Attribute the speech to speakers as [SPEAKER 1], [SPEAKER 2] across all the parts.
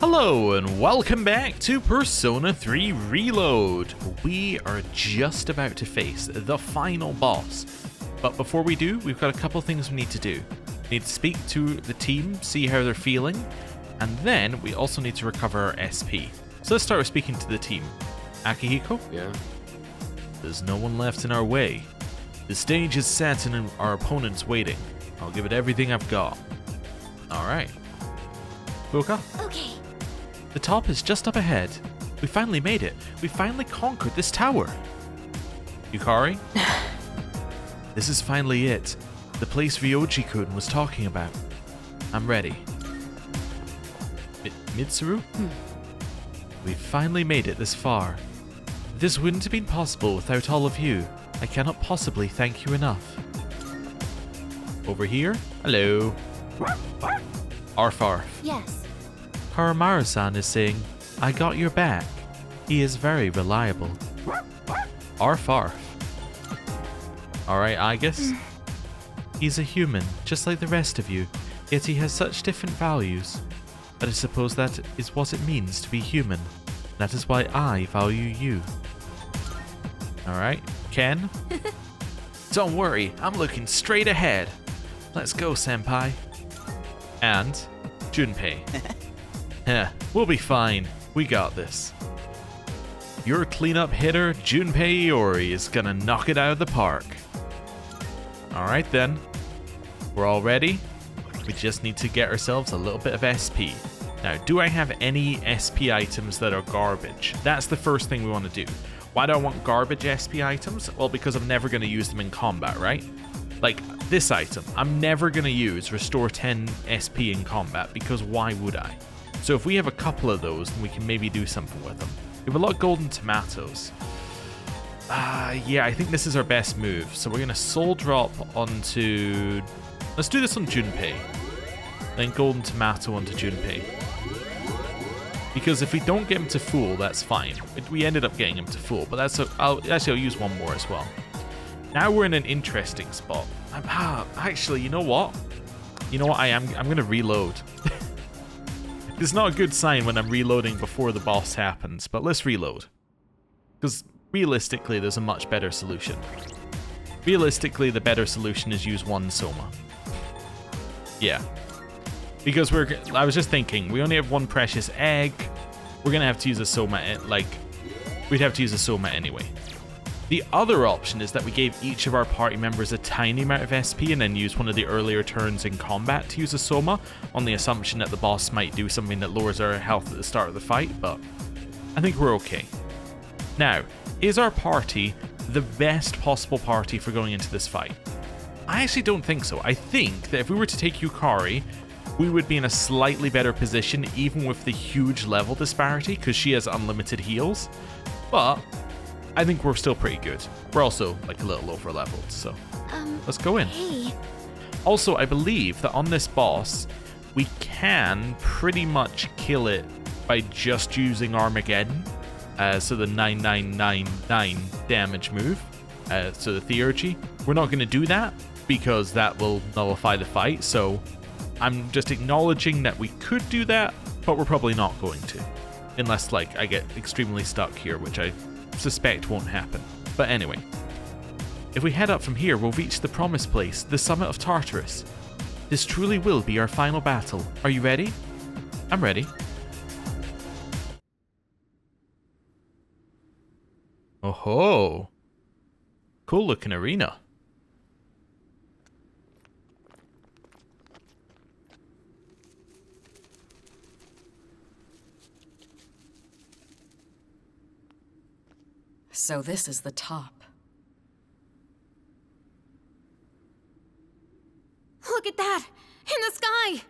[SPEAKER 1] Hello and welcome back to Persona 3 Reload. We are just about to face the final boss. But before we do, we've got a couple things we need to do. We need to speak to the team, see how they're feeling, and then we also need to recover our SP. So let's start with speaking to the team. Akihiko?
[SPEAKER 2] Yeah?
[SPEAKER 1] There's no one left in our way. The stage is set and our opponent's waiting. I'll give it everything I've got. Alright. Fuka?
[SPEAKER 3] Okay.
[SPEAKER 1] The top is just up ahead. We finally made it. We finally conquered this tower. Yukari? This is finally it. The place Ryoji-kun was talking about. I'm ready. Mitsuru? We finally made it this far. This wouldn't have been possible without all of you. I cannot possibly thank you enough. Over here? Hello. Arf arf.
[SPEAKER 3] Yes.
[SPEAKER 1] Karamaru-san is saying, I got your back. He is very reliable. Arf arf. Alright, Aigis. He's a human, just like the rest of you, yet he has such different values. But I suppose that is what it means to be human. That is why I value you. Alright, Ken? Don't worry, I'm looking straight ahead. Let's go, senpai. And Junpei. Heh, we'll be fine. We got this. Your cleanup hitter, Junpei Iori, is gonna knock it out of the park. Alright then. We're all ready. We just need to get ourselves a little bit of SP. Now, do I have any SP items that are garbage? That's the first thing we want to do. Why do I want garbage SP items? Well, because I'm never going to use them in combat, right? Like, this item, I'm never going to use Restore 10 SP in combat, because why would I? So if we have a couple of those, then we can maybe do something with them. We have a lot of golden tomatoes. Yeah, I think this is our best move. So we're going to soul drop onto... Let's do this on Junpei. Then golden tomato onto Junpei. Because if we don't get him to full, that's fine. We ended up getting him to full, but that's... I'll use one more as well. Now we're in an interesting spot. Actually, you know what? I'm going to reload. It's not a good sign when I'm reloading before the boss happens, but let's reload. Because realistically, there's a much better solution. Realistically, the better solution is use one Soma. Yeah. Because I was just thinking, we only have one precious egg. We're going to have to use a Soma, we'd have to use a Soma anyway. The other option is that we gave each of our party members a tiny amount of SP and then use one of the earlier turns in combat to use a Soma, on the assumption that the boss might do something that lowers our health at the start of the fight, but I think we're okay. Now, is our party the best possible party for going into this fight? I actually don't think so. I think that if we were to take Yukari, we would be in a slightly better position even with the huge level disparity because she has unlimited heals, but I think we're still pretty good. We're also like a little over leveled, so let's go in.
[SPEAKER 3] Hey.
[SPEAKER 1] Also, I believe that on this boss, we can pretty much kill it by just using Armageddon. So the 9999 damage move, so the Theurgy. We're not going to do that because that will nullify the fight, so I'm just acknowledging that we could do that, but we're probably not going to. Unless, I get extremely stuck here, which I suspect won't happen. But anyway, if we head up from here, we'll reach the promised place, the summit of Tartarus. This truly will be our final battle. Are you ready? I'm ready. Oh ho! Cool looking arena.
[SPEAKER 4] So this is the top.
[SPEAKER 3] Look at that! In the sky!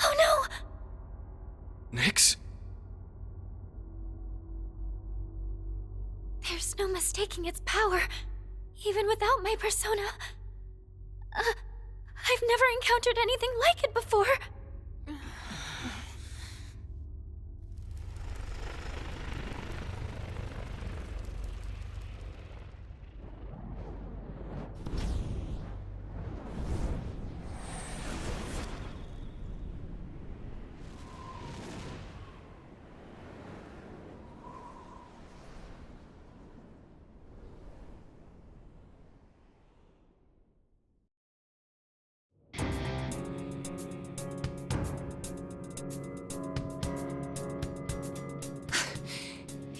[SPEAKER 3] Oh no!
[SPEAKER 2] Nyx?
[SPEAKER 3] There's no mistaking its power, even without my persona. I've never encountered anything like it before.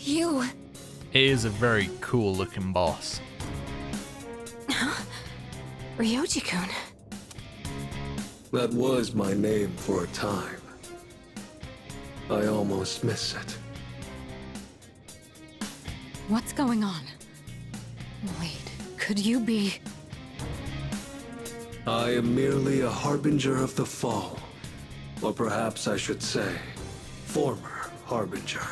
[SPEAKER 3] You...
[SPEAKER 1] It is a very cool looking boss.
[SPEAKER 3] Ryoji-kun.
[SPEAKER 2] That was my name for a time. I almost miss it.
[SPEAKER 3] What's going on? Wait, could you be...
[SPEAKER 2] I am merely a harbinger of the fall. Or perhaps I should say, former harbinger.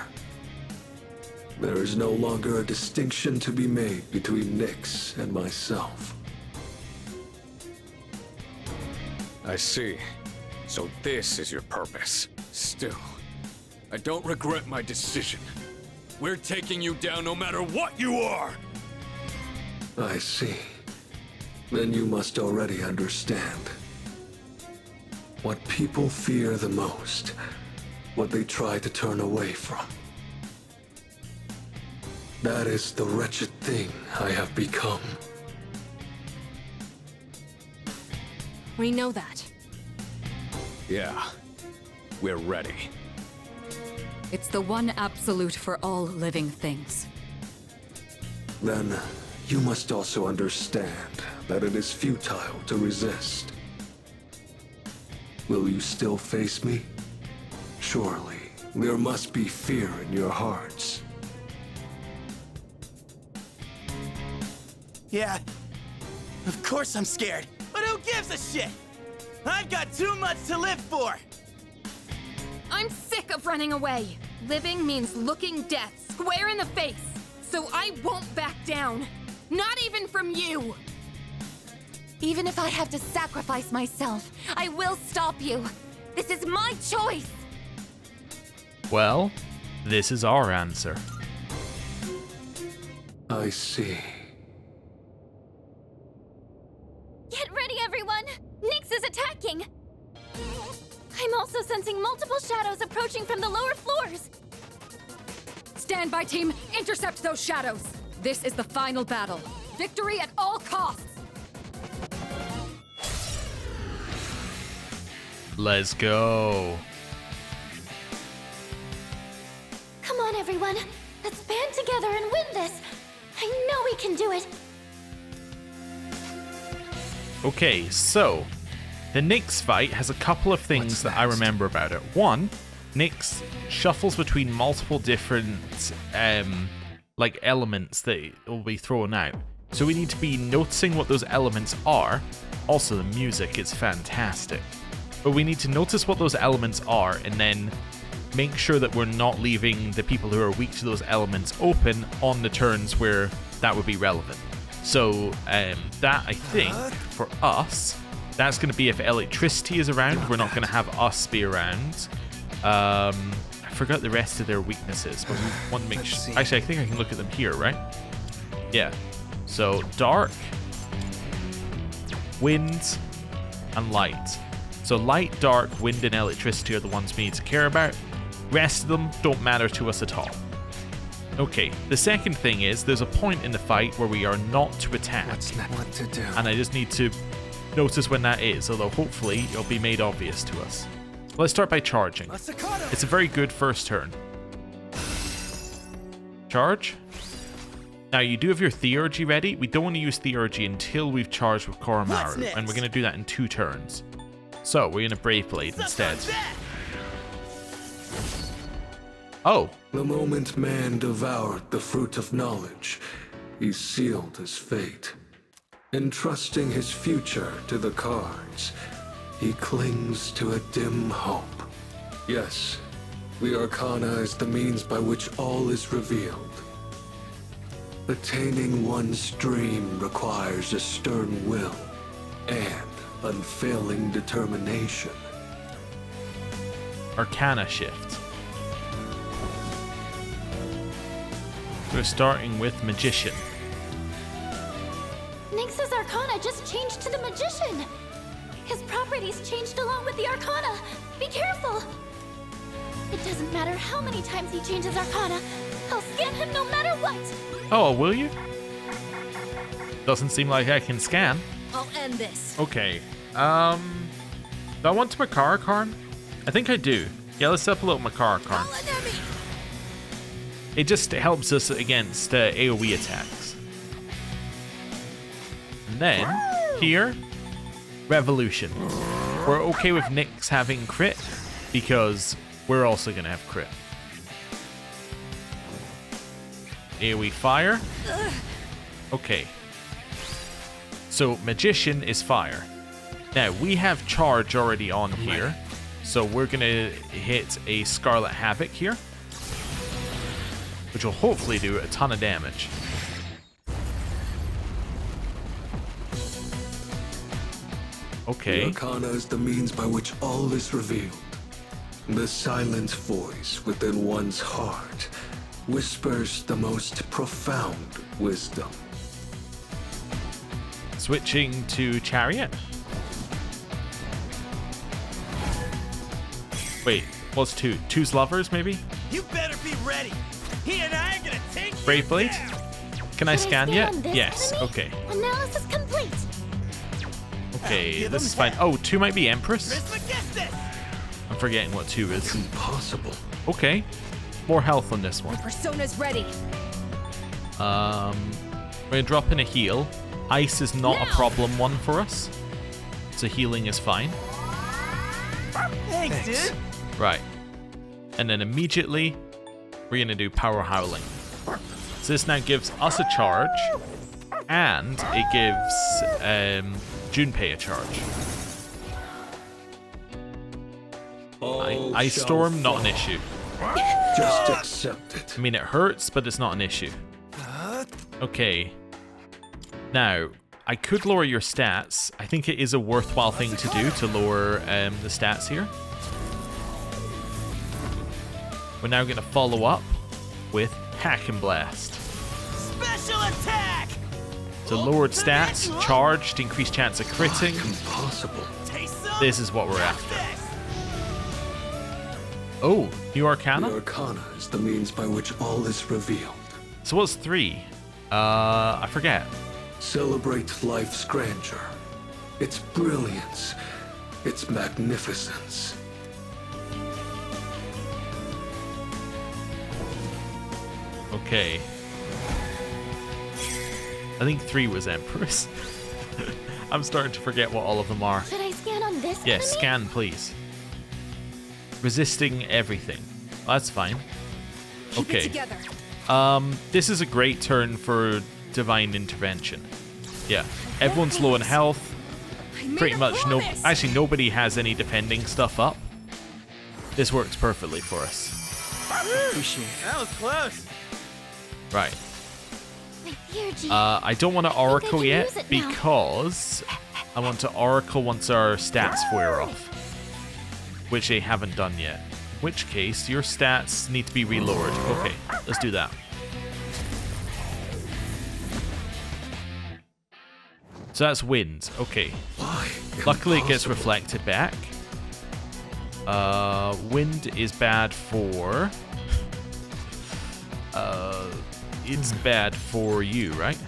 [SPEAKER 2] There is no longer a distinction to be made between Nyx and myself.
[SPEAKER 4] I see. So this is your purpose. Still, I don't regret my decision. We're taking you down no matter what you are!
[SPEAKER 2] I see. Then you must already understand. What people fear the most, what they try to turn away from. That is the wretched thing I have become.
[SPEAKER 3] We know that.
[SPEAKER 4] Yeah, we're ready.
[SPEAKER 5] It's the one absolute for all living things.
[SPEAKER 2] Then, you must also understand that it is futile to resist. Will you still face me? Surely, there must be fear in your hearts.
[SPEAKER 6] Yeah, of course I'm scared, but who gives a shit? I've got too much to live for!
[SPEAKER 7] I'm sick of running away. Living means looking death square in the face. So I won't back down. Not even from you.
[SPEAKER 3] Even if I have to sacrifice myself, I will stop you. This is my choice.
[SPEAKER 1] Well, this is our answer.
[SPEAKER 2] I see.
[SPEAKER 3] Get ready, everyone! Nyx is attacking! I'm also sensing multiple shadows approaching from the lower floors.
[SPEAKER 5] Stand by, team! Intercept those shadows! This is the final battle. Victory at all costs!
[SPEAKER 1] Let's go.
[SPEAKER 3] Come on, everyone. Let's band together and win this. I know we can do it.
[SPEAKER 1] Okay, so the Nyx fight has a couple of things that I remember about it. One, Nyx shuffles between multiple different like elements that will be thrown out. So we need to be noticing what those elements are. Also, the music is fantastic. But we need to notice what those elements are and then make sure that we're not leaving the people who are weak to those elements open on the turns where that would be relevant. So that, I think, for us, that's going to be if electricity is around. We're not going to have us be around. I forgot the rest of their weaknesses, but we want to make sure. Actually, I think I can look at them here, right? Yeah. So dark, wind, and light. So light, dark, wind, and electricity are the ones we need to care about. Rest of them don't matter to us at all. Okay, the second thing is there's a point in the fight where we are not to attack.
[SPEAKER 2] What to do?
[SPEAKER 1] And I just need to notice when that is, although hopefully it'll be made obvious to us. Let's start by charging. It's a very good first turn. Charge. Now you do have your Theurgy ready. We don't want to use Theurgy until we've charged with Koromaru, and we're going to do that in 2 turns. So we're going to Brave Blade instead. Oh.
[SPEAKER 2] The moment man devoured the fruit of knowledge, he sealed his fate. Entrusting his future to the cards, he clings to a dim hope. Yes, the Arcana is the means by which all is revealed. Attaining one's dream requires a stern will and unfailing determination.
[SPEAKER 1] Arcana shift. We're starting with Magician.
[SPEAKER 3] Nyx's Arcana just changed to the Magician. His properties changed along with the Arcana. Be careful. It doesn't matter how many times he changes Arcana. I'll scan him no matter what.
[SPEAKER 1] Oh, will you? Doesn't seem like I can scan.
[SPEAKER 7] I'll end this.
[SPEAKER 1] Okay. Do I want to Makara Karn? I think I do. Yeah, let's up a little Makara Karn. It just helps us against AoE attacks. And then, here, Revolution. We're okay with Nyx having crit, because we're also going to have crit. AoE fire. Okay. So, Magician is fire. Now, we have charge already on here, so we're going to hit a Scarlet Havoc here, which will hopefully do a ton of damage. Okay.
[SPEAKER 2] The Arcana is the means by which all is revealed. The silent voice within one's heart whispers the most profound wisdom.
[SPEAKER 1] Switching to Chariot. Wait, what's two? Two's lovers, maybe?
[SPEAKER 6] You better be ready. He and I are gonna take
[SPEAKER 1] Brave Blade?
[SPEAKER 6] you down.
[SPEAKER 1] Can I
[SPEAKER 3] Should
[SPEAKER 1] scan yet?
[SPEAKER 3] on this
[SPEAKER 1] Yes,
[SPEAKER 3] enemy?
[SPEAKER 1] okay.
[SPEAKER 3] Analysis complete.
[SPEAKER 1] Okay,
[SPEAKER 6] give
[SPEAKER 1] this
[SPEAKER 6] him
[SPEAKER 1] is fine.
[SPEAKER 6] that.
[SPEAKER 1] Oh, 2 might be Empress?
[SPEAKER 6] Trismegistus!
[SPEAKER 1] I'm forgetting what 2 is.
[SPEAKER 2] Impossible.
[SPEAKER 1] Okay, more health on this one.
[SPEAKER 5] Persona's ready.
[SPEAKER 1] We're gonna drop in a heal. Ice is not a problem one for us, so healing is fine.
[SPEAKER 6] Thanks, dude.
[SPEAKER 1] Right. And then immediately, we're going to do Power Howling. So this now gives us a charge, and it gives Junpei a charge. Ice
[SPEAKER 2] shall
[SPEAKER 1] Storm, not an
[SPEAKER 2] fall.
[SPEAKER 1] issue.
[SPEAKER 2] Just accept it.
[SPEAKER 1] I mean, it hurts, but it's not an issue. Okay. Now, I could lower your stats. I think it is a worthwhile thing to do to lower the stats here. We're now going to follow up with Hack and Blast.
[SPEAKER 6] Special attack!
[SPEAKER 1] So lowered stats, charged, increased chance of critting.
[SPEAKER 2] Impossible.
[SPEAKER 6] Taste some?
[SPEAKER 1] This is what we're
[SPEAKER 6] Watch
[SPEAKER 1] after.
[SPEAKER 6] this.
[SPEAKER 1] Oh, New
[SPEAKER 2] The
[SPEAKER 1] Arcana?
[SPEAKER 2] Arcana is the means by which all is revealed.
[SPEAKER 1] So what's 3? I forget.
[SPEAKER 2] Celebrate life's grandeur, its brilliance, its magnificence.
[SPEAKER 1] Okay. I think 3 was Empress. I'm starting to forget what all of them are.
[SPEAKER 3] Should I scan on this
[SPEAKER 1] Yes,
[SPEAKER 3] enemy?
[SPEAKER 1] scan, please. Resisting everything. That's fine.
[SPEAKER 5] Keep it
[SPEAKER 1] Okay.
[SPEAKER 5] together.
[SPEAKER 1] This is a great turn for Divine Intervention. Yeah, everyone's low in health.
[SPEAKER 5] I made
[SPEAKER 1] Pretty
[SPEAKER 5] a
[SPEAKER 1] much
[SPEAKER 5] promise.
[SPEAKER 1] actually nobody has any defending stuff up. This works perfectly for us.
[SPEAKER 6] That was close.
[SPEAKER 1] Right.
[SPEAKER 3] My dear G.
[SPEAKER 1] I don't want to Oracle
[SPEAKER 3] can
[SPEAKER 1] yet
[SPEAKER 3] use it now.
[SPEAKER 1] because I want to Oracle once our stats wear off, which they haven't done yet. In which case, your stats need to be relowered. Okay, let's do that. So that's wind. Okay.
[SPEAKER 2] Why?
[SPEAKER 1] Luckily, it gets
[SPEAKER 2] Impossible.
[SPEAKER 1] reflected back. Wind is bad for... it's bad for you, right?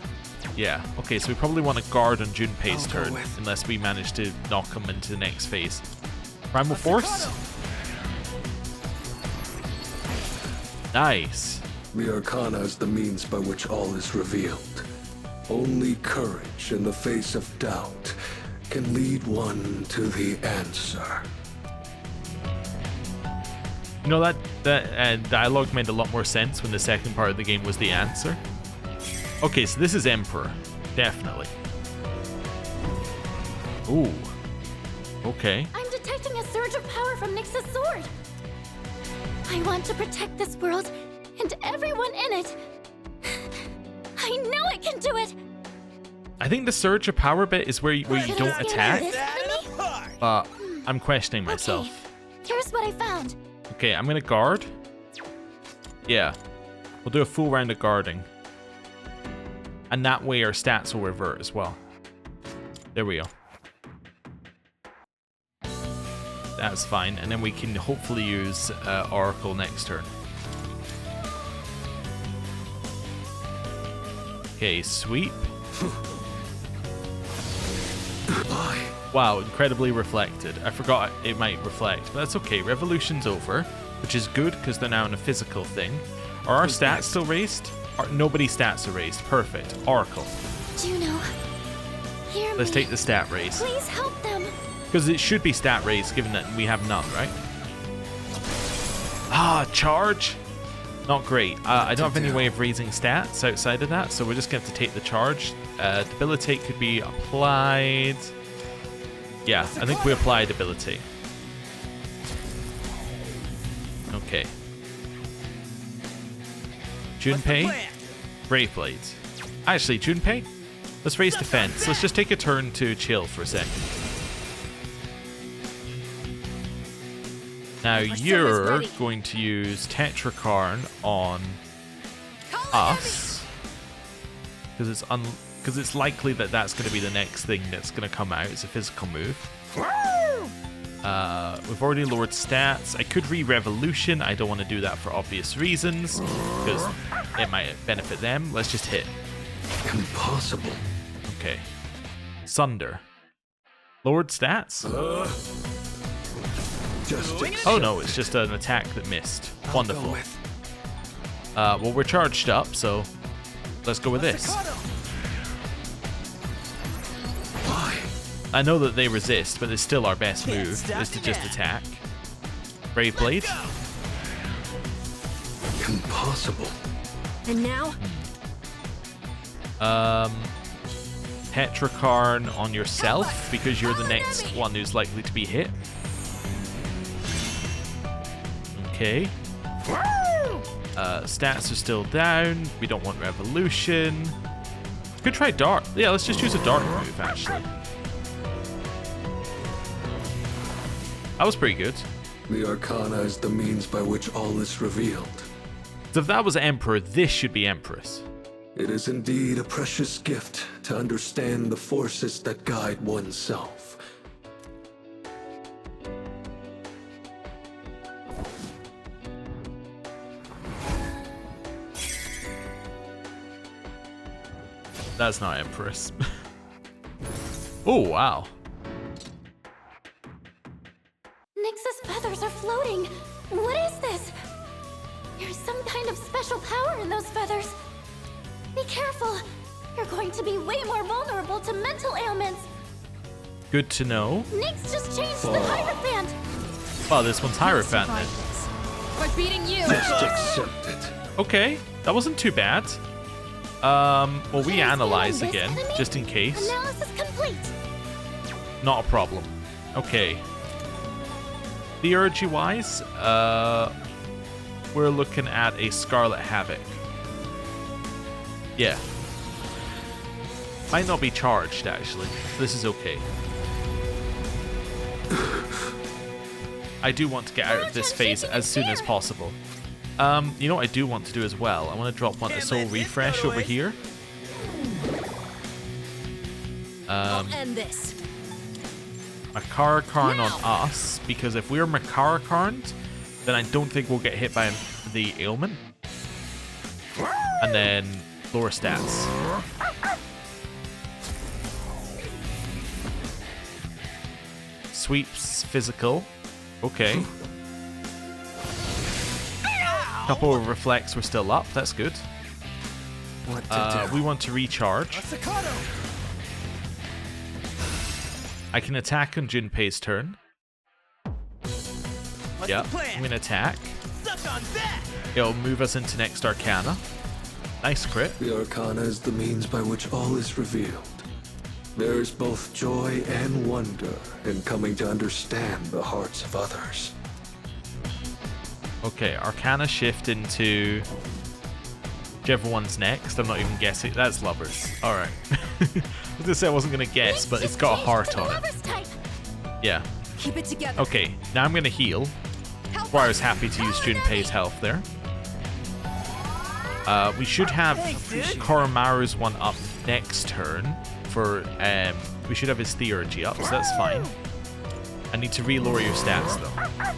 [SPEAKER 1] Yeah. Okay, so we probably want to guard on Junpei's turn, unless we manage to knock him into the next phase. Primal Force? Nice.
[SPEAKER 2] The Arcana is the means by which all is revealed. Only courage in the face of doubt can lead one to the answer.
[SPEAKER 1] You know, that dialogue made a lot more sense when the second part of the game was the answer. Okay, so this is Emperor. Definitely. Ooh. Okay.
[SPEAKER 3] I'm detecting a surge of power from Nyx's sword. I want to protect this world and everyone in it. I know I can do it.
[SPEAKER 1] I think the surge of power bit is where you
[SPEAKER 3] Should I
[SPEAKER 1] don't
[SPEAKER 3] scan
[SPEAKER 1] attack,
[SPEAKER 3] this
[SPEAKER 6] That
[SPEAKER 3] enemy?
[SPEAKER 6] apart.
[SPEAKER 1] but I'm questioning myself.
[SPEAKER 3] Okay, here's what I found.
[SPEAKER 1] Okay, I'm gonna guard. Yeah. We'll do a full round of guarding. And that way our stats will revert as well. There we go. That's fine. And then we can hopefully use Oracle next turn. Okay, sweep.
[SPEAKER 2] Why?
[SPEAKER 1] Wow, incredibly reflected. I forgot it might reflect, but that's okay. Revolution's over, which is good because they're now in a physical thing. Are our stats still raised? Nobody's stats are raised. Perfect. Oracle.
[SPEAKER 3] Juno, hear me.
[SPEAKER 1] Let's take the stat raise.
[SPEAKER 3] Please help them.
[SPEAKER 1] Because it should be stat raised, given that we have none, right? Ah, charge. Not great. I don't have any way of raising stats outside of that, so we're just going to have to take the charge. Debilitate could be applied. Yeah, I think we apply Debilitate. Okay. Junpei, Brave Blades. Actually, Junpei, let's raise defense. Let's just take a turn to chill for a second. Now you're going to use Tetrakarn on us because it's likely that that's going to be the next thing that's going to come out. It's a physical move. We've already lowered stats. I could re-Revolution. I don't want to do that for obvious reasons because it might benefit them. Let's just hit.
[SPEAKER 2] Impossible.
[SPEAKER 1] Okay. Sunder. Lowered stats? Oh no, it's just an attack that missed. Wonderful. Well, we're charged up, so let's go with this. I know that they resist, but it's still our best move, is to just attack. Brave Blade.
[SPEAKER 2] Impossible.
[SPEAKER 3] And now?
[SPEAKER 1] Tetrakarn on yourself, because you're the next one who's likely to be hit. Okay. Stats are still down. We don't want Revolution. Could try Dark. Yeah, let's just use a Dark move, actually. That was pretty good.
[SPEAKER 2] The Arcana is the means by which all is revealed.
[SPEAKER 1] So if that was Emperor, this should be Empress.
[SPEAKER 2] It is indeed a precious gift to understand the forces that guide oneself.
[SPEAKER 1] That's not Empress. Oh, wow.
[SPEAKER 3] Nyx's feathers are floating. What is this? There's some kind of special power in those feathers. Be careful. You're going to be way more vulnerable to mental ailments.
[SPEAKER 1] Good to know.
[SPEAKER 3] Nyx just changed the Hierophant.
[SPEAKER 1] Oh, this one's Hierophant then.
[SPEAKER 7] By beating you.
[SPEAKER 2] Just accept it.
[SPEAKER 1] Okay, that wasn't too bad. Well, we analyze
[SPEAKER 3] This
[SPEAKER 1] again,
[SPEAKER 3] enemy?
[SPEAKER 1] just in case.
[SPEAKER 3] Analysis complete.
[SPEAKER 1] Not a problem. Okay. Theurgy-wise, we're looking at a Scarlet Havoc. Yeah. Might not be charged, actually. This is okay. I do want to get out of this phase as soon as possible. You know what I do want to do as well? I want to drop one to Soul Refresh over here.
[SPEAKER 3] I'll end this.
[SPEAKER 1] Makarakarn on us, because if we're Makarakarned, then I don't think we'll get hit by the ailment. And then lower stats. Sweeps physical. Okay. Couple of reflects were still up. That's good.
[SPEAKER 6] What to do?
[SPEAKER 1] We want to recharge. I can attack on Junpei's turn. Yep, I'm gonna attack. It'll move us into next Arcana. Nice crit.
[SPEAKER 2] The Arcana is the means by which all is revealed. There is both joy and wonder in coming to understand the hearts of others.
[SPEAKER 1] Okay, Arcana shift into whichever one's next. I'm not even guessing. That's Lovers. Alright. I was gonna say I wasn't gonna guess, but it's got a heart on it. Yeah.
[SPEAKER 5] Keep it together.
[SPEAKER 1] Okay, now I'm gonna heal. I was happy to use Junpei's health there. We should have Koromaru's one up next turn for we should have his Theurgy up, so that's fine. I need to re-lower your stats though.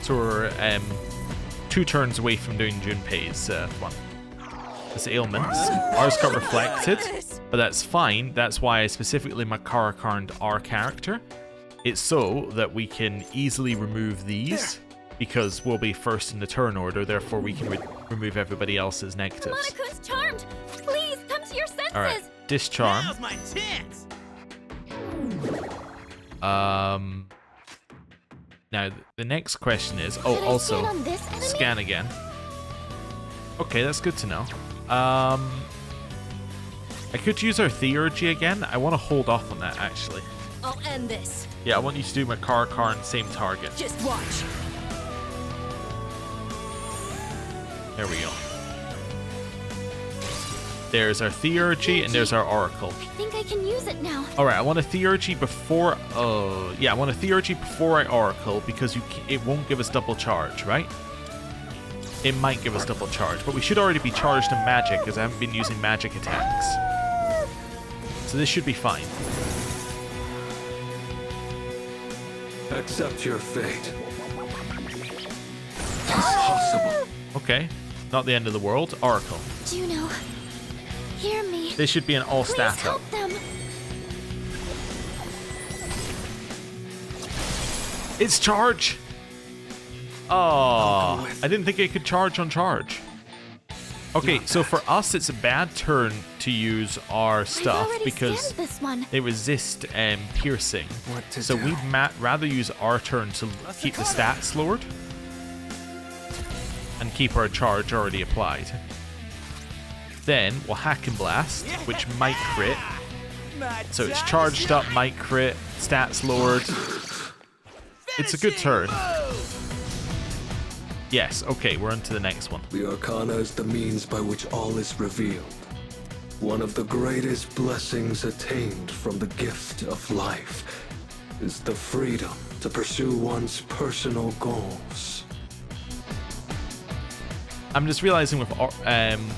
[SPEAKER 1] So we're 2 turns away from doing Junpei's one. This ailments. Ours got reflected, but that's fine. That's why I specifically Makarakarned our character. It's so that we can easily remove these, because we'll be first in the turn order, therefore we can remove everybody else's negatives.
[SPEAKER 3] Monokuma-kun's charmed. Please come to your senses.
[SPEAKER 1] Alright, discharm.
[SPEAKER 6] Now's my chance.
[SPEAKER 1] Now the next question is,
[SPEAKER 3] Should
[SPEAKER 1] oh,
[SPEAKER 3] I
[SPEAKER 1] also
[SPEAKER 3] scan on this enemy?
[SPEAKER 1] scan again. Okay, that's good to know. I could use our theurgy again. I want to hold off on that actually.
[SPEAKER 5] I'll end this.
[SPEAKER 1] Yeah, I want you to do my car and same target.
[SPEAKER 5] Just watch.
[SPEAKER 1] There we go. There's our theurgy and there's our oracle.
[SPEAKER 3] I think I can use it now.
[SPEAKER 1] All right, I want a theurgy before. Yeah, I want a theurgy before I oracle because it won't give us double charge, right? It might give us double charge, but we should already be charged in magic because I haven't been using magic attacks. So this should be fine.
[SPEAKER 2] Accept your fate. Impossible.
[SPEAKER 1] Okay, not the end of the world. Oracle.
[SPEAKER 3] Juno, hear me.
[SPEAKER 1] This should be an all
[SPEAKER 3] Please
[SPEAKER 1] stat up.
[SPEAKER 3] help them.
[SPEAKER 1] It's charge. Oh, I didn't think it could charge on charge. Okay, so for us, it's a bad turn to use our stuff
[SPEAKER 3] already
[SPEAKER 1] because
[SPEAKER 3] scanned this one.
[SPEAKER 1] they resist piercing.
[SPEAKER 2] What to
[SPEAKER 1] So
[SPEAKER 2] do?
[SPEAKER 1] we'd rather use our turn to keep the stats lowered and keep our charge already applied. Then we'll hack and blast, which might crit. So it's charged up, might crit, stats lowered. It's a good turn. Yes, okay, we're on to the next one.
[SPEAKER 2] The Arcana is the means by which all is revealed. One of the greatest blessings attained from the gift of life is the freedom to pursue one's personal goals.
[SPEAKER 1] I'm just realizing with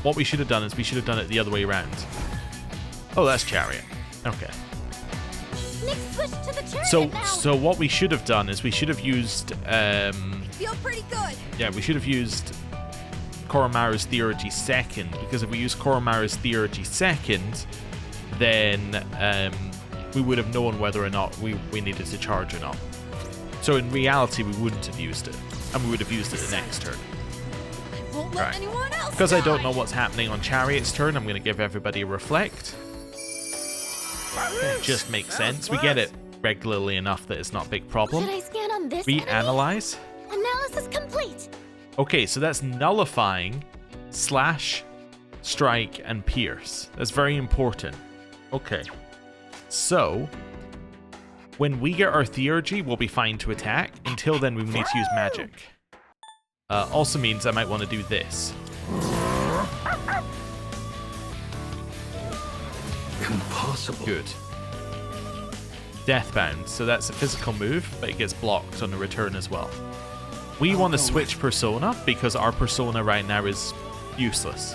[SPEAKER 1] what we should have done is we should have done it the other way around. Oh, that's Chariot. Okay.
[SPEAKER 3] Nick switched to the chariot now.
[SPEAKER 1] So what we should have done is we should have used
[SPEAKER 5] Feel pretty good.
[SPEAKER 1] yeah, we should have used Koromaru's Theurgy second, because if we use Koromaru's Theurgy second, then we would have known whether or not we needed to charge or not. So in reality, we wouldn't have used it, and we would have used it the next turn.
[SPEAKER 5] I won't let
[SPEAKER 1] Right.
[SPEAKER 5] anyone else
[SPEAKER 1] Because I don't
[SPEAKER 5] die.
[SPEAKER 1] know what's happening on Chariot's turn, I'm going to give everybody a reflect. It just makes sense. We get it regularly enough that it's not a big problem.
[SPEAKER 3] Should I scan on this enemy?
[SPEAKER 1] Reanalyze.
[SPEAKER 3] Analysis complete.
[SPEAKER 1] Okay, so that's nullifying slash, strike, and pierce. That's very important. Okay. So, when we get our theurgy, we'll be fine to attack. Until then, we need to use magic. Also means I might want to do this.
[SPEAKER 2] Impossible.
[SPEAKER 1] Good. Deathbound. So that's a physical move, but it gets blocked on the return as well. We want to switch persona because our persona right now is useless.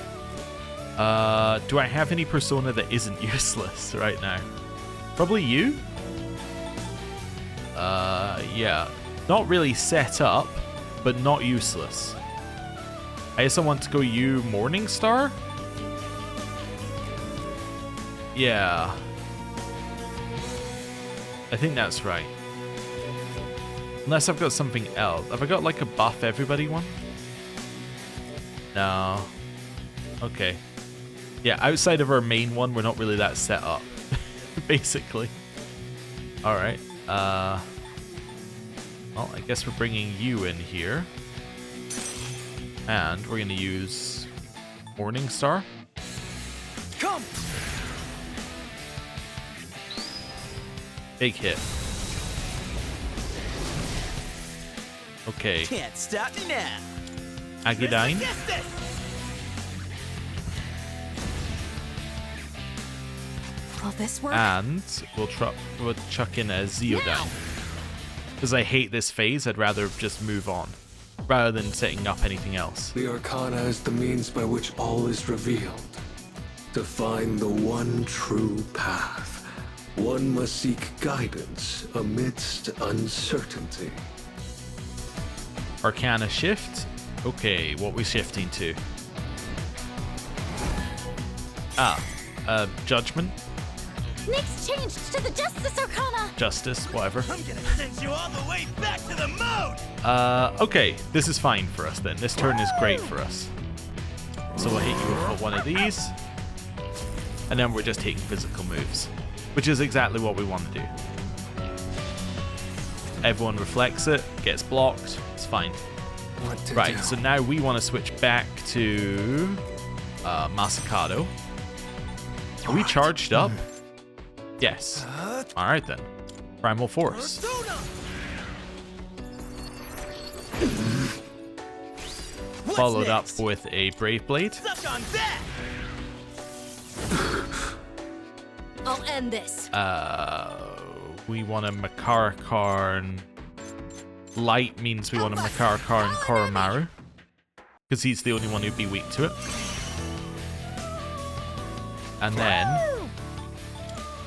[SPEAKER 1] Do I have any persona that isn't useless right now? Probably you? Yeah. Not really set up, but not useless. I guess I want to go you Morningstar? Yeah. I think that's right. Unless I've got something else. Have I got like a buff everybody one? No. Okay. Yeah, outside of our main one, we're not really that set up. Basically. Alright. Well, I guess we're bringing you in here. And we're going to use Morningstar.
[SPEAKER 6] Come.
[SPEAKER 1] Big hit. Okay.
[SPEAKER 6] Can't stop me now.
[SPEAKER 1] Agadine.
[SPEAKER 6] Resist this.
[SPEAKER 5] Will this work?
[SPEAKER 1] And we'll chuck in a Zeodine. Because I hate this phase, I'd rather just move on. Rather than setting up anything else.
[SPEAKER 2] The Arcana is the means by which all is revealed. To find the one true path, one must seek guidance amidst uncertainty.
[SPEAKER 1] Arcana shift. Okay, what we shifting to? Judgment.
[SPEAKER 3] Nyx changed to the Justice Arcana.
[SPEAKER 1] Justice, whatever.
[SPEAKER 6] I'm gonna send you all the way back to the moon!
[SPEAKER 1] Okay, this is fine for us then. This turn is great for us. So we'll hit you with one of these. And then we're just taking physical moves, which is exactly what we want to do. Everyone reflects it, gets blocked, it's fine.
[SPEAKER 2] What to
[SPEAKER 1] Right,
[SPEAKER 2] do?
[SPEAKER 1] so now we want to switch back to Masakado. Are we charged up? Yes. Alright then. Primal Force.
[SPEAKER 6] What's
[SPEAKER 1] Followed
[SPEAKER 6] next?
[SPEAKER 1] up with a Brave Blade.
[SPEAKER 6] Suck on that!
[SPEAKER 5] I'll end this.
[SPEAKER 1] We want a Makarakarn. Light means we want a Makarakarn Koromaru. Because he's the only one who'd be weak to it. And then...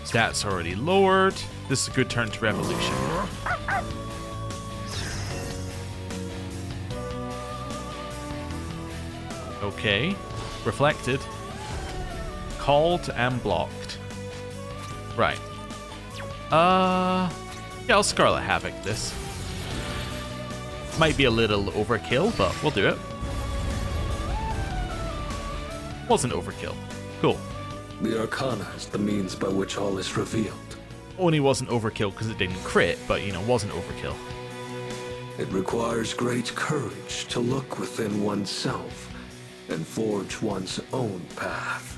[SPEAKER 1] stats already lowered. This is a good turn to Revolution. Okay. Reflected. Called and blocked. Right. Yeah, I'll Scarlet Havoc this. Might be a little overkill, but we'll do it. Wasn't overkill. Cool.
[SPEAKER 2] The Arcana is the means by which all is revealed.
[SPEAKER 1] Only wasn't overkill because it didn't crit, but, you know, wasn't overkill.
[SPEAKER 2] It requires great courage to look within oneself and forge one's own path.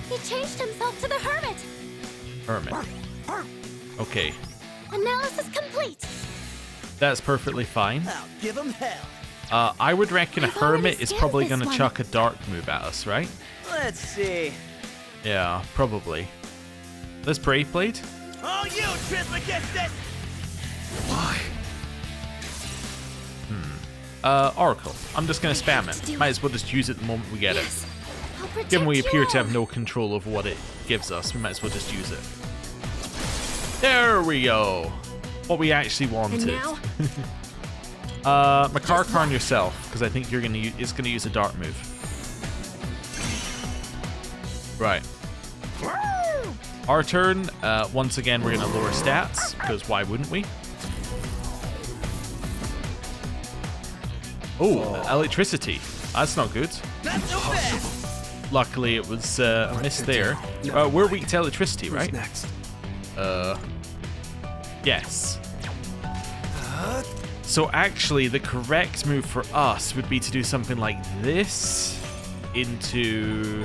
[SPEAKER 3] He changed himself to the Hermit.
[SPEAKER 1] Hermit. Okay,
[SPEAKER 3] Analysis complete.
[SPEAKER 1] that's perfectly fine.
[SPEAKER 6] I'll give him hell.
[SPEAKER 1] I would reckon a
[SPEAKER 3] I've already
[SPEAKER 1] Hermit is
[SPEAKER 3] scanned
[SPEAKER 1] probably
[SPEAKER 3] this
[SPEAKER 1] going to
[SPEAKER 3] one.
[SPEAKER 1] chuck a dark move at us, right?
[SPEAKER 6] Let's see.
[SPEAKER 1] Yeah, probably. This Brave Blade?
[SPEAKER 6] All you, Trismegistus!
[SPEAKER 2] Why?
[SPEAKER 1] Oracle. I'm just going to spam
[SPEAKER 3] have to do
[SPEAKER 1] it.
[SPEAKER 3] it.
[SPEAKER 1] Might as well just use it the moment we get it.
[SPEAKER 3] Yes. I'll protect
[SPEAKER 1] Given we
[SPEAKER 3] you
[SPEAKER 1] appear to
[SPEAKER 3] all.
[SPEAKER 1] have no control over what it gives us, we might as well just use it. There we go. What we actually wanted.
[SPEAKER 5] And now,
[SPEAKER 1] Makarakarn yourself, because I think you're it's gonna use a dark move. Right. Our turn. Once again, we're gonna lower stats because why wouldn't we? Oh, electricity. That's not good.
[SPEAKER 6] Not so bad!
[SPEAKER 1] Luckily, it was a miss there. We're weak to electricity, right?
[SPEAKER 2] Next.
[SPEAKER 1] Yes. So actually, the correct move for us would be to do something like this into...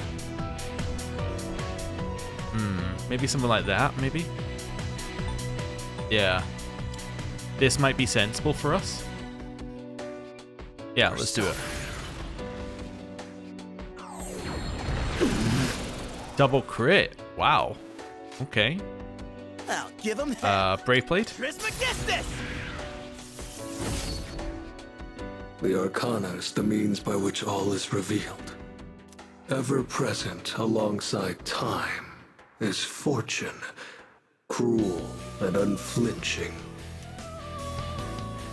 [SPEAKER 1] maybe something like that, maybe? Yeah. This might be sensible for us. Yeah, let's do it. Double crit. Wow. Okay.
[SPEAKER 6] I'll give him hell.
[SPEAKER 1] Brave Blade?
[SPEAKER 6] Trismegistus!
[SPEAKER 2] The Arcana is the means by which all is revealed. Ever present alongside time is fortune, cruel and unflinching.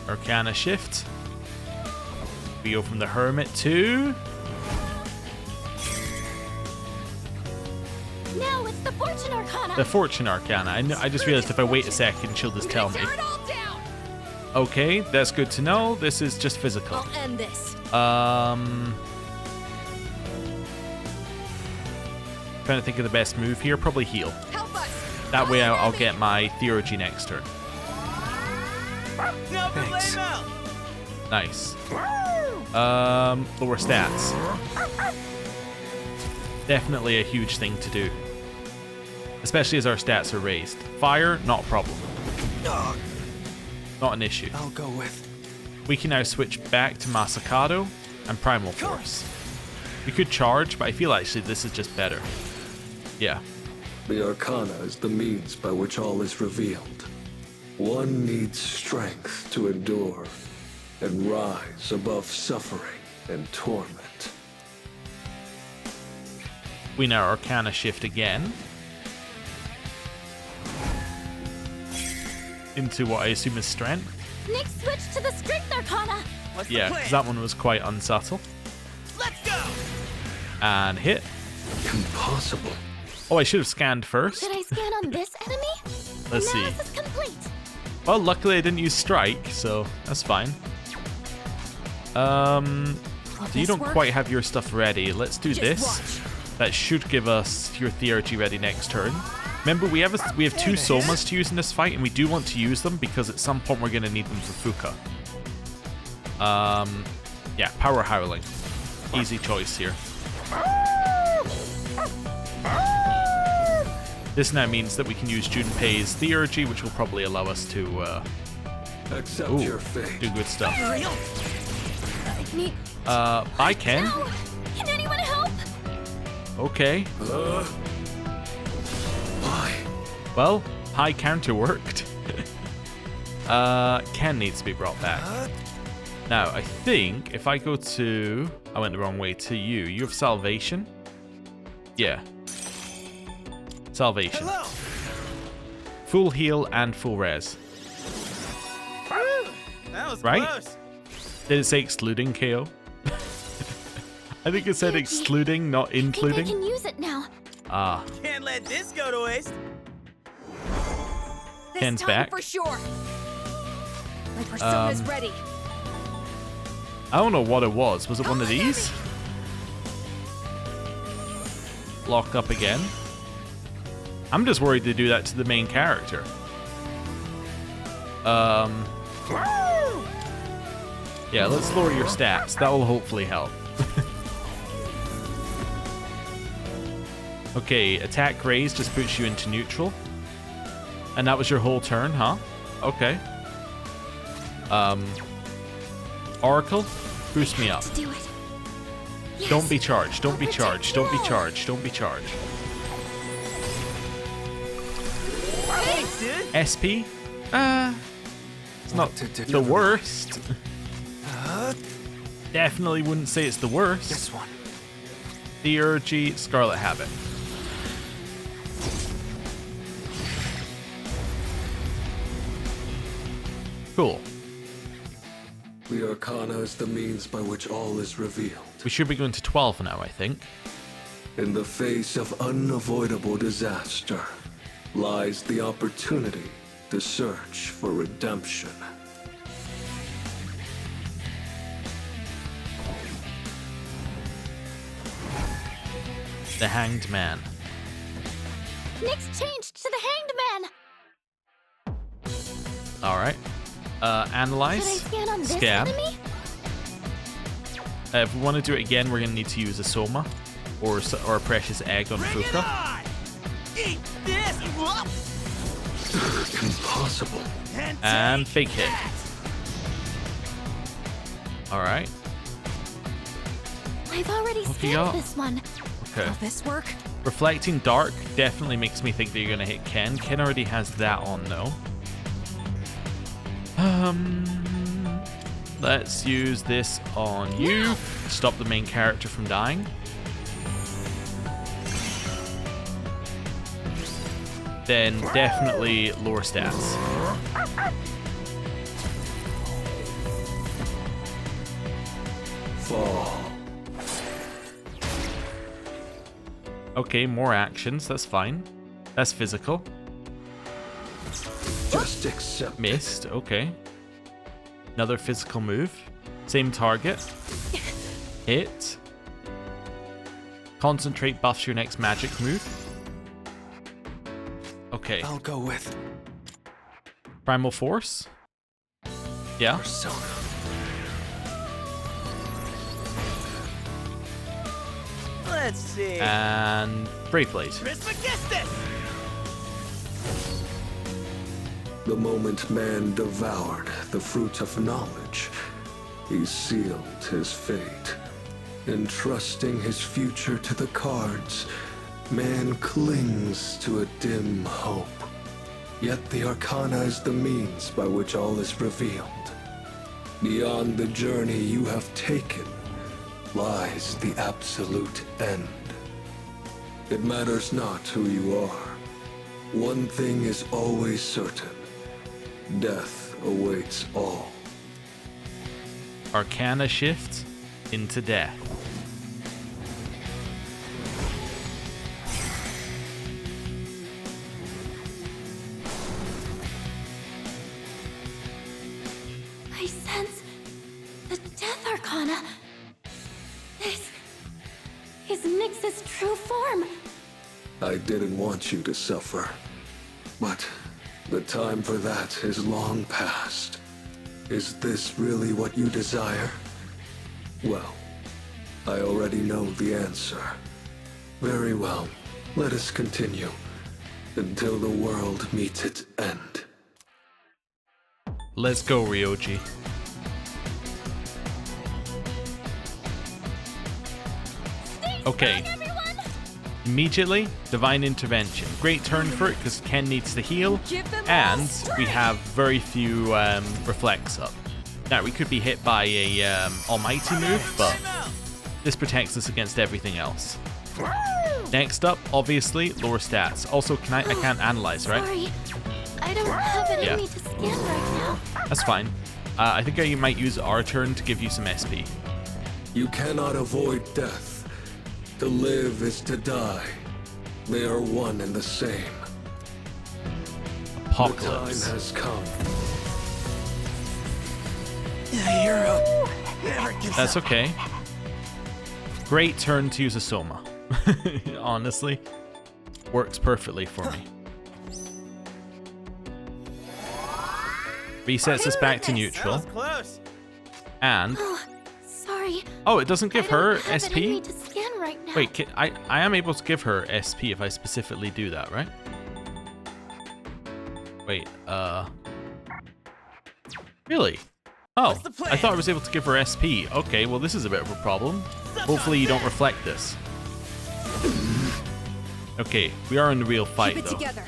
[SPEAKER 1] Arcana shift. We go from the Hermit to...
[SPEAKER 3] Now it's the Fortune Arcana.
[SPEAKER 1] the Fortune Arcana. I just realized if I wait a second, she'll just tell me.
[SPEAKER 7] Tear it all down!
[SPEAKER 1] Okay, that's good to know. This is just physical.
[SPEAKER 5] I'll end this.
[SPEAKER 1] Trying to think of the best move here. Probably heal.
[SPEAKER 7] Help us!
[SPEAKER 1] That way I'll get my Theurgy next turn.
[SPEAKER 6] Now for
[SPEAKER 2] Thanks.
[SPEAKER 6] lay 'em out!
[SPEAKER 1] Nice. Lower stats. Definitely a huge thing to do. Especially as our stats are raised. Fire, not a problem. Not an issue.
[SPEAKER 2] I'll go with.
[SPEAKER 1] We can now switch back to Masakado and Primal Force. We could charge, but I feel actually this is just better. Yeah.
[SPEAKER 2] The Arcana is the means by which all is revealed. One needs strength to endure and rise above suffering and torment.
[SPEAKER 1] We now Arcana shift again. Into what I assume is strength.
[SPEAKER 3] Nick switched to the Strength Arcana.
[SPEAKER 6] What's
[SPEAKER 1] Yeah,
[SPEAKER 6] the
[SPEAKER 1] because
[SPEAKER 6] plan?
[SPEAKER 1] that one was quite unsubtle.
[SPEAKER 6] Let's go!
[SPEAKER 1] And hit.
[SPEAKER 2] Impossible.
[SPEAKER 1] Oh, I should have scanned first.
[SPEAKER 3] Did I scan on this enemy?
[SPEAKER 1] Let's see.
[SPEAKER 3] Analysis complete.
[SPEAKER 1] Well, luckily I didn't use strike, so that's fine. So you
[SPEAKER 5] this
[SPEAKER 1] don't
[SPEAKER 5] work?
[SPEAKER 1] quite have your stuff ready. Let's do
[SPEAKER 5] Just
[SPEAKER 1] this.
[SPEAKER 5] watch.
[SPEAKER 1] That should give us your theurgy ready next turn. Remember, we have two somas to use in this fight, and we do want to use them because at some point we're going to need them for Fuka. Yeah, power howling. Easy choice here. This now means that we can use Junpei's theurgy, which will probably allow us to
[SPEAKER 2] Accept
[SPEAKER 1] ooh,
[SPEAKER 2] your fate.
[SPEAKER 1] do good stuff.
[SPEAKER 6] Real?
[SPEAKER 3] Need
[SPEAKER 1] Bye, Ken.
[SPEAKER 3] Ow! Can anyone help?
[SPEAKER 1] Okay.
[SPEAKER 2] Why?
[SPEAKER 1] Well, high counter worked. Ken needs to be brought back. Now, I think if I go to... I went the wrong way, to you. You have salvation? Yeah. Salvation.
[SPEAKER 6] Hello!
[SPEAKER 1] Full heal and full res.
[SPEAKER 6] Woo! That was
[SPEAKER 1] Right?
[SPEAKER 6] close.
[SPEAKER 1] Did it say excluding KO? I think it said excluding, not
[SPEAKER 3] I think I
[SPEAKER 1] including.
[SPEAKER 3] can use it now.
[SPEAKER 1] Ah,
[SPEAKER 6] Can't let this go to waste.
[SPEAKER 5] This
[SPEAKER 1] Ken's
[SPEAKER 5] time
[SPEAKER 1] back.
[SPEAKER 5] for sure. My persona's ready.
[SPEAKER 1] I don't know what it was. Was it one of these? Lock up again. I'm just worried to do that to the main character. Yeah, let's lower your stats. That will hopefully help. Okay, attack raise just puts you into neutral. And that was your whole turn, huh? Okay. Oracle, boost me up.
[SPEAKER 3] To do it. Yes.
[SPEAKER 1] Don't be charged. Don't be
[SPEAKER 3] I'll
[SPEAKER 1] charged.
[SPEAKER 3] protect
[SPEAKER 1] Don't be
[SPEAKER 3] you all.
[SPEAKER 1] charged. Don't be charged.
[SPEAKER 6] Thanks, dude.
[SPEAKER 1] SP? It's not the worst. Definitely wouldn't say it's the worst.
[SPEAKER 2] This one.
[SPEAKER 1] Theurgy, Scarlet Habit. Cool.
[SPEAKER 2] The Arcana is the means by which all is revealed.
[SPEAKER 1] We should be going to 12 now, I think.
[SPEAKER 2] In the face of unavoidable disaster lies the opportunity to search for redemption.
[SPEAKER 1] The Hanged Man.
[SPEAKER 3] Nick's changed to the Hanged Man.
[SPEAKER 1] Alright. Analyze.
[SPEAKER 3] Should I scan on this
[SPEAKER 1] Scan.
[SPEAKER 3] enemy?
[SPEAKER 1] If we want to do it again, we're going to need to use a Soma or a Precious Egg on
[SPEAKER 6] Bring it
[SPEAKER 1] Fuka.
[SPEAKER 6] on! Eat this! Whoop!
[SPEAKER 2] Impossible.
[SPEAKER 1] And
[SPEAKER 6] take
[SPEAKER 1] big hit.
[SPEAKER 6] that.
[SPEAKER 1] Alright.
[SPEAKER 3] I've already
[SPEAKER 1] What you
[SPEAKER 3] scanned
[SPEAKER 1] got?
[SPEAKER 3] this one.
[SPEAKER 1] Okay.
[SPEAKER 5] Will this work?
[SPEAKER 1] Reflecting Dark definitely makes me think that you're going to hit Ken. Ken already has that on, though. Let's use this on you. Stop the main character from dying. Then definitely lower stats.
[SPEAKER 2] Fall.
[SPEAKER 1] Okay, more actions. That's fine. That's physical.
[SPEAKER 2] Just accept.
[SPEAKER 1] Missed. Okay. Another physical move. Same target. Hit. Concentrate buffs your next magic move. Okay.
[SPEAKER 2] I'll go with
[SPEAKER 1] Primal Force. Yeah.
[SPEAKER 2] Persona.
[SPEAKER 6] Let's see.
[SPEAKER 1] And Brave Blade.
[SPEAKER 6] Trismegistus!
[SPEAKER 2] The moment man devoured the fruit of knowledge, he sealed his fate. Entrusting his future to the cards, man clings to a dim hope. Yet the Arcana is the means by which all is revealed. Beyond the journey you have taken lies the absolute end. It matters not who you are. One thing is always certain. Death awaits all.
[SPEAKER 1] Arcana shift into death.
[SPEAKER 3] I sense the Death Arcana. This is Nyx's true form.
[SPEAKER 2] I didn't want you to suffer, but the time for that is long past. Is this really what you desire? Well, I already know the answer. Very well, let us continue until the world meets its end.
[SPEAKER 1] Let's go, Ryoji. Okay. Immediately, Divine Intervention. Great turn for it because Ken needs to heal, and we have very few reflects up. Now, we could be hit by a Almighty move, but this protects us against everything else. Next up, obviously, lower stats. Also, I can't analyze, right?
[SPEAKER 3] Sorry, I don't have it in me to scan right now.
[SPEAKER 1] That's fine. I think I might use our turn to give you some SP.
[SPEAKER 2] You cannot avoid death. To live is to die. They are one and the same.
[SPEAKER 1] Apocalypse.
[SPEAKER 2] The time has come.
[SPEAKER 6] Hero never gives
[SPEAKER 1] That's
[SPEAKER 6] up.
[SPEAKER 1] okay. Great turn to use a Soma. Honestly, works perfectly for me. Resets us back to neutral.
[SPEAKER 6] That was close.
[SPEAKER 1] And
[SPEAKER 3] Sorry.
[SPEAKER 1] oh, it doesn't give
[SPEAKER 3] I
[SPEAKER 1] her
[SPEAKER 3] don't have it in me
[SPEAKER 1] SP?
[SPEAKER 3] to scan right now.
[SPEAKER 1] Wait, I am able to give her SP if I specifically do that, right? Wait, really? Oh,
[SPEAKER 6] What's the plan?
[SPEAKER 1] I thought I was able to give her SP. Okay, well this is a bit of a problem. Hopefully you don't reflect this. Okay, we are in the real fight
[SPEAKER 5] Keep it
[SPEAKER 1] though.
[SPEAKER 5] together.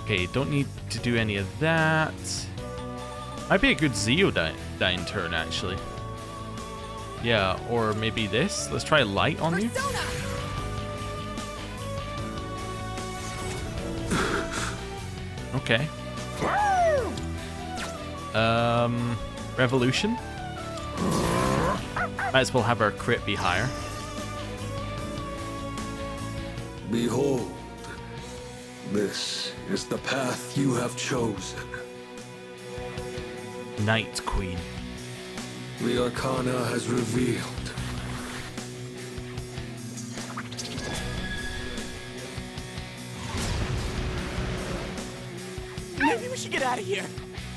[SPEAKER 1] Okay, don't need to do any of that. Might be a good Zeodyne turn actually. Yeah, or maybe this. Let's try light on you.
[SPEAKER 5] Persona!
[SPEAKER 1] Okay. Revolution. Might as well have our crit be higher.
[SPEAKER 2] Behold, this is the path you have chosen.
[SPEAKER 1] Night Queen.
[SPEAKER 2] The Arcana has revealed.
[SPEAKER 6] Maybe we should get out of here.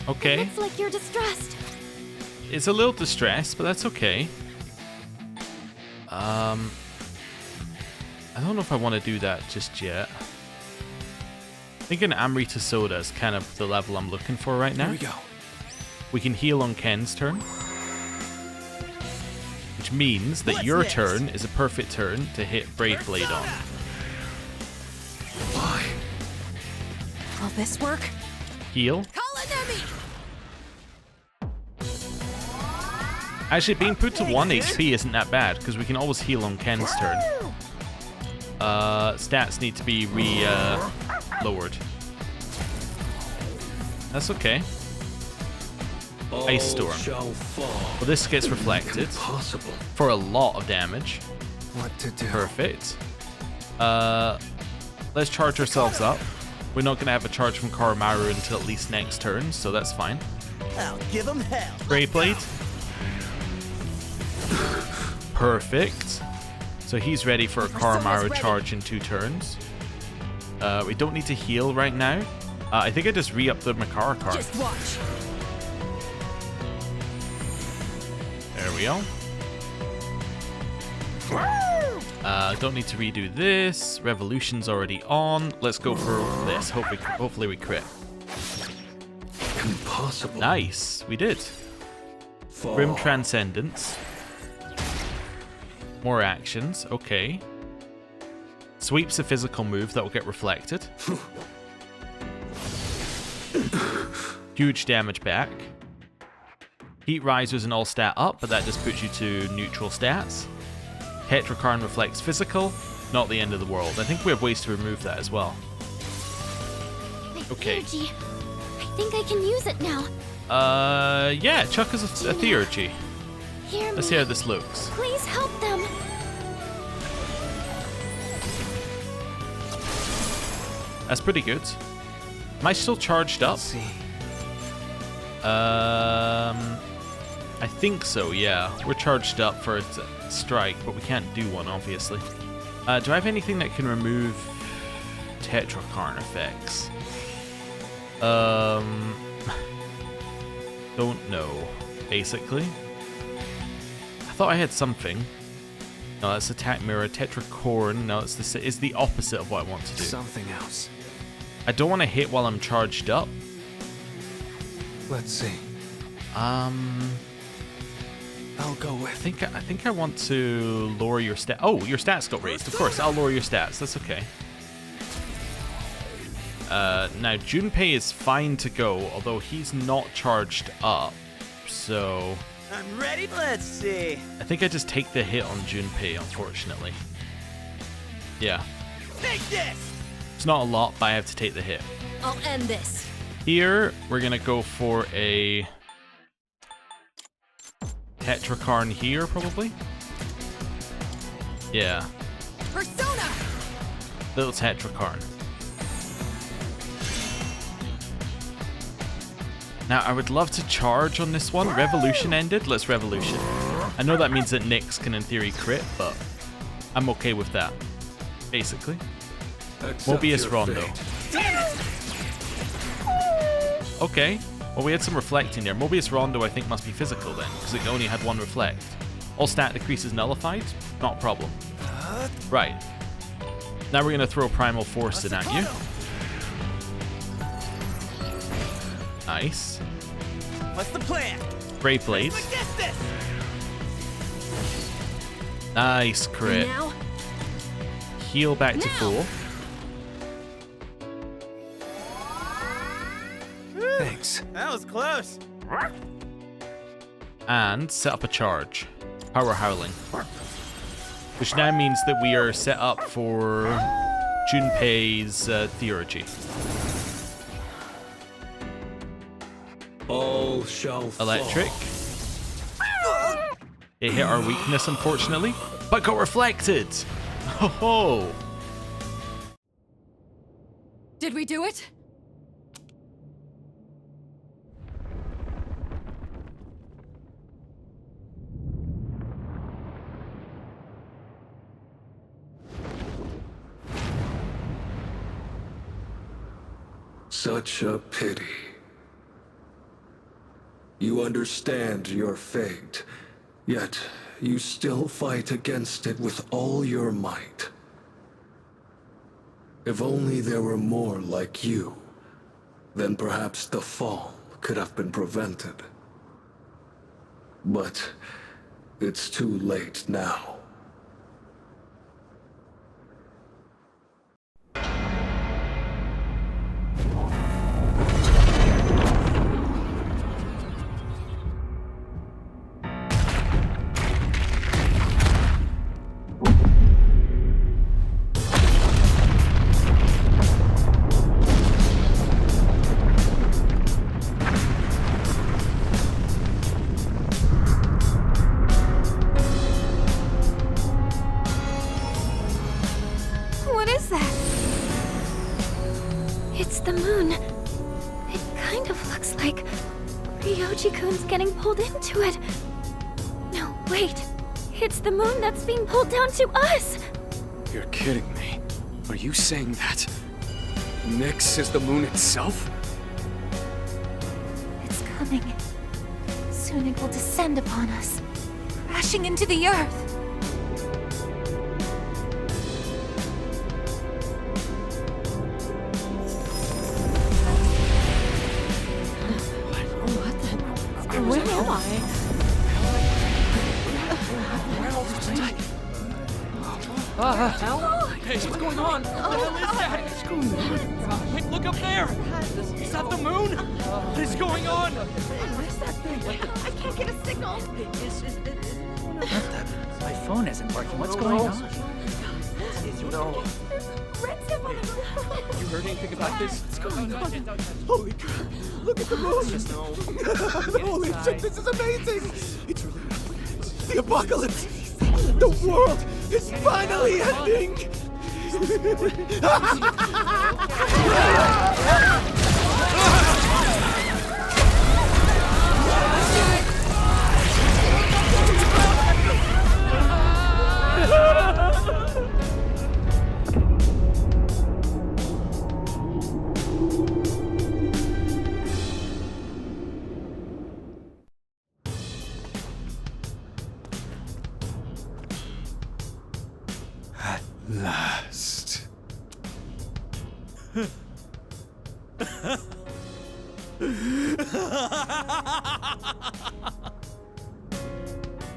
[SPEAKER 1] Okay.
[SPEAKER 3] Looks like you're distressed.
[SPEAKER 1] It's a little distressed, but that's okay. I don't know if I want to do that just yet. I think an Amrita Soda is kind of the level I'm looking for right now.
[SPEAKER 6] Here we go.
[SPEAKER 1] We can heal on Ken's turn. Which means that
[SPEAKER 6] What's
[SPEAKER 1] your
[SPEAKER 6] next?
[SPEAKER 1] turn is a perfect turn to hit Brave Blade on.
[SPEAKER 2] Why?
[SPEAKER 5] Will this work?
[SPEAKER 1] Heal.
[SPEAKER 5] Call enemy!
[SPEAKER 1] Actually, being put to 1 HP isn't that bad, because we can always heal on Ken's turn. Stats need to be lowered. That's okay. Ice Storm.
[SPEAKER 2] Shall fall.
[SPEAKER 1] Well, this gets reflected
[SPEAKER 2] Impossible.
[SPEAKER 1] for a lot of damage.
[SPEAKER 2] What to do?
[SPEAKER 1] Perfect. Let's charge ourselves up. We're not going to have a charge from Koromaru until at least next turn, so that's fine.
[SPEAKER 6] I'll give them hell.
[SPEAKER 1] Brave Blade. Perfect. So he's ready for a Koromaru
[SPEAKER 5] ready.
[SPEAKER 1] charge in 2 turns. We don't need to heal right now. I think I just re-up the Makara card.
[SPEAKER 5] Just watch.
[SPEAKER 1] There we go. Don't need to redo this. Revolution's already on. Let's go for this. Hopefully we crit.
[SPEAKER 2] Impossible.
[SPEAKER 1] Nice. We did.
[SPEAKER 2] Fall.
[SPEAKER 1] Grim Transcendence. More actions. Okay. Sweep's a physical move that will get reflected. Huge damage back. Heat Riser's an all stat up, but that just puts you to neutral stats. Tetrakarn reflects physical. Not the end of the world. I think we have ways to remove that as well.
[SPEAKER 3] The
[SPEAKER 1] Okay.
[SPEAKER 3] energy. I think I can use it now.
[SPEAKER 1] Yeah, chuck us a theurgy.
[SPEAKER 3] Hear me.
[SPEAKER 1] Let's see how this looks.
[SPEAKER 3] Please help them.
[SPEAKER 1] That's pretty good. Am I still charged up?
[SPEAKER 6] Let's see.
[SPEAKER 1] I think so, yeah. We're charged up for a strike, but we can't do one, obviously. Do I have anything that can remove Tetrakarn effects? Don't know, basically. I thought I had something. No, that's attack mirror. Tetrakarn. No, it's the opposite of what I want to do.
[SPEAKER 6] Something else.
[SPEAKER 1] I don't want to hit while I'm charged up.
[SPEAKER 6] Let's see. I'll go with.
[SPEAKER 1] I think I want to lower your stat. Oh, your stats got raised. Of course, I'll lower your stats. That's okay. Now Junpei is fine to go, although he's not charged up. So
[SPEAKER 6] I'm ready. Let's see.
[SPEAKER 1] I think I just take the hit on Junpei, unfortunately. Yeah.
[SPEAKER 6] Take this.
[SPEAKER 1] It's not a lot, but I have to take the hit.
[SPEAKER 5] I'll end this.
[SPEAKER 1] Here, we're gonna go for a Tetrakarn here, probably. Yeah.
[SPEAKER 5] Persona!
[SPEAKER 1] Little Tetrakarn. Now, I would love to charge on this one. Revolution ended. Let's Revolution. I know that means that Nyx can, in theory, crit, but I'm okay with that, basically.
[SPEAKER 2] Accept
[SPEAKER 1] Mobius
[SPEAKER 2] your
[SPEAKER 1] Rondo.
[SPEAKER 2] fate.
[SPEAKER 1] Okay. Well, we had some reflecting there. Mobius Rondo, I think, must be physical then, because it only had one reflect. All stat decreases nullified? Not a problem. Right. Now we're going to throw Primal Force in at you. Nice.
[SPEAKER 6] What's the plan?
[SPEAKER 1] Brave Blade.
[SPEAKER 6] Against this.
[SPEAKER 1] Nice crit.
[SPEAKER 5] Now,
[SPEAKER 1] Heal back to full.
[SPEAKER 6] Thanks. That was close.
[SPEAKER 1] And set up a charge. Power Howling. Which now means that we are set up for Junpei's theurgy.
[SPEAKER 2] All shall
[SPEAKER 1] Electric.
[SPEAKER 2] fall.
[SPEAKER 1] It hit our weakness, unfortunately, but got reflected. Ho ho!
[SPEAKER 5] did we do it?
[SPEAKER 2] Such a pity. You understand your fate, yet you still fight against it with all your might. If only there were more like you, then perhaps the fall could have been prevented. But it's too late now.
[SPEAKER 3] What is that? It's the moon. It kind of looks like Ryoji-kun's getting pulled into it. No, wait. It's the moon that's being pulled down to us!
[SPEAKER 4] You're kidding me. Are you saying that Nyx is the moon itself?
[SPEAKER 3] It's coming. Soon it will descend upon us, crashing into the earth. Where am I?
[SPEAKER 8] Hey, what's going on? What the hell is that? What's going on? Hey, look up there! Is that the moon? What is going on?
[SPEAKER 9] What is that thing? I can't get a signal.
[SPEAKER 8] My phone isn't working. What's going on? You heard anything about this? What's going on?
[SPEAKER 6] Holy crap! Look at the moon! Holy shit, this is amazing! It's really the apocalypse! The world is finally ending! At last.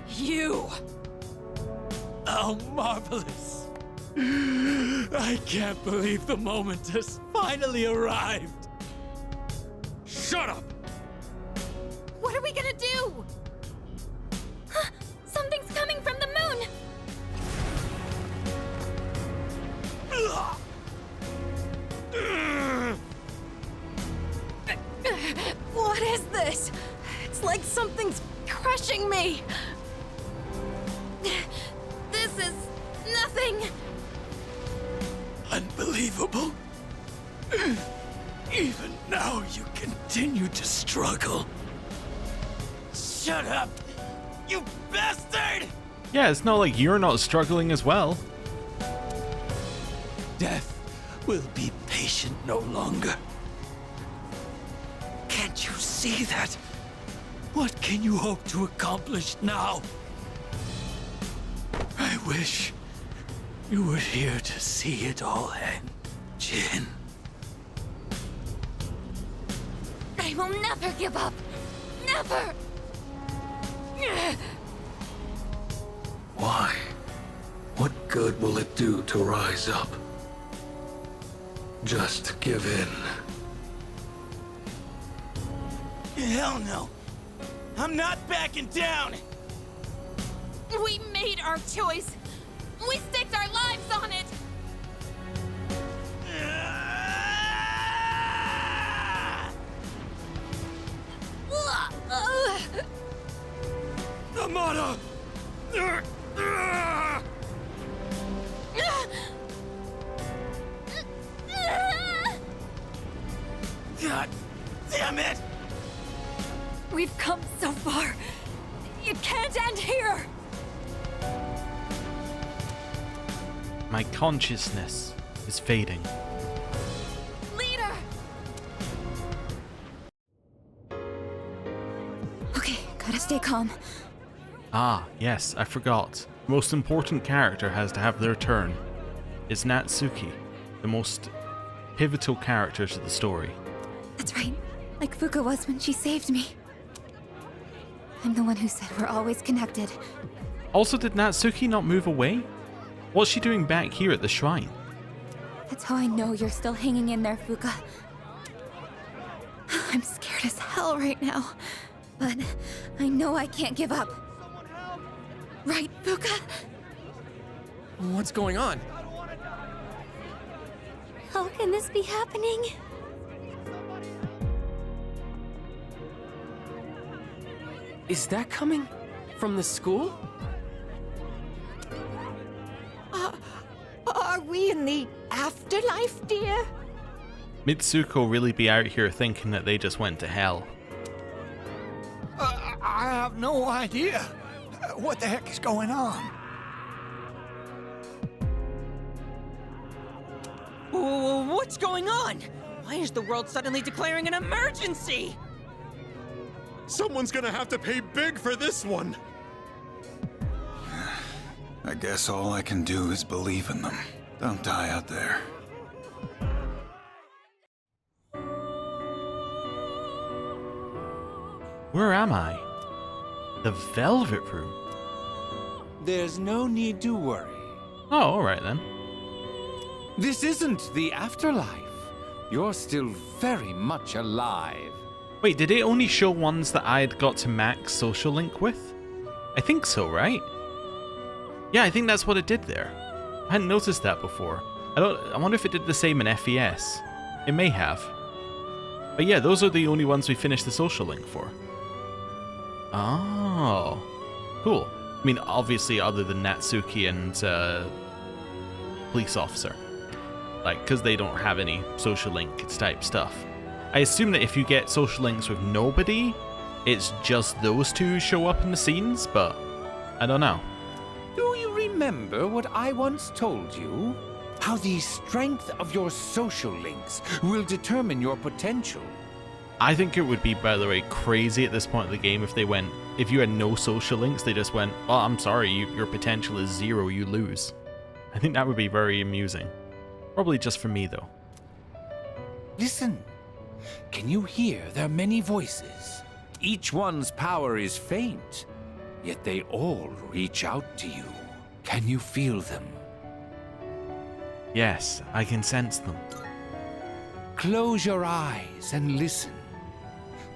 [SPEAKER 8] You! Oh, marvelous! I can't believe the moment has finally arrived!
[SPEAKER 4] Shut up!
[SPEAKER 7] What are we gonna do?
[SPEAKER 3] Something's coming from the moon!
[SPEAKER 5] What is this? It's like something's crushing me.
[SPEAKER 7] This is nothing.
[SPEAKER 6] Unbelievable. Even now you continue to struggle. Shut up! You bastard!
[SPEAKER 1] Yeah, it's not like you're not struggling as well.
[SPEAKER 6] Death will be patient no longer. Can't you see that? What can you hope to accomplish now? I wish you were here to see it all end, Jin.
[SPEAKER 7] I will never give up. Never.
[SPEAKER 2] Why? What good will it do to rise up? Just give in.
[SPEAKER 6] Hell no. I'm not backing down.
[SPEAKER 7] We made our choice. We staked our lives on it.
[SPEAKER 6] Amada! God damn it!
[SPEAKER 5] We've come so far. It can't end here.
[SPEAKER 1] My consciousness is fading.
[SPEAKER 7] Leader!
[SPEAKER 5] Okay, gotta stay calm.
[SPEAKER 1] Ah, yes, I forgot. The most important character has to have their turn. It's Natsuki, the most pivotal character to the story.
[SPEAKER 5] That's right. Like Fuka was when she saved me. I'm the one who said we're always connected.
[SPEAKER 1] Also, did Natsuki not move away? What's she doing back here at the shrine?
[SPEAKER 5] That's how I know you're still hanging in there, Fuka. I'm scared as hell right now. But I know I can't give up. Right, Fuka?
[SPEAKER 8] What's going on?
[SPEAKER 3] How can this be happening?
[SPEAKER 8] Is that coming from the school?
[SPEAKER 9] Are we in the afterlife, dear?
[SPEAKER 1] Mitsuko really be out here thinking that they just went to hell.
[SPEAKER 6] I have no idea. What the heck is going on?
[SPEAKER 9] What's going on? Why is the world suddenly declaring an emergency?
[SPEAKER 4] Someone's gonna have to pay big for this one!
[SPEAKER 10] I guess all I can do is believe in them. Don't die out there.
[SPEAKER 1] Where am I? The Velvet Room.
[SPEAKER 11] There's no need to worry.
[SPEAKER 1] Oh, alright then.
[SPEAKER 11] This isn't the afterlife. You're still very much alive.
[SPEAKER 1] Wait, did it only show ones that I'd got to max social link with? I think so, right? Yeah, I think that's what it did there. I hadn't noticed that before. I wonder if it did the same in FES. It may have. But yeah, those are the only ones we finished the social link for. Oh, cool. I mean, obviously, other than Natsuki and police officer, like, because they don't have any social link type stuff. I assume that if you get social links with nobody, it's just those two who show up in the scenes, but I don't know.
[SPEAKER 11] Do you remember what I once told you? How the strength of your social links will determine your potential.
[SPEAKER 1] I think it would be, by the way, crazy at this point of the game if you had no social links, they just went, oh, I'm sorry, your potential is 0, you lose. I think that would be very amusing. Probably just for me, though.
[SPEAKER 11] Listen. Can you hear their many voices? Each one's power is faint, yet they all reach out to you. Can you feel them?
[SPEAKER 1] Yes, I can sense them.
[SPEAKER 11] Close your eyes and listen.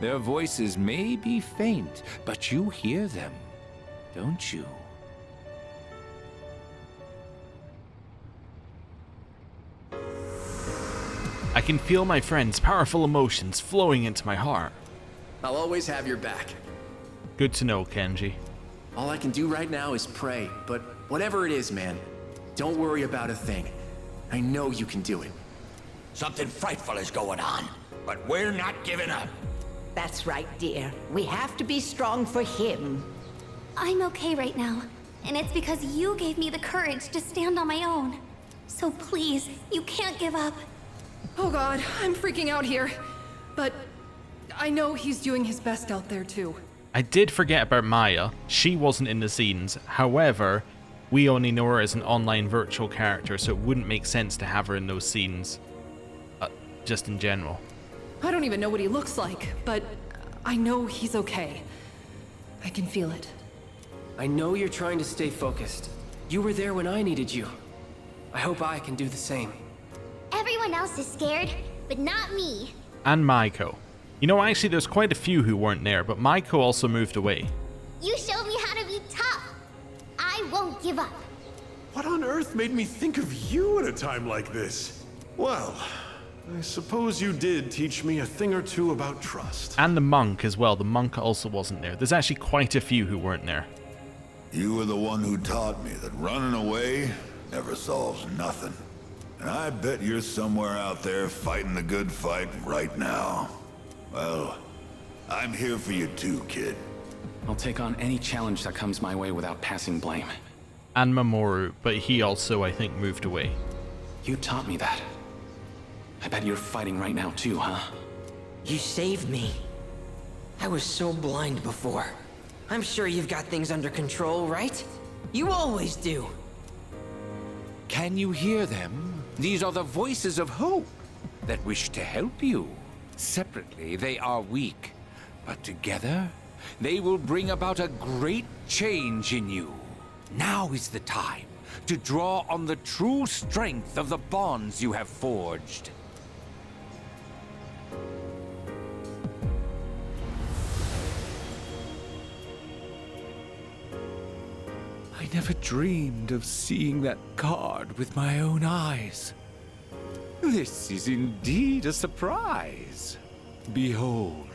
[SPEAKER 11] Their voices may be faint, but you hear them, don't you?
[SPEAKER 1] I can feel my friend's powerful emotions flowing into my heart.
[SPEAKER 12] I'll always have your back.
[SPEAKER 1] Good to know, Kenji.
[SPEAKER 12] All I can do right now is pray, but whatever it is, man, don't worry about a thing. I know you can do it.
[SPEAKER 13] Something frightful is going on, but we're not giving up.
[SPEAKER 14] That's right, dear. We have to be strong for him.
[SPEAKER 3] I'm okay right now, and it's because you gave me the courage to stand on my own. So please, you can't give up.
[SPEAKER 5] Oh god, I'm freaking out here. But I know he's doing his best out there too.
[SPEAKER 1] I did forget about Maya. She wasn't in the scenes. However, we only know her as an online virtual character, so it wouldn't make sense to have her in those scenes. Just in general.
[SPEAKER 5] I don't even know what he looks like, but I know he's okay. I can feel it.
[SPEAKER 15] I know you're trying to stay focused. You were there when I needed you. I hope I can do the same.
[SPEAKER 3] Everyone else is scared, but not me.
[SPEAKER 1] And Maiko. You know, actually, there's quite a few who weren't there, but Maiko also moved away.
[SPEAKER 3] You showed me how to be tough. I won't give up.
[SPEAKER 16] What on earth made me think of you at a time like this? Well, I suppose you did teach me a thing or two about trust.
[SPEAKER 1] And the monk as well. The monk also wasn't there. There's actually quite a few who weren't there.
[SPEAKER 17] You were the one who taught me that running away never solves nothing. And I bet you're somewhere out there fighting the good fight right now. Well, I'm here for you too, kid.
[SPEAKER 12] I'll take on any challenge that comes my way without passing blame.
[SPEAKER 1] And Mamoru, but he also, I think, moved away.
[SPEAKER 12] You taught me that. I bet you're fighting right now too, huh?
[SPEAKER 9] You saved me. I was so blind before. I'm sure you've got things under control, right? You always do.
[SPEAKER 11] Can you hear them? These are the voices of hope that wish to help you. Separately, they are weak, but together, they will bring about a great change in you. Now is the time to draw on the true strength of the bonds you have forged. I never dreamed of seeing that card with my own eyes. This is indeed a surprise. Behold,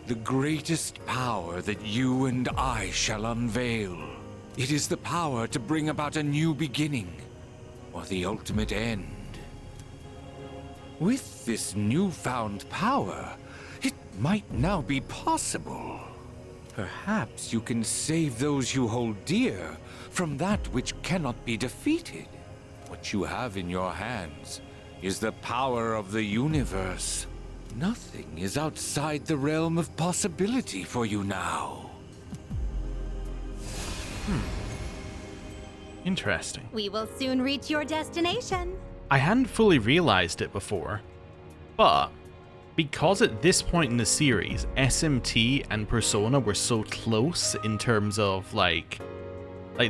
[SPEAKER 11] the greatest power that you and I shall unveil. It is the power to bring about a new beginning, or the ultimate end. With this newfound power, it might now be possible. Perhaps you can save those you hold dear from that which cannot be defeated. What you have in your hands is the power of the universe. Nothing is outside the realm of possibility for you now.
[SPEAKER 1] Interesting.
[SPEAKER 18] We will soon reach your destination.
[SPEAKER 1] I hadn't fully realized it before, but because at this point in the series, SMT and Persona were so close in terms of like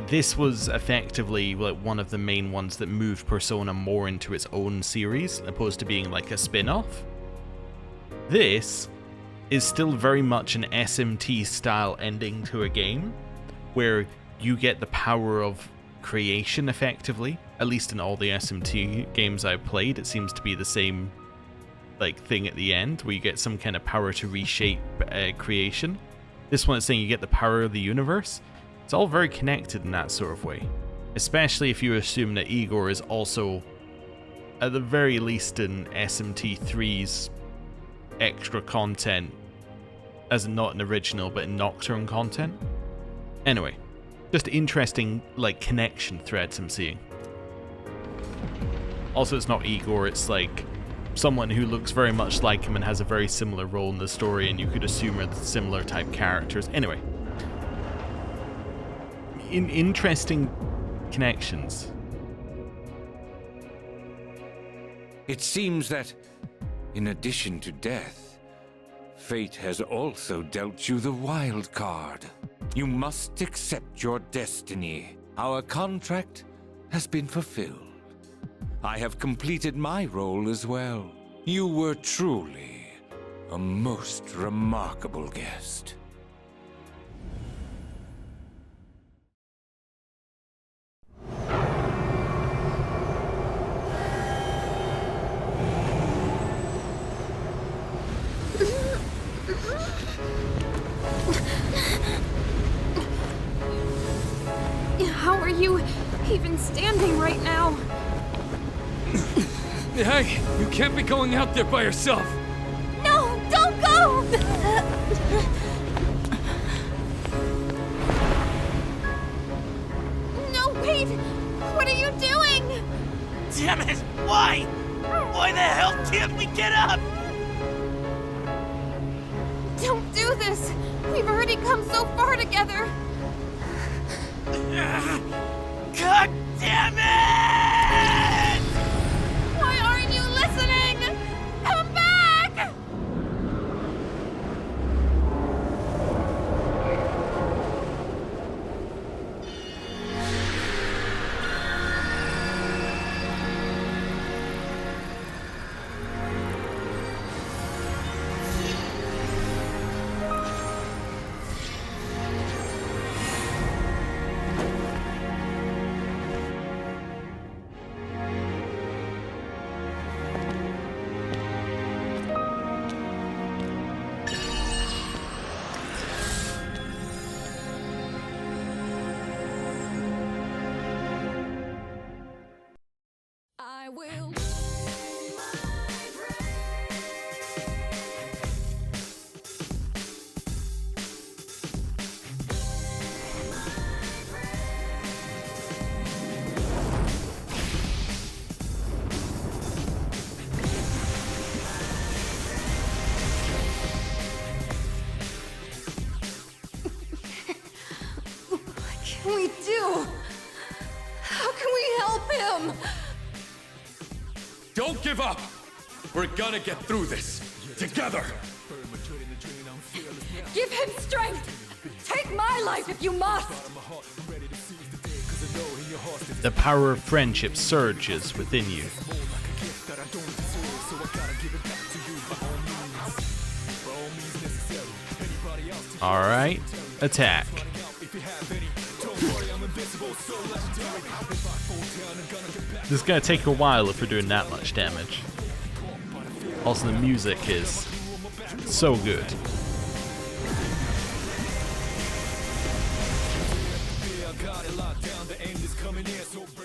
[SPEAKER 1] this was effectively like one of the main ones that moved Persona more into its own series, opposed to being like a spin-off. This is still very much an SMT style ending to a game, where you get the power of creation effectively. At least in all the SMT games I've played, it seems to be the same like thing at the end where you get some kind of power to reshape creation. This one is saying you get the power of the universe. It's all very connected in that sort of way, especially if you assume that Igor is also, at the very least in SMT3's extra content, as in not an original but in Nocturne content. Anyway, just interesting like connection threads I'm seeing. Also, it's not Igor, it's like someone who looks very much like him and has a very similar role in the story, and you could assume are similar type characters. Anyway, interesting connections.
[SPEAKER 11] It seems that, in addition to death, fate has also dealt you the wild card. You must accept your destiny. Our contract has been fulfilled. I have completed my role as well. You were truly a most remarkable guest.
[SPEAKER 7] How are you even standing right now?
[SPEAKER 8] Hey, you can't be going out there by yourself.
[SPEAKER 3] No, don't go! No, wait! What are you doing?
[SPEAKER 19] Damn it! Why? Why the hell can't we get up?
[SPEAKER 7] Don't do this! We've already come so far together!
[SPEAKER 19] God damn it!
[SPEAKER 7] Why aren't you listening? Come back!
[SPEAKER 5] I will.
[SPEAKER 7] What can we do? How can we help him?
[SPEAKER 4] Don't give up! We're gonna get through this, together!
[SPEAKER 5] Give him strength! Take my life if you must!
[SPEAKER 1] The power of friendship surges within you. Alright, attack. This is gonna take a while if we're doing that much damage. Also, the music is so good.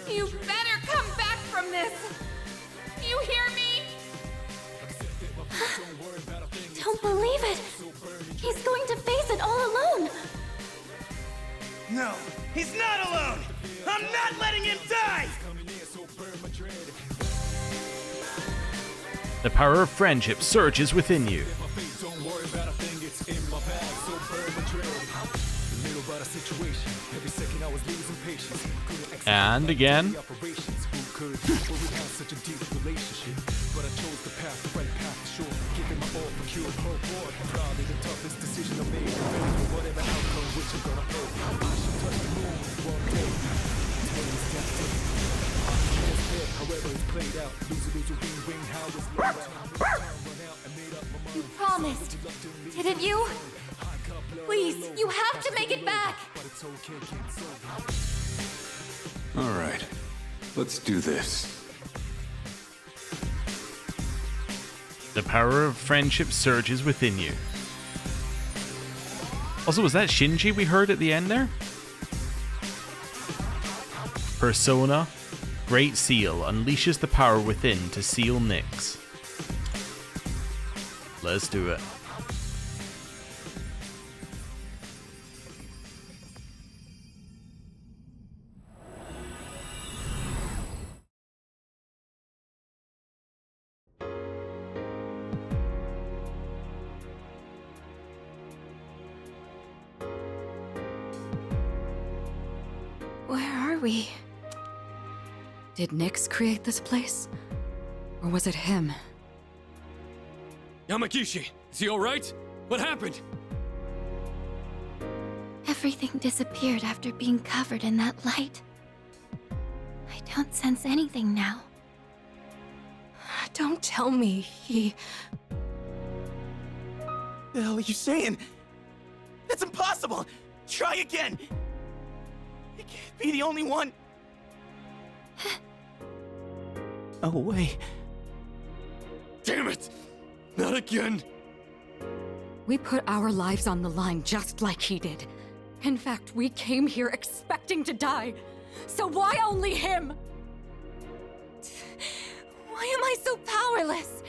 [SPEAKER 7] You better come back from this! You hear me?
[SPEAKER 3] Don't believe it! He's going to face it all alone!
[SPEAKER 19] No, he's not alone! I'm not letting him die!
[SPEAKER 1] The power of friendship surges within you. And again.
[SPEAKER 3] You promised, didn't you? Please, you have to make it back!
[SPEAKER 11] All right, let's do this.
[SPEAKER 1] The power of friendship surges within you. Also, was that Shinji we heard at the end there? Persona, Great Seal, unleashes the power within to seal Nyx. Let's do it.
[SPEAKER 5] Where are we? Did Nyx create this place? Or was it him?
[SPEAKER 4] Yamagishi, is he alright? What happened?
[SPEAKER 3] Everything disappeared after being covered in that light. I don't sense anything now.
[SPEAKER 5] Don't tell me he...
[SPEAKER 19] The hell are you saying? That's impossible! Try again! You can't be the only one! Oh, wait.
[SPEAKER 4] Damn it! Not again!
[SPEAKER 5] We put our lives on the line just like he did. In fact, we came here expecting to die. So why only him?
[SPEAKER 20] Why am I so powerless?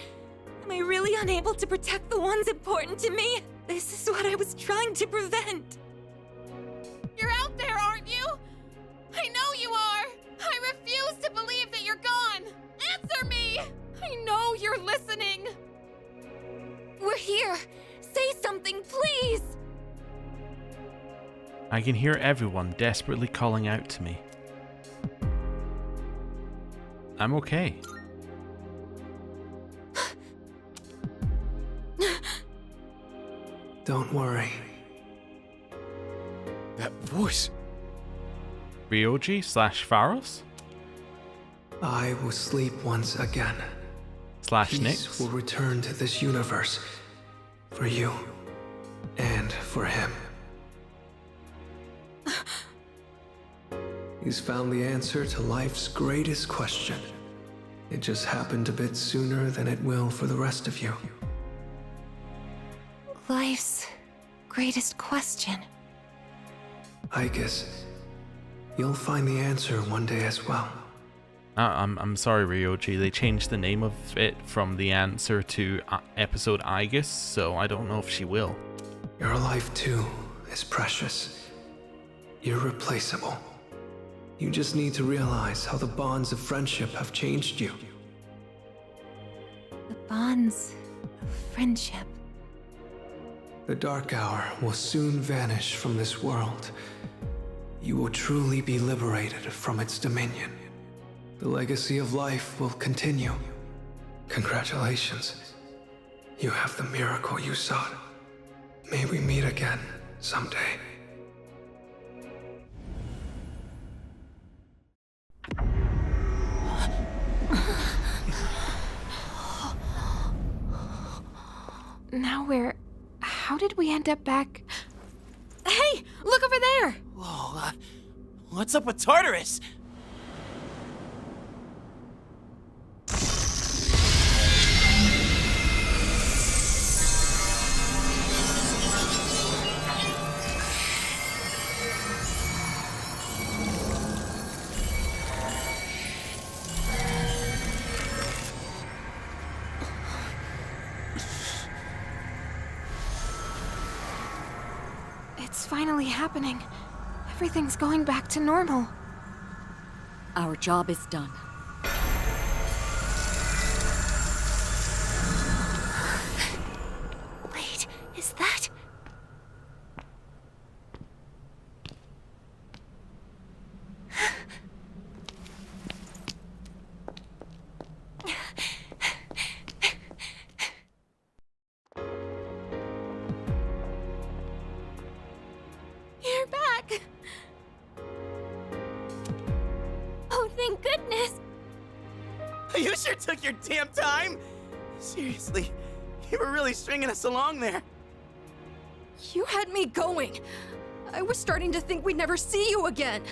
[SPEAKER 20] Am I really unable to protect the ones important to me? This is what I was trying to prevent.
[SPEAKER 7] You're out there, aren't you? I know you are! I refuse to believe that you're gone! Answer me! I know you're listening!
[SPEAKER 20] We're here! Say something, please!
[SPEAKER 1] I can hear everyone desperately calling out to me. I'm okay.
[SPEAKER 6] Don't worry.
[SPEAKER 4] That voice.
[SPEAKER 1] Ryoji / Pharos?
[SPEAKER 6] I will sleep once again.
[SPEAKER 1] /
[SPEAKER 6] Peace
[SPEAKER 1] Nyx?
[SPEAKER 6] will return to this universe. For you. And for him. He's found the answer to life's greatest question. It just happened a bit sooner than it will for the rest of you.
[SPEAKER 20] Life's greatest question.
[SPEAKER 6] I guess you'll find the answer one day as well.
[SPEAKER 1] I'm sorry, Ryoji. They changed the name of it from the answer to episode Aegis, so I don't know if she will.
[SPEAKER 6] Your life too is precious. Irreplaceable. You just need to realize how the bonds of friendship have changed you.
[SPEAKER 20] The bonds of friendship.
[SPEAKER 6] The dark hour will soon vanish from this world. You will truly be liberated from its dominion. The legacy of life will continue. Congratulations. You have the miracle you sought. May we meet again someday.
[SPEAKER 7] Now how did we end up back? Hey! Look over there!
[SPEAKER 19] Whoa, what's up with Tartarus?
[SPEAKER 7] It's finally happening. Everything's going back to normal.
[SPEAKER 5] Our job is done.
[SPEAKER 20] Wait, is that...
[SPEAKER 3] You're back! Oh, thank goodness!
[SPEAKER 19] You sure took your damn time! Seriously, you were really stringing us along there.
[SPEAKER 5] You had me going. I was starting to think we'd never see you again.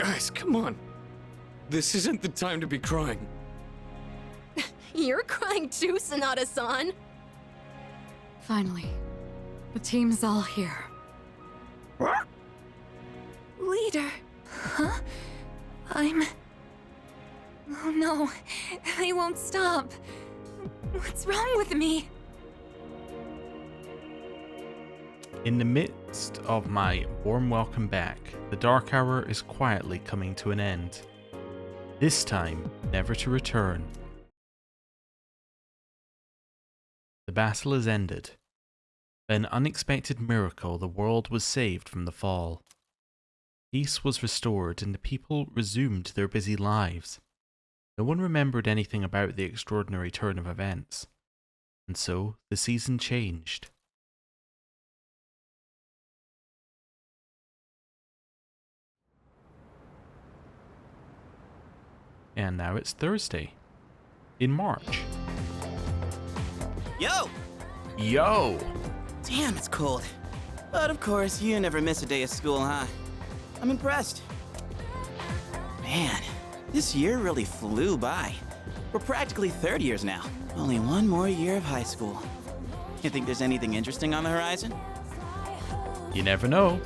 [SPEAKER 4] Guys, come on. This isn't the time to be crying.
[SPEAKER 7] You're crying too, Sonata-san.
[SPEAKER 5] Finally, the team's all here.
[SPEAKER 20] Leader. Huh? Oh no, they won't stop. What's wrong with me?
[SPEAKER 1] In the midst of my warm welcome back, the Dark Hour is quietly coming to an end. This time, never to return. The battle is ended. By an unexpected miracle, the world was saved from the fall. Peace was restored and the people resumed their busy lives. No one remembered anything about the extraordinary turn of events. And so, the season changed. And now it's Thursday. In March.
[SPEAKER 19] Yo!
[SPEAKER 1] Yo!
[SPEAKER 19] Damn, it's cold. But of course, you never miss a day of school, huh? I'm impressed. Man, this year really flew by. We're practically third years now. Only one more year of high school. You think there's anything interesting on the horizon?
[SPEAKER 1] You never know.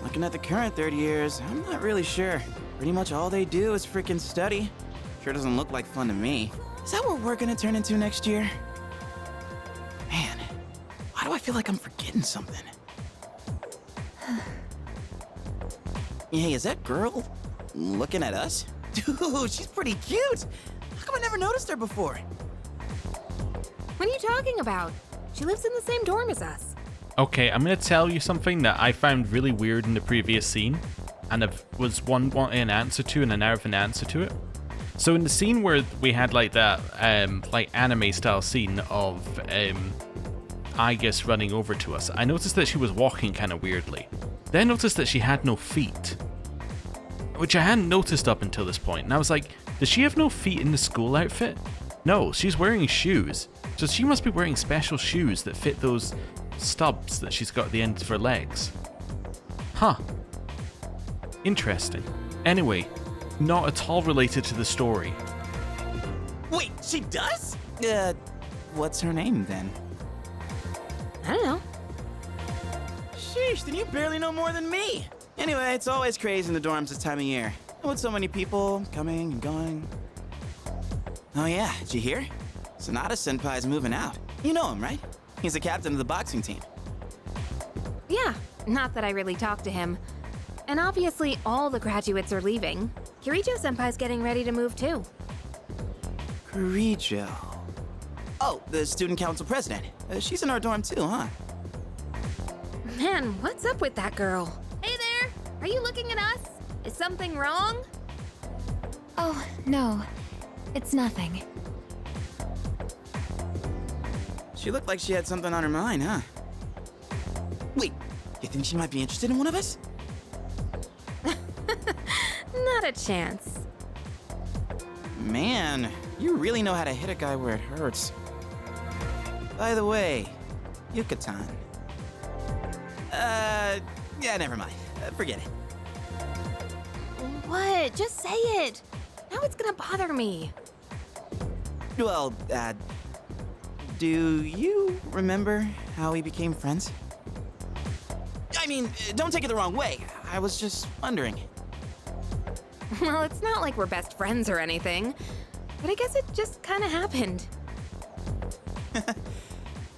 [SPEAKER 19] Looking at the current third years, I'm not really sure. Pretty much all they do is freaking study. Sure doesn't look like fun to me. Is that what we're gonna turn into next year? Man, why do I feel like I'm forgetting something? Hey, is that girl looking at us? Dude, she's pretty cute! How come I never noticed her before?
[SPEAKER 7] What are you talking about? She lives in the same dorm as us.
[SPEAKER 1] Okay, I'm going to tell you something that I found really weird in the previous scene, and I was wanting an answer to, and I now have an answer to it. So in the scene where we had like that, like anime style scene of Aigis running over to us, I noticed that she was walking kind of weirdly. Then I noticed that she had no feet, which I hadn't noticed up until this point. And I was like, does she have no feet in the school outfit? No, she's wearing shoes. So she must be wearing special shoes that fit those stubs that she's got at the end of her legs. Huh. Interesting. Anyway, not at all related to the story.
[SPEAKER 19] Wait, she does? What's her name then?
[SPEAKER 7] I don't know.
[SPEAKER 19] Sheesh, then you barely know more than me. Anyway, it's always crazy in the dorms this time of year. With so many people coming and going. Oh yeah, did you hear? Sonata-senpai's moving out. You know him, right? He's the captain of the boxing team.
[SPEAKER 7] Yeah, not that I really talked to him. And obviously all the graduates are leaving. Kirijo-senpai's getting ready to move too.
[SPEAKER 19] Kirijo. Oh, the student council president. She's in our dorm too, huh?
[SPEAKER 7] Man, what's up with that girl? Hey there! Are you looking at us? Is something wrong?
[SPEAKER 3] Oh, no. It's nothing.
[SPEAKER 19] She looked like she had something on her mind, huh? Wait, you think she might be interested in one of us?
[SPEAKER 7] Not a chance.
[SPEAKER 19] Man, you really know how to hit a guy where it hurts. By the way, Yucatan. Yeah, never mind. Forget it.
[SPEAKER 7] What? Just say it. Now it's gonna bother me.
[SPEAKER 19] Well, do you remember how we became friends? I mean, don't take it the wrong way. I was just wondering.
[SPEAKER 7] Well, it's not like we're best friends or anything, but I guess it just kind of happened.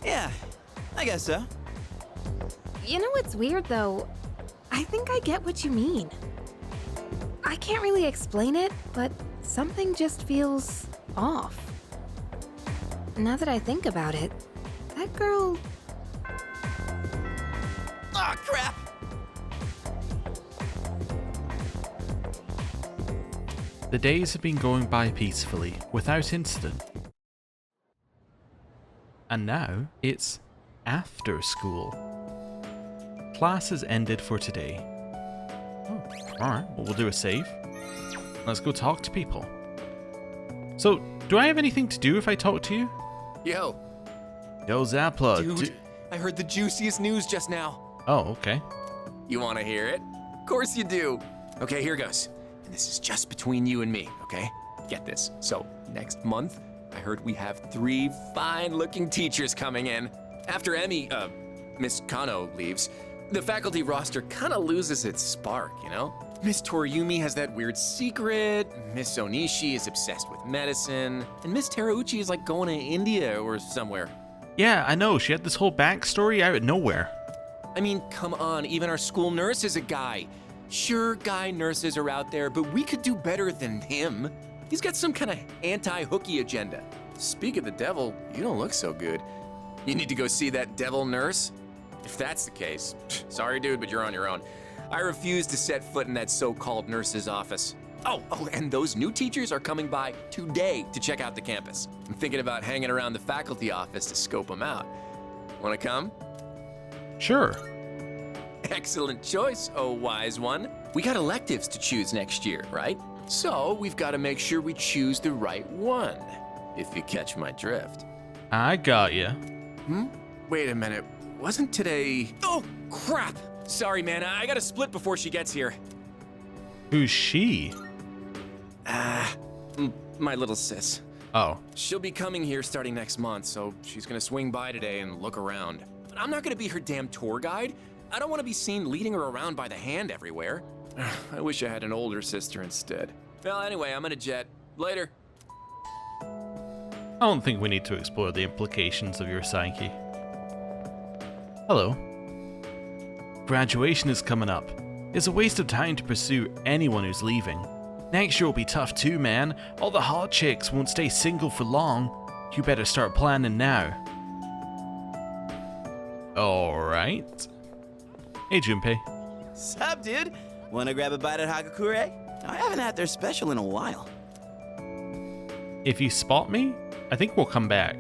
[SPEAKER 19] Yeah, I guess so.
[SPEAKER 7] You know what's weird, though? I think I get what you mean. I can't really explain it, but something just feels off. Now that I think about it, that girl...
[SPEAKER 19] Oh, crap!
[SPEAKER 1] The days have been going by peacefully, without incident. And now, it's after school. Class has ended for today. Oh, alright, well, we'll do a save. Let's go talk to people. So, do I have anything to do if I talk to you?
[SPEAKER 12] Yo.
[SPEAKER 1] Yo, Zapla.
[SPEAKER 12] Dude, I heard the juiciest news just now.
[SPEAKER 1] Oh, okay.
[SPEAKER 12] You want to hear it? Of course you do. Okay, here goes. And this is just between you and me, okay? Get this. So, next month, I heard we have 3 fine-looking teachers coming in. After Miss Kano leaves, the faculty roster kind of loses its spark, you know? Miss Toriumi has that weird secret, Miss Onishi is obsessed with medicine, and Miss Terauchi is like going to India or somewhere.
[SPEAKER 1] Yeah, I know. She had this whole backstory out of nowhere.
[SPEAKER 12] I mean, come on, even our school nurse is a guy. Sure, guy nurses are out there, but we could do better than him. He's got some kind of anti-hooky agenda. Speak of the devil, you don't look so good. You need to go see that devil nurse? If that's the case, sorry dude, but you're on your own. I refuse to set foot in that so-called nurse's office. Oh, and those new teachers are coming by today to check out the campus. I'm thinking about hanging around the faculty office to scope them out. Wanna come?
[SPEAKER 1] Sure.
[SPEAKER 12] Excellent choice, oh wise one. We got electives to choose next year, right? So we've got to make sure we choose the right one, if you catch my drift.
[SPEAKER 1] I got you.
[SPEAKER 12] Wait a minute, wasn't today... Oh, crap! Sorry, man, I gotta split before she gets here.
[SPEAKER 1] Who's she?
[SPEAKER 12] My little sis.
[SPEAKER 1] Oh.
[SPEAKER 12] She'll be coming here starting next month, so she's gonna swing by today and look around. But I'm not gonna be her damn tour guide. I don't want to be seen leading her around by the hand everywhere. I wish I had an older sister instead. Well, anyway, I'm gonna jet. Later.
[SPEAKER 1] I don't think we need to explore the implications of your psyche. Hello. Graduation is coming up. It's a waste of time to pursue anyone who's leaving. Next year will be tough too, man. All the hot chicks won't stay single for long. You better start planning now. Alright. Hey, Junpei.
[SPEAKER 19] Sup, dude? Wanna grab a bite at Hagakure? I haven't had their special in a while.
[SPEAKER 1] If you spot me, I think we'll come back.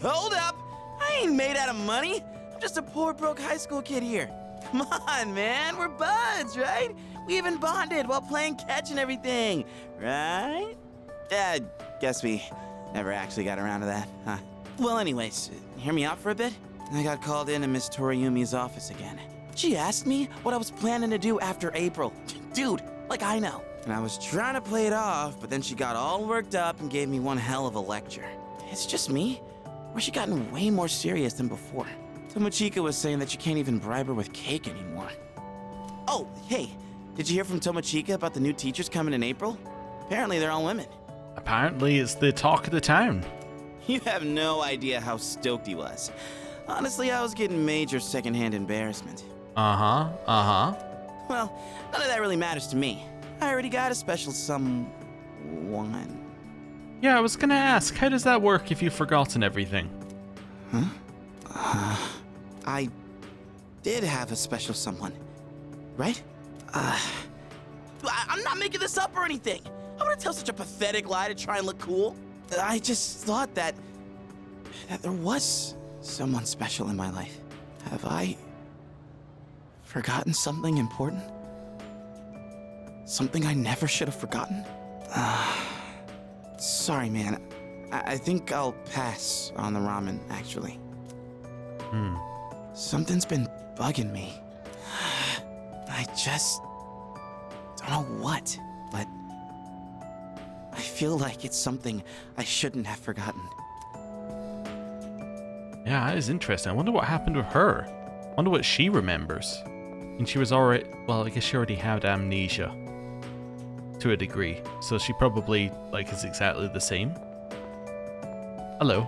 [SPEAKER 19] Hold up! I ain't made out of money. I'm just a poor, broke high school kid here. Come on, man. We're buds, right? We even bonded while playing catch and everything, right? Yeah, guess we never actually got around to that, huh? Well, anyways, hear me out for a bit. I got called into Miss Toriumi's office again. She asked me what I was planning to do after April. Dude, like I know. And I was trying to play it off, but then she got all worked up and gave me one hell of a lecture. It's just me? Or she gotten way more serious than before? Tomochika was saying that you can't even bribe her with cake anymore. Oh, hey, did you hear from Tomochika about the new teachers coming in April? Apparently they're all women.
[SPEAKER 1] Apparently it's the talk of the town.
[SPEAKER 19] You have no idea how stoked he was. Honestly, I was getting major secondhand embarrassment. Well, none of that really matters to me. I already got a special someone.
[SPEAKER 1] Yeah, I was gonna ask, how does that work if you've forgotten everything?
[SPEAKER 19] I did have a special someone, right? I'm not making this up or anything. I wouldn't tell such a pathetic lie to try and look cool. I just thought that there was someone special in my life. Have I forgotten something important? Something I never should have forgotten? Sorry, man. I think I'll pass on the ramen, actually. Something's been bugging me. I just don't know what, but I feel like it's something I shouldn't have forgotten.
[SPEAKER 1] Yeah, that is interesting. I wonder what happened with her. I wonder what she remembers. And she was already, well, I guess she already had amnesia. To a degree. So she probably, like, is exactly the same. Hello.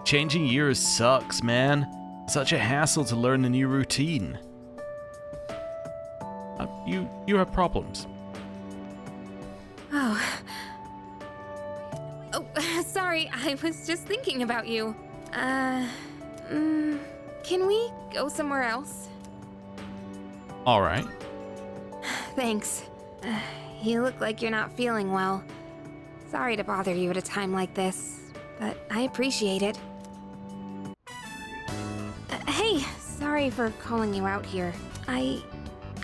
[SPEAKER 1] Changing years sucks, man. Such a hassle to learn a new routine. You have problems.
[SPEAKER 7] Oh, sorry, I was just thinking about you. Can we go somewhere else?
[SPEAKER 1] Alright.
[SPEAKER 7] Thanks. You look like you're not feeling well. Sorry to bother you at a time like this, but I appreciate it. Hey, sorry for calling you out here. I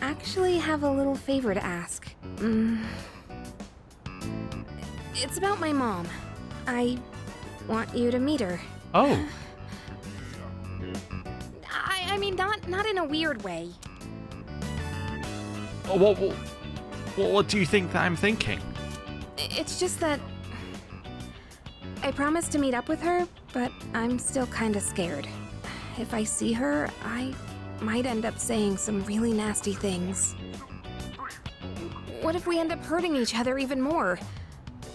[SPEAKER 7] actually have a little favor to ask. It's about my mom. I want you to meet her.
[SPEAKER 1] Oh.
[SPEAKER 7] I mean, not not in a weird way.
[SPEAKER 1] What do you think that I'm thinking?
[SPEAKER 7] It's just that I promised to meet up with her, but I'm still kinda scared. If I see her, I might end up saying some really nasty things. What if we end up hurting each other even more?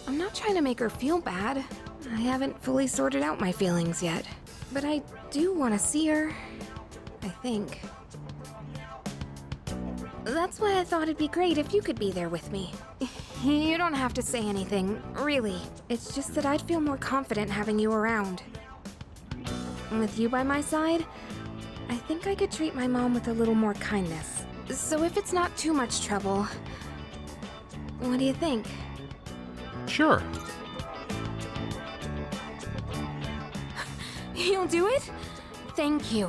[SPEAKER 7] I'm not trying to make her feel bad. I haven't fully sorted out my feelings yet. But I do want to see her, I think. That's why I thought it'd be great if you could be there with me. You don't have to say anything, really. It's just that I'd feel more confident having you around. With you by my side, I think I could treat my mom with a little more kindness. So if it's not too much trouble, what do you think?
[SPEAKER 1] Sure.
[SPEAKER 7] You'll do it? Thank you.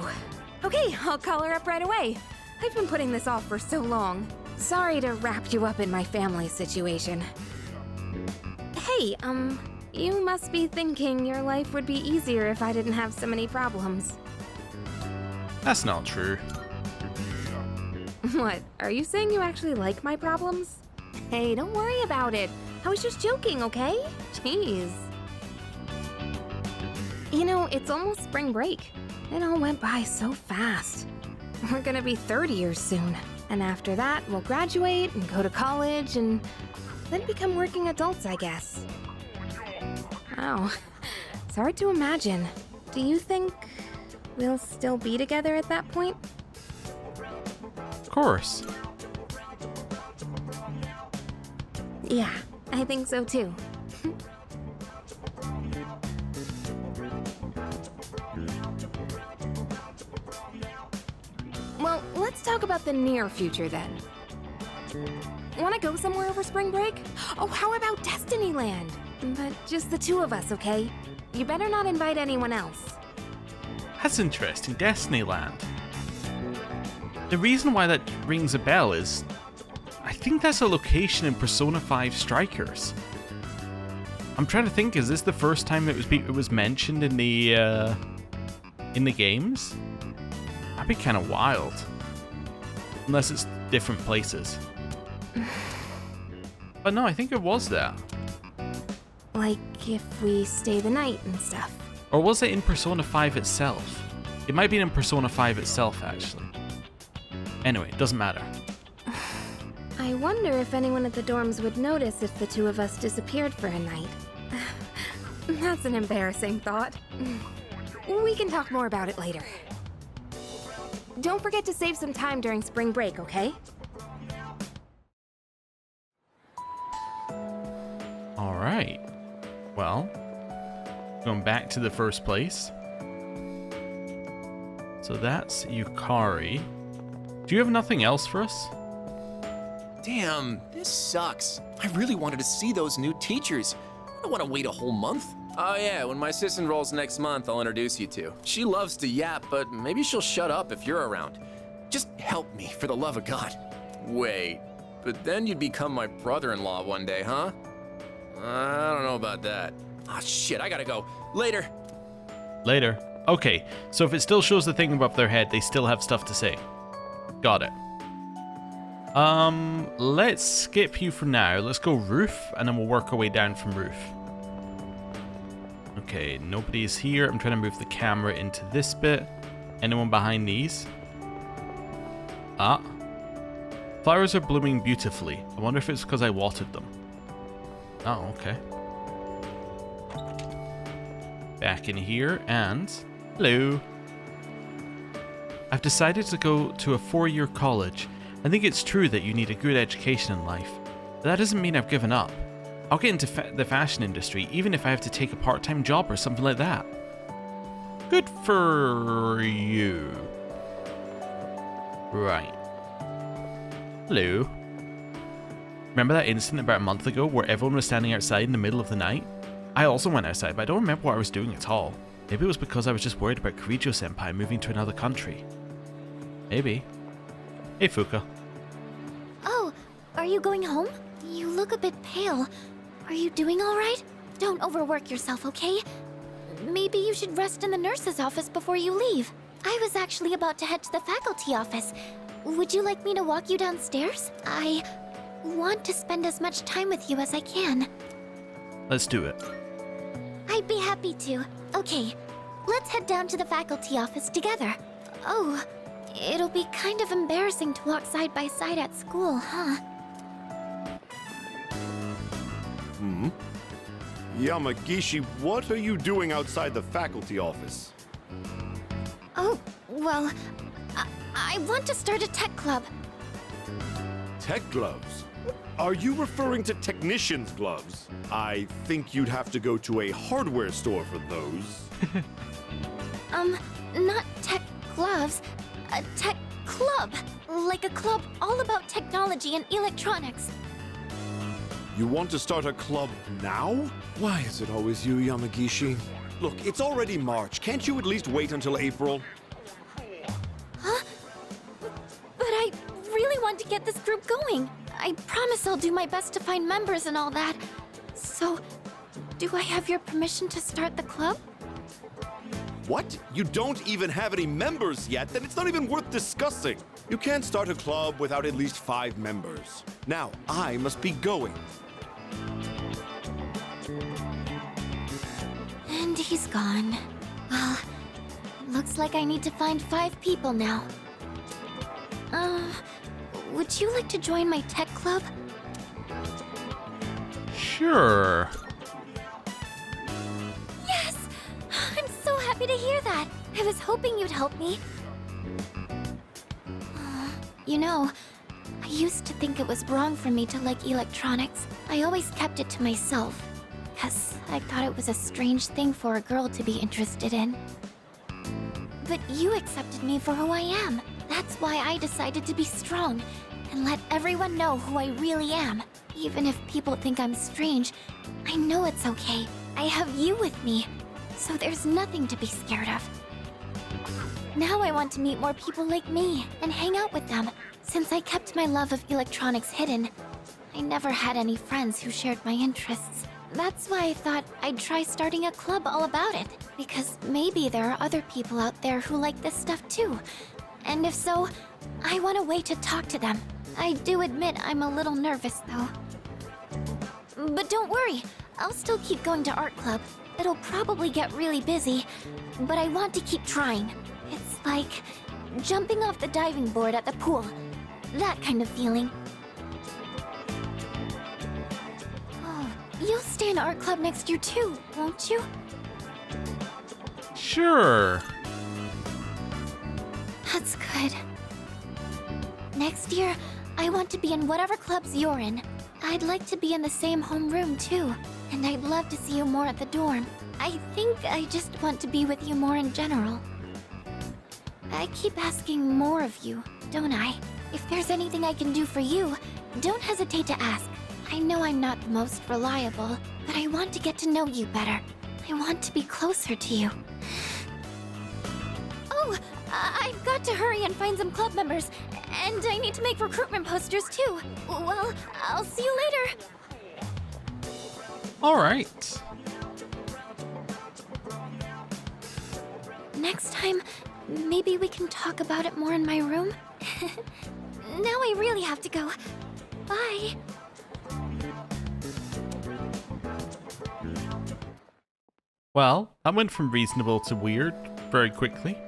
[SPEAKER 7] Okay, I'll call her up right away. I've been putting this off for so long. Sorry to wrap you up in my family situation. Hey, you must be thinking your life would be easier if I didn't have so many problems.
[SPEAKER 1] That's not true.
[SPEAKER 7] What, are you saying you actually like my problems? Hey, don't worry about it. I was just joking, okay? Jeez. You know, it's almost spring break. It all went by so fast. We're gonna be 30 years soon. And after that, we'll graduate and go to college and then become working adults, I guess. Wow, it's hard to imagine. Do you think we'll still be together at that point?
[SPEAKER 1] Of course.
[SPEAKER 7] Yeah, I think so too. Well, let's talk about the near future then. Wanna go somewhere over spring break? Oh, how about Destinyland? But just the two of us, okay? You better not invite anyone else.
[SPEAKER 1] That's interesting, Destinyland. The reason why that rings a bell is I think that's a location in Persona 5 Strikers. I'm trying to think, is this the first time it was mentioned in the games? That'd be kind of wild. Unless it's different places. But no, I think it was that.
[SPEAKER 7] Like if we stay the night and stuff.
[SPEAKER 1] Or was it in Persona 5 itself? It might be in Persona 5 itself, actually. Anyway, it doesn't matter.
[SPEAKER 7] I wonder if anyone at the dorms would notice if the two of us disappeared for a night. That's an embarrassing thought. We can talk more about it later. Don't forget to save some time during spring break, okay?
[SPEAKER 1] Alright. Well, going back to the first place. So that's Yukari. Do you have nothing else for us?
[SPEAKER 12] Damn, this sucks. I really wanted to see those new teachers. I don't want to wait a whole month. Oh yeah, when my sis enrolls next month, I'll introduce you to. She loves to yap, but maybe she'll shut up if you're around. Just help me, for the love of God. Wait, but then you'd become my brother-in-law one day, huh? I don't know about that. Ah, shit, I gotta go. Later.
[SPEAKER 1] Later. Okay, so if it still shows the thing above their head, they still have stuff to say. Got it. Let's skip you for now. Let's go roof, and then we'll work our way down from roof. Okay, nobody's here. I'm trying to move the camera into this bit. Anyone behind these? Ah. Flowers are blooming beautifully. I wonder if it's because I watered them. Oh, okay. Back in here, and... hello. I've decided to go to a 4-year college. I think it's true that you need a good education in life. But that doesn't mean I've given up. I'll get into the fashion industry, even if I have to take a part-time job or something like that. Good for you. Right. Hello. Remember that incident about a month ago where everyone was standing outside in the middle of the night? I also went outside, but I don't remember what I was doing at all. Maybe it was because I was just worried about Kirijo-senpai moving to another country. Maybe. Hey, Fuka.
[SPEAKER 3] Oh, are you going home? You look a bit pale. Are you doing all right? Don't overwork yourself, okay? Maybe you should rest in the nurse's office before you leave. I was actually about to head to the faculty office. Would you like me to walk you downstairs? I want to spend as much time with you as I can.
[SPEAKER 1] Let's do it.
[SPEAKER 3] I'd be happy to. Okay, let's head down to the faculty office together. Oh, it'll be kind of embarrassing to walk side by side at school, huh?
[SPEAKER 16] Yamagishi, what are you doing outside the faculty office?
[SPEAKER 3] Oh, well, I want to start a tech club.
[SPEAKER 16] Tech gloves? Are you referring to technician's gloves? I think you'd have to go to a hardware store for those.
[SPEAKER 3] Not tech gloves, a tech club. Like a club all about technology and electronics.
[SPEAKER 16] You want to start a club now? Why is it always you, Yamagishi? Look, it's already March. Can't you at least wait until April?
[SPEAKER 3] Huh? But I really want to get this group going. I promise I'll do my best to find members and all that. So, do I have your permission to start the club?
[SPEAKER 16] What? You don't even have any members yet? Then it's not even worth discussing. You can't start a club without at least 5 members. Now, I must be going.
[SPEAKER 3] And he's gone. Well, looks like I need to find 5 people now. Would you like to join my tech club?
[SPEAKER 1] Sure.
[SPEAKER 3] Yes! I'm so happy to hear that. I was hoping you'd help me. You know, I used to think it was wrong for me to like electronics. I always kept it to myself, because I thought it was a strange thing for a girl to be interested in. But you accepted me for who I am. That's why I decided to be strong and let everyone know who I really am. Even if people think I'm strange, I know it's okay. I have you with me, so there's nothing to be scared of. Now I want to meet more people like me and hang out with them. Since I kept my love of electronics hidden, I never had any friends who shared my interests. That's why I thought I'd try starting a club all about it, because maybe there are other people out there who like this stuff too. And if so, I want a way to talk to them. I do admit I'm a little nervous though. But don't worry, I'll still keep going to art club. It'll probably get really busy, but I want to keep trying. It's like jumping off the diving board at the pool. That kind of feeling. Oh, you'll stay in art club next year too, won't you?
[SPEAKER 1] Sure.
[SPEAKER 3] That's good. Next year, I want to be in whatever clubs you're in. I'd like to be in the same homeroom too, and I'd love to see you more at the dorm. I think I just want to be with you more in general. I keep asking more of you, don't I? If there's anything I can do for you, don't hesitate to ask. I know I'm not the most reliable, but I want to get to know you better. I want to be closer to you. Oh, I've got to hurry and find some club members, and I need to make recruitment posters too. Well, I'll see you later.
[SPEAKER 1] All right.
[SPEAKER 3] Next time, maybe we can talk about it more in my room. Now I really have to go. Bye.
[SPEAKER 1] Well, that went from reasonable to weird very quickly.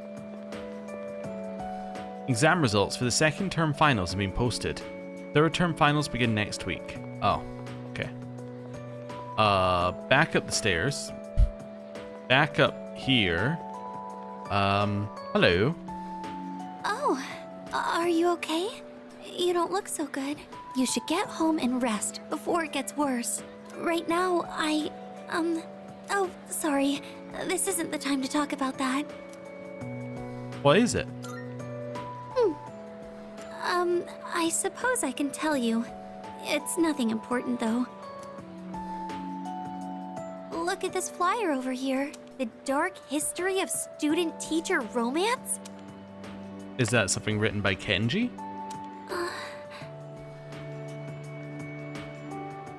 [SPEAKER 1] Exam results for the second term finals have been posted. Third term finals begin next week. Oh, okay. Back up the stairs. Back up here. Hello.
[SPEAKER 18] Oh, are you okay? You don't look so good. You should get home and rest before it gets worse. Right now, Oh, sorry. This isn't the time to talk about that.
[SPEAKER 1] What is it?
[SPEAKER 18] I suppose I can tell you. It's nothing important, though. Look at this flyer over here. The Dark History of Student-Teacher Romance?
[SPEAKER 1] Is that something written by Kenji?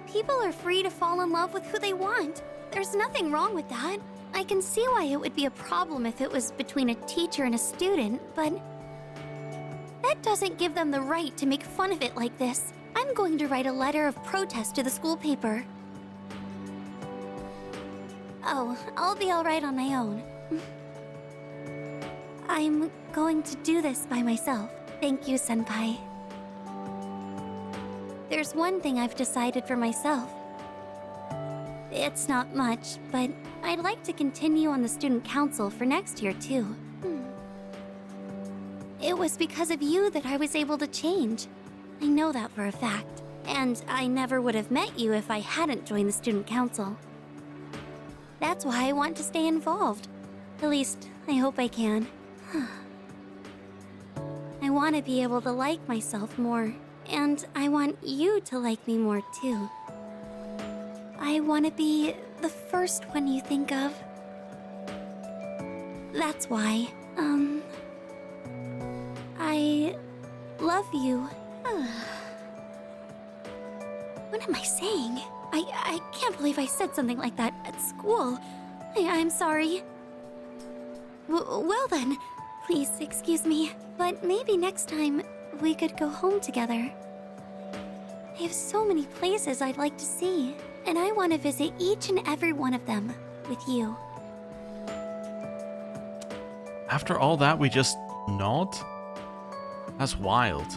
[SPEAKER 18] People are free to fall in love with who they want. There's nothing wrong with that. I can see why it would be a problem if it was between a teacher and a student, but that doesn't give them the right to make fun of it like this. I'm going to write a letter of protest to the school paper. Oh, I'll be alright on my own. I'm going to do this by myself. Thank you, Senpai. There's one thing I've decided for myself. It's not much, but I'd like to continue on the student council for next year, too. It was because of you that I was able to change. I know that for a fact. And I never would have met you if I hadn't joined the student council. That's why I want to stay involved. At least, I hope I can. I want to be able to like myself more. And I want you to like me more, too. I want to be the first one you think of. That's why, I love you. What am I saying? I can't believe I said something like that at school. I'm sorry. Well then, please excuse me, but maybe next time we could go home together. I have so many places I'd like to see, and I want to visit each and every one of them with you.
[SPEAKER 1] After all that, we just nod? That's wild.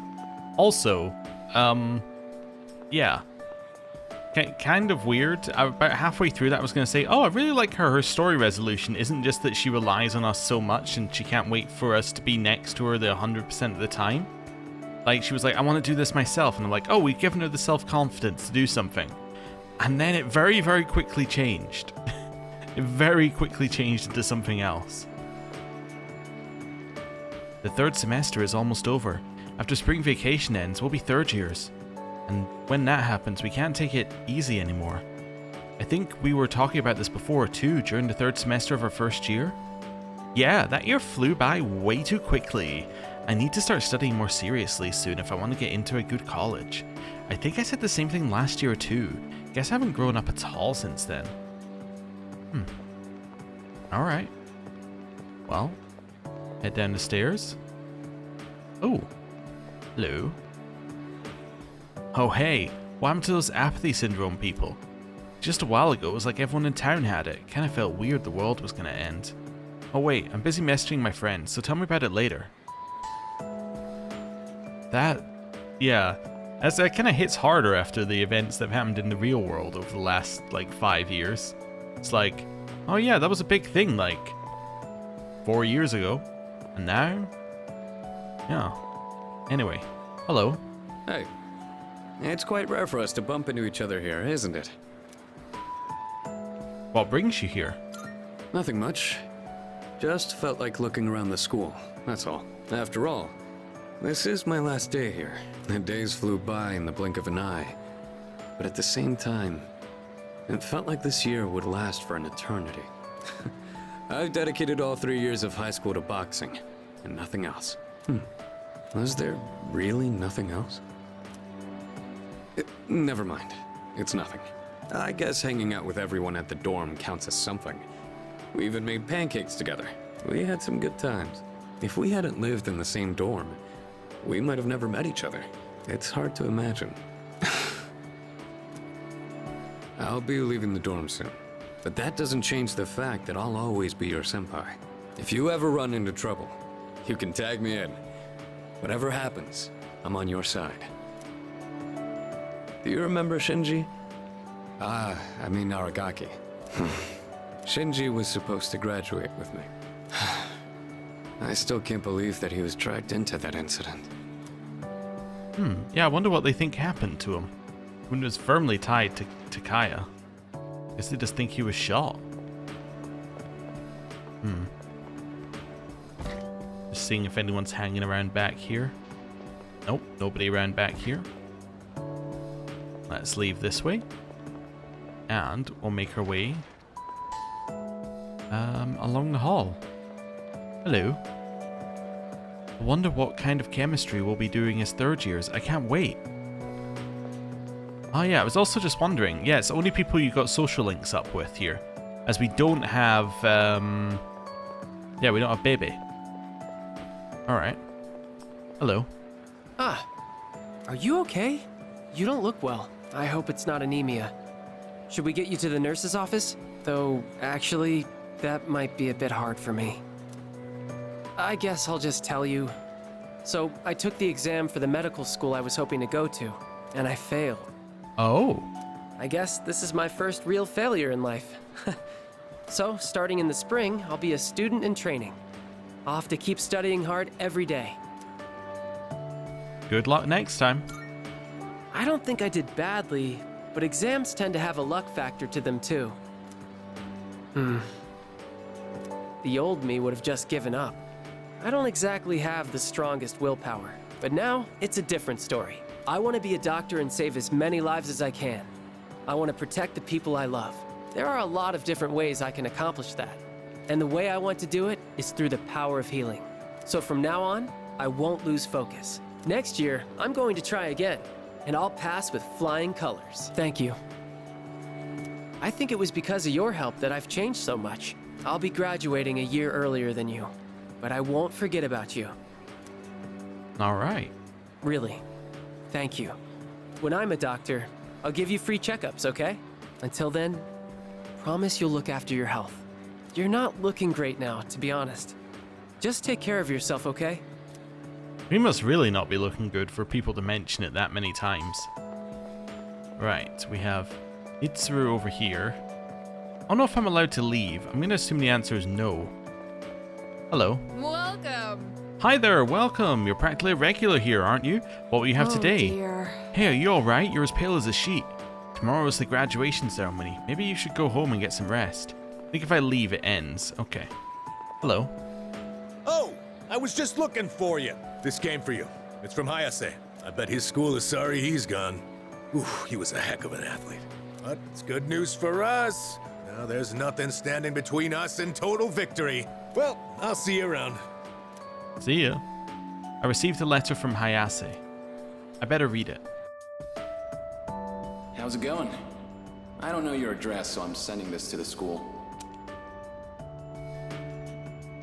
[SPEAKER 1] Also, yeah. Kind of weird. About halfway through that, I was going to say, oh, I really like her story resolution isn't just that she relies on us so much and she can't wait for us to be next to her the 100% of the time. Like, she was like, I want to do this myself. And I'm like, oh, we've given her the self-confidence to do something. And then it very, very quickly changed. It very quickly changed into something else. The third semester is almost over. After spring vacation ends, we'll be third years. And when that happens, we can't take it easy anymore. I think we were talking about this before too, during the third semester of our first year. Yeah, that year flew by way too quickly. I need to start studying more seriously soon if I want to get into a good college. I think I said the same thing last year too. Guess I haven't grown up at all since then. Alright. Well, head down the stairs. Oh. Hello. Oh hey, what happened to those apathy syndrome people? Just a while ago, it was like everyone in town had it. Kinda felt weird the world was gonna end. Oh wait, I'm busy messaging my friends, so tell me about it later. That kinda hits harder after the events that have happened in the real world over the last, like, 5 years. It's like, oh yeah, that was a big thing, like, 4 years ago. And now? Yeah. Anyway, hello.
[SPEAKER 4] Hey. It's quite rare for us to bump into each other here, isn't it?
[SPEAKER 1] What brings you here?
[SPEAKER 4] Nothing much. Just felt like looking around the school, that's all. After all, this is my last day here. The days flew by in the blink of an eye. But at the same time, it felt like this year would last for an eternity. I've dedicated all 3 years of high school to boxing, and nothing else. Was there really nothing else? Never mind. It's nothing. I guess hanging out with everyone at the dorm counts as something. We even made pancakes together. We had some good times. If we hadn't lived in the same dorm, we might have never met each other. It's hard to imagine. I'll be leaving the dorm soon, but that doesn't change the fact that I'll always be your senpai. If you ever run into trouble, you can tag me in. Whatever happens, I'm on your side. Do you remember Shinji? I mean Aragaki. Shinji was supposed to graduate with me. I still can't believe that he was dragged into that incident.
[SPEAKER 1] Yeah, I wonder what they think happened to him. When he was firmly tied to Kaya. Guess they just think he was shot. Just seeing if anyone's hanging around back here. Nope, nobody around back here. Let's leave this way. And we'll make our way along the hall. Hello. I wonder what kind of chemistry we'll be doing as third years. I can't wait. Oh yeah, I was also just wondering. Yeah, it's only people you got social links up with here. as we don't have, yeah, we don't have baby. Alright. Hello.
[SPEAKER 15] Ah, are you okay? You don't look well. I hope it's not anemia. Should we get you to the nurse's office? Though, actually, that might be a bit hard for me. I guess I'll just tell you. So, I took the exam for the medical school I was hoping to go to, and I failed.
[SPEAKER 1] Oh.
[SPEAKER 15] I guess this is my first real failure in life. So, starting in the spring, I'll be a student in training. I'll have to keep studying hard every day.
[SPEAKER 1] Good luck next time.
[SPEAKER 15] I don't think I did badly, but exams tend to have a luck factor to them too. The old me would have just given up. I don't exactly have the strongest willpower, but now it's a different story. I want to be a doctor and save as many lives as I can. I want to protect the people I love. There are a lot of different ways I can accomplish that. And the way I want to do it is through the power of healing. So from now on, I won't lose focus. Next year, I'm going to try again, and I'll pass with flying colors. Thank you. I think it was because of your help that I've changed so much. I'll be graduating a year earlier than you, but I won't forget about you.
[SPEAKER 1] All right.
[SPEAKER 15] Really, thank you. When I'm a doctor, I'll give you free checkups, okay? Until then, promise you'll look after your health. You're not looking great now, to be honest. Just take care of yourself, okay?
[SPEAKER 1] We must really not be looking good for people to mention it that many times. Right, we have Mitsuru over here. I don't know if I'm allowed to leave. I'm going to assume the answer is no. Hello.
[SPEAKER 21] Welcome.
[SPEAKER 1] Hi there, welcome. You're practically a regular here, aren't you? What will you have today?
[SPEAKER 21] Dear.
[SPEAKER 1] Hey, are you alright? You're as pale as a sheet. Tomorrow is the graduation ceremony. Maybe you should go home and get some rest. I think if I leave, it ends. Okay. Hello.
[SPEAKER 22] Oh, I was just looking for you. This came for you. It's from Hayase. I bet his school is sorry he's gone. Ooh, he was a heck of an athlete. But it's good news for us. Now there's nothing standing between us and total victory. Well, I'll see you around.
[SPEAKER 1] See ya. I received a letter from Hayase. I better read it.
[SPEAKER 23] How's it going? I don't know your address, so I'm sending this to the school.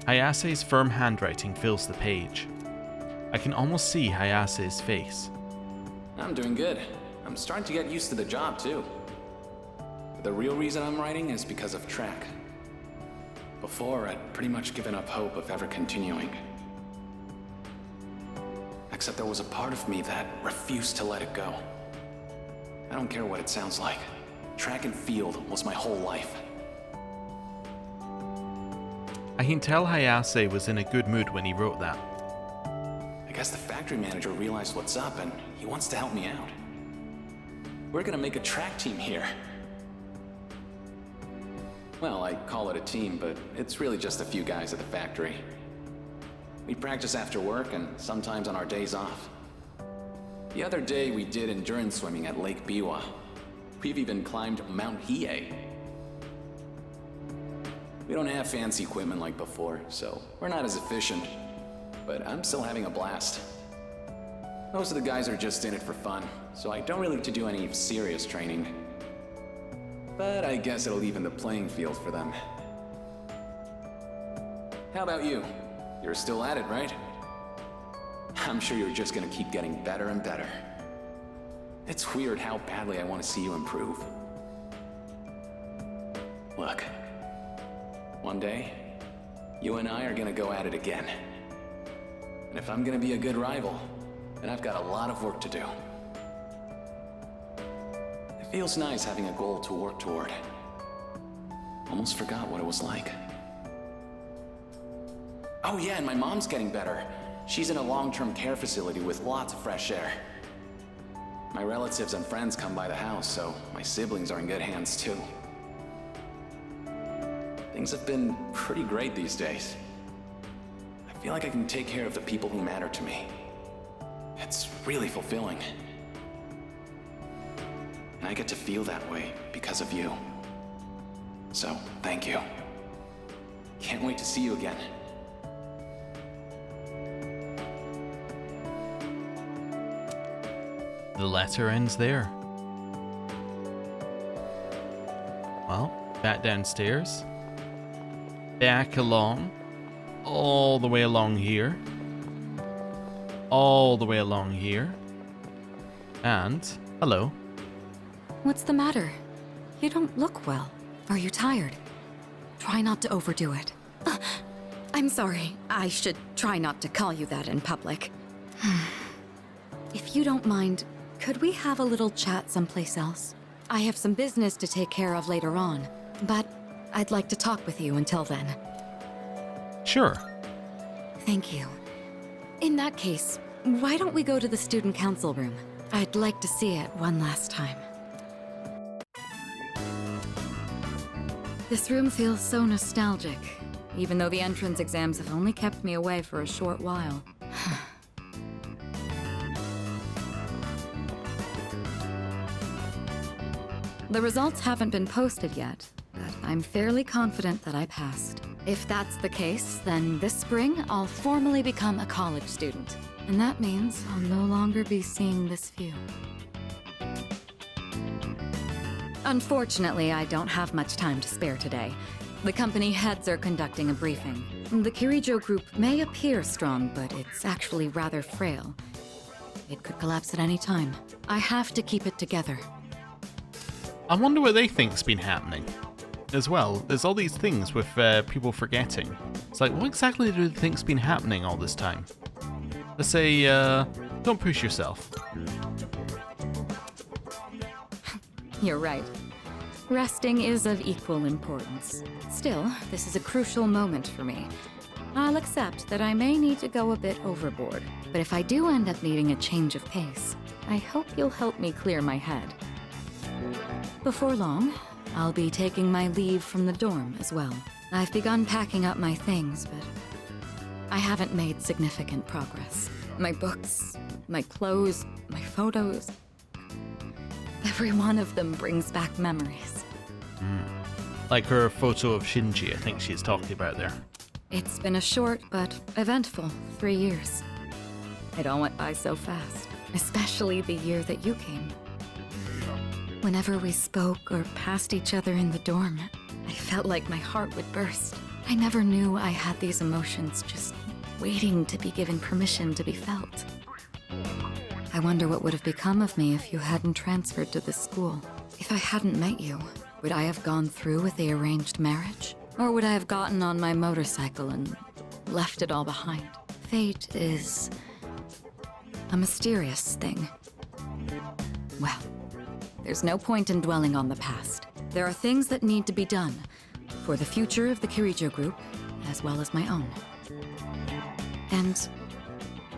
[SPEAKER 1] Hayase's firm handwriting fills the page. I can almost see Hayase's face.
[SPEAKER 23] I'm doing good. I'm starting to get used to the job, too. But the real reason I'm writing is because of track. Before, I'd pretty much given up hope of ever continuing. Except there was a part of me that refused to let it go. I don't care what it sounds like. Track and field was my whole life.
[SPEAKER 1] I can tell Hayase was in a good mood when he wrote that.
[SPEAKER 23] I guess the factory manager realized what's up and he wants to help me out. We're gonna make a track team here. Well, I call it a team, but it's really just a few guys at the factory. We practice after work and sometimes on our days off. The other day we did endurance swimming at Lake Biwa. We've even climbed Mount Hiei. We don't have fancy equipment like before, so we're not as efficient. But I'm still having a blast. Most of the guys are just in it for fun, so I don't really get to do any serious training. But I guess it'll even the playing field for them. How about you? You're still at it, right? I'm sure you're just gonna keep getting better and better. It's weird how badly I want to see you improve. Look, one day, you and I are gonna go at it again. And if I'm gonna be a good rival, then I've got a lot of work to do. It feels nice having a goal to work toward. Almost forgot what it was like. Oh yeah, and my mom's getting better. She's in a long-term care facility with lots of fresh air. My relatives and friends come by the house, so my siblings are in good hands too. Things have been pretty great these days. I feel like I can take care of the people who matter to me. It's really fulfilling. And I get to feel that way because of you. So, thank you. Can't wait to see you again.
[SPEAKER 1] The letter ends there. Well, Back downstairs. Back along. All the way along here. All the way along here. And, hello.
[SPEAKER 5] What's the matter? You don't look well. Are you tired? Try not to overdo it. I'm sorry. I should try not to call you that in public. If you don't mind, could we have a little chat someplace else? I have some business to take care of later on, but I'd like to talk with you until then.
[SPEAKER 1] Sure.
[SPEAKER 5] Thank you. In that case, why don't we go to the student council room? I'd like to see it one last time. This room feels so nostalgic, even though the entrance exams have only kept me away for a short while. The results haven't been posted yet, but I'm fairly confident that I passed. If that's the case, then this spring I'll formally become a college student. And that means I'll no longer be seeing this view. Unfortunately, I don't have much time to spare today. The company heads are conducting a briefing. The Kirijo group may appear strong, but it's actually rather frail. It could collapse at any time. I have to keep it together.
[SPEAKER 1] I wonder what they think's been happening. As well, there's all these things with people forgetting. It's like, what exactly do they think's been happening all this time? Let's say, don't push yourself.
[SPEAKER 5] You're right. Resting is of equal importance. Still, this is a crucial moment for me. I'll accept that I may need to go a bit overboard, but if I do end up needing a change of pace, I hope you'll help me clear my head. Before long, I'll be taking my leave from the dorm as well. I've begun packing up my things, but I haven't made significant progress. My books, my clothes, my photos, every one of them brings back memories.
[SPEAKER 1] Like her photo of Shinji, I think she's talking about there.
[SPEAKER 5] It's been a short but eventful 3 years. It all went by so fast, especially the year that you came. Whenever we spoke or passed each other in the dorm, I felt like my heart would burst. I never knew I had these emotions just waiting to be given permission to be felt. I wonder what would have become of me if you hadn't transferred to this school. If I hadn't met you, would I have gone through with the arranged marriage? Or would I have gotten on my motorcycle and left it all behind? Fate is a mysterious thing. Well, there's no point in dwelling on the past. There are things that need to be done for the future of the Kirijo group, as well as my own. And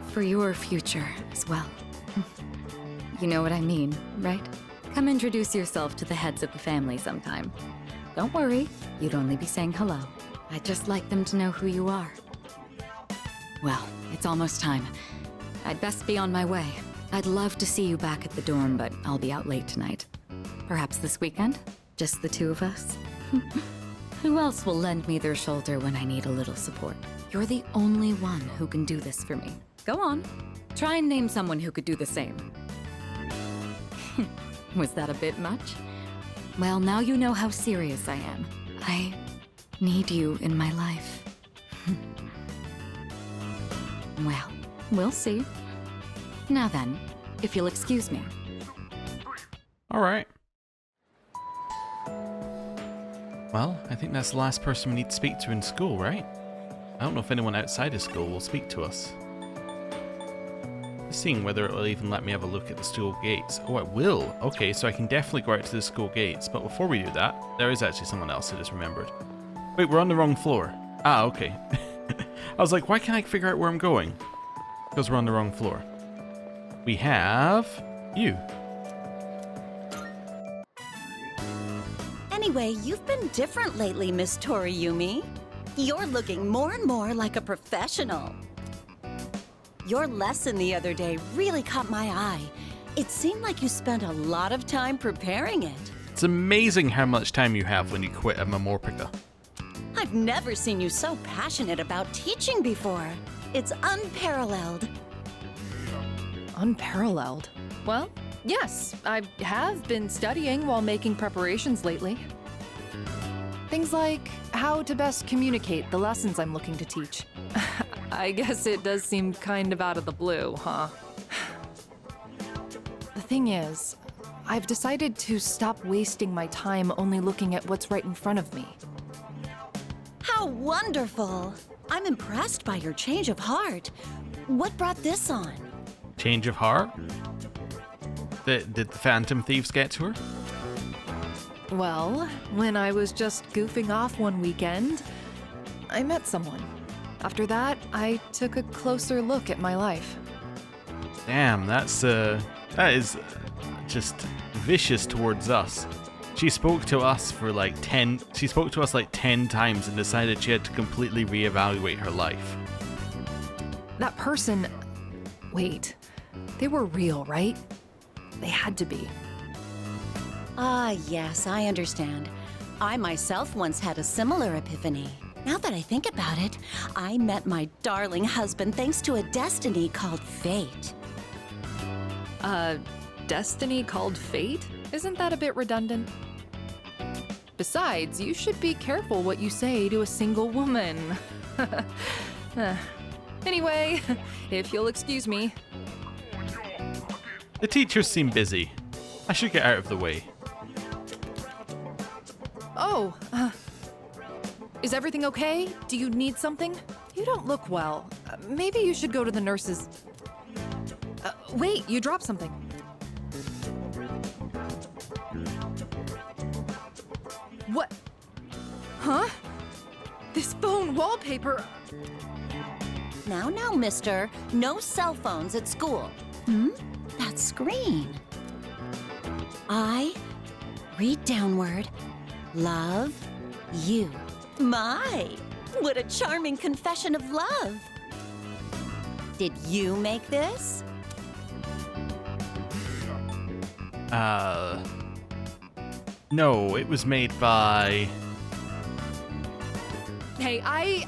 [SPEAKER 5] for your future as well. You know what I mean, right? Come introduce yourself to the heads of the family sometime. Don't worry, you'd only be saying hello. I'd just like them to know who you are. Well, it's almost time. I'd best be on my way. I'd love to see you back at the dorm, but I'll be out late tonight. Perhaps this weekend? Just the two of us? Who else will lend me their shoulder when I need a little support? You're the only one who can do this for me. Go on. Try and name someone who could do the same. Was that a bit much? Well, now you know how serious I am. I need you in my life. Well, we'll see. Now then, if you'll excuse me.
[SPEAKER 1] All right. Well, I think that's the last person we need to speak to in school, right? I don't know if anyone outside of school will speak to us. Just seeing whether it will even let me have a look at the school gates. Oh, it will. Okay, so I can definitely go out to the school gates. But before we do that, there is actually someone else I just remembered. Wait, we're on the wrong floor. Ah, okay. I was like, why can't I figure out where I'm going? Because we're on the wrong floor. We have you.
[SPEAKER 2] Anyway, you've been different lately, Miss Toriyumi. You're looking more and more like a professional. Your lesson the other day really caught my eye. It seemed like you spent a lot of time preparing it.
[SPEAKER 1] It's amazing how much time you have when you quit a Memorpica.
[SPEAKER 2] I've never seen you so passionate about teaching before. It's unparalleled.
[SPEAKER 7] Unparalleled? Well, yes, I have been studying while making preparations lately.
[SPEAKER 10] Things like how to best communicate the lessons I'm looking to teach. I guess it does seem kind of out of the blue, huh? The thing is, I've decided to stop wasting my time only looking at what's right in front of me.
[SPEAKER 2] How wonderful! I'm impressed by your change of heart. What brought this on?
[SPEAKER 1] Change of heart? Did the Phantom Thieves get to her?
[SPEAKER 10] Well, when I was just goofing off one weekend, I met someone. After that, I took a closer look at my life.
[SPEAKER 1] Damn, that is just vicious towards us. She spoke to us like 10 times and decided she had to completely reevaluate her life.
[SPEAKER 10] That person... Wait, they were real, right? They had to be.
[SPEAKER 2] Ah, yes, I understand. I myself once had a similar epiphany. Now that I think about it, I met my darling husband thanks to a destiny called fate.
[SPEAKER 10] Destiny called fate? Isn't that a bit redundant? Besides, you should be careful what you say to a single woman. Anyway, if you'll excuse me.
[SPEAKER 1] The teachers seem busy. I should get out of the way.
[SPEAKER 10] Oh, is everything okay? Do you need something? You don't look well. Maybe you should go to the nurses. Wait, you dropped something. What? Huh? This phone wallpaper.
[SPEAKER 2] Now, mister. No cell phones at school. That screen. I read downward. Love you. My, what a charming confession of love. Did you make this?
[SPEAKER 1] No, it was made by...
[SPEAKER 10] Hey, I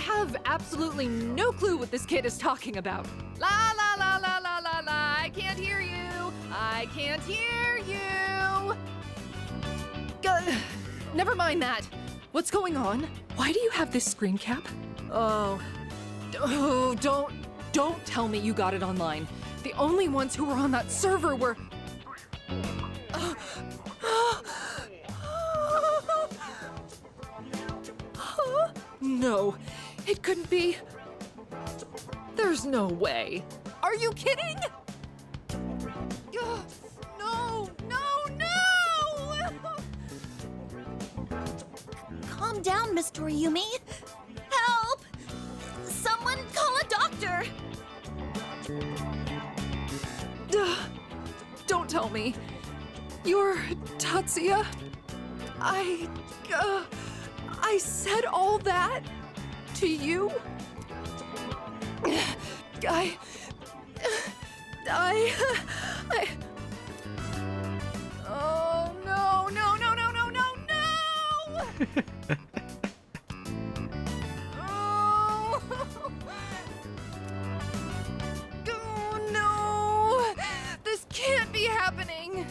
[SPEAKER 10] have absolutely no clue what this kid is talking about. La la la la la la la, I can't hear you. I can't hear you. Never mind that. What's going on? Why do you have this screen cap? Oh, don't tell me you got it online. The only ones who were on that server were... No, it couldn't be. There's no way. Are you kidding? No!
[SPEAKER 2] Calm down, Miss Toriumi. Help! Someone call a doctor!
[SPEAKER 10] Don't tell me. You're Tatsuya? I said all that to you? Oh, no! Oh, no! This can't be happening!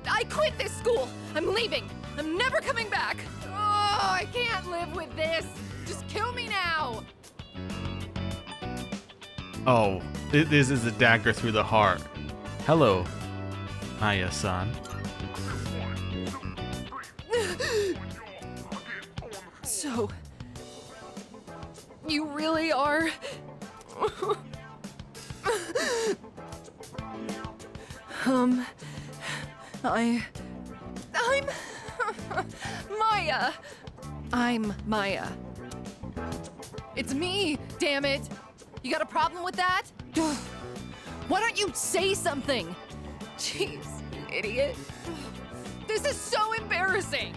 [SPEAKER 10] I quit this school! I'm leaving! I'm never coming back! Oh, I can't live with this! Just kill me now!
[SPEAKER 1] Oh, this is a dagger through the heart. Hello, Maya-san.
[SPEAKER 10] So, you really are... I'm Maya. I'm Maya. It's me, damn it. You got a problem with that? Why don't you say something? Jeez, you idiot. This is so embarrassing.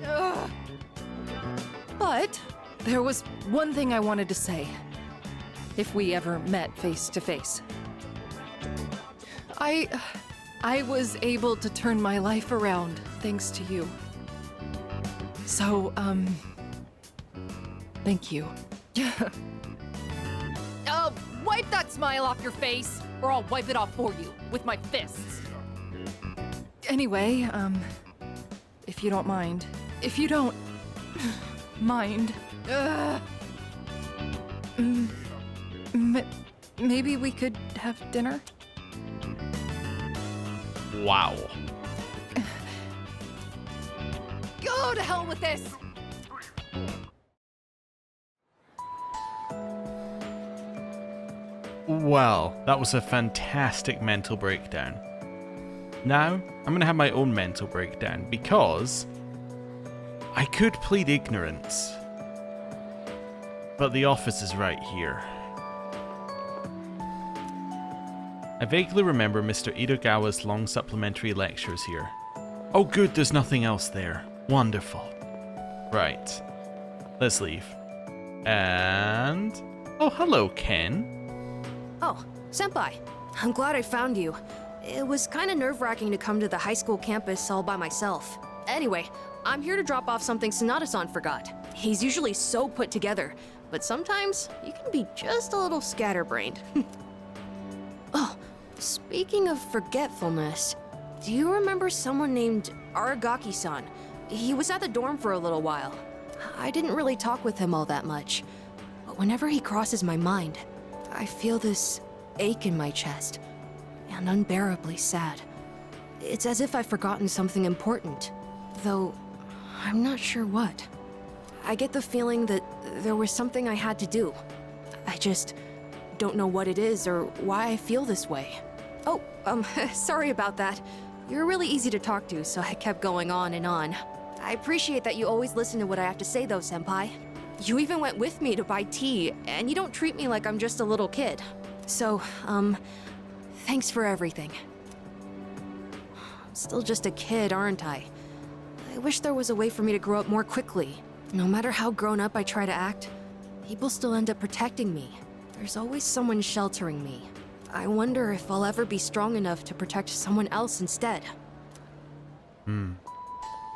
[SPEAKER 10] Ugh. But there was one thing I wanted to say. If we ever met face to face. I was able to turn my life around thanks to you. So, thank you. Wipe that smile off your face, or I'll wipe it off for you with my fists. Anyway, if you don't mind. If you don't mind. Maybe we could have dinner?
[SPEAKER 1] Wow.
[SPEAKER 10] Go to hell with this!
[SPEAKER 1] Well, that was a fantastic mental breakdown. Now, I'm going to have my own mental breakdown because I could plead ignorance, but the office is right here. I vaguely remember Mr. Itogawa's long supplementary lectures here. Oh good, there's nothing else there. Wonderful. Right. Let's leave. And... oh, hello, Ken.
[SPEAKER 13] Oh, Senpai. I'm glad I found you. It was kind of nerve-wracking to come to the high school campus all by myself. Anyway, I'm here to drop off something Sonata-san forgot. He's usually so put together, but sometimes you can be just a little scatterbrained. Oh, speaking of forgetfulness, do you remember someone named Aragaki-san? He was at the dorm for a little while. I didn't really talk with him all that much, but whenever he crosses my mind, I feel this ache in my chest, and unbearably sad. It's as if I've forgotten something important, though I'm not sure what. I get the feeling that there was something I had to do. I just don't know what it is or why I feel this way. Oh, sorry about that. You're really easy to talk to, so I kept going on and on. I appreciate that you always listen to what I have to say though, Senpai. You even went with me to buy tea, and you don't treat me like I'm just a little kid. So, thanks for everything. I'm still just a kid, aren't I? I wish there was a way for me to grow up more quickly. No matter how grown up I try to act, people still end up protecting me. There's always someone sheltering me. I wonder if I'll ever be strong enough to protect someone else instead.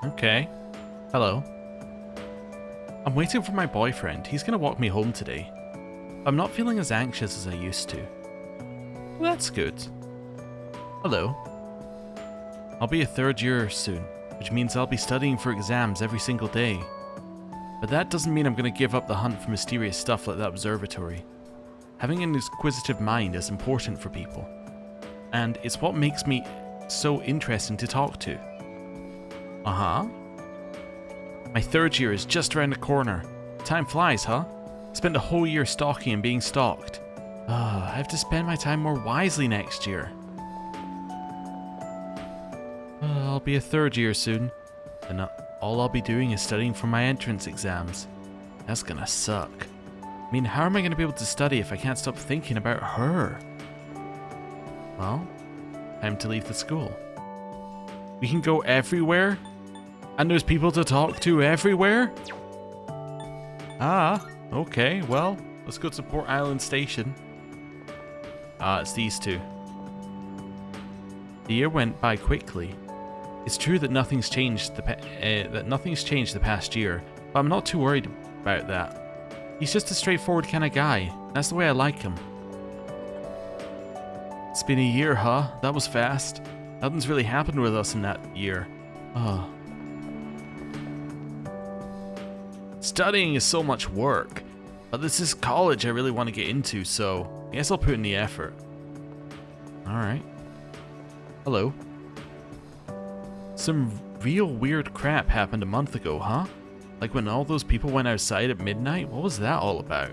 [SPEAKER 1] Okay. Hello. I'm waiting for my boyfriend. He's gonna walk me home today. I'm not feeling as anxious as I used to. Well, that's good. Hello. I'll be a third year soon, which means I'll be studying for exams every single day. But that doesn't mean I'm gonna give up the hunt for mysterious stuff like that observatory. Having an inquisitive mind is important for people, and it's what makes me so interesting to talk to. Uh-huh. My third year is just around the corner. Time flies, huh? Spent a whole year stalking and being stalked. I have to spend my time more wisely next year. I'll be a third year soon, and all I'll be doing is studying for my entrance exams. That's gonna suck. I mean, how am I gonna be able to study if I can't stop thinking about her? Well, time to leave the school. We can go everywhere? And there's people to talk to everywhere? Ah, okay, well, let's go to Port Island Station. It's these two. The year went by quickly. It's true that nothing's changed the past year, but I'm not too worried about that. He's just a straightforward kind of guy. That's the way I like him. It's been a year, huh? That was fast. Nothing's really happened with us in that year. Studying is so much work, but this is college I really want to get into, so I guess I'll put in the effort. Alright. Hello. Some real weird crap happened a month ago, huh? Like when all those people went outside at midnight? What was that all about?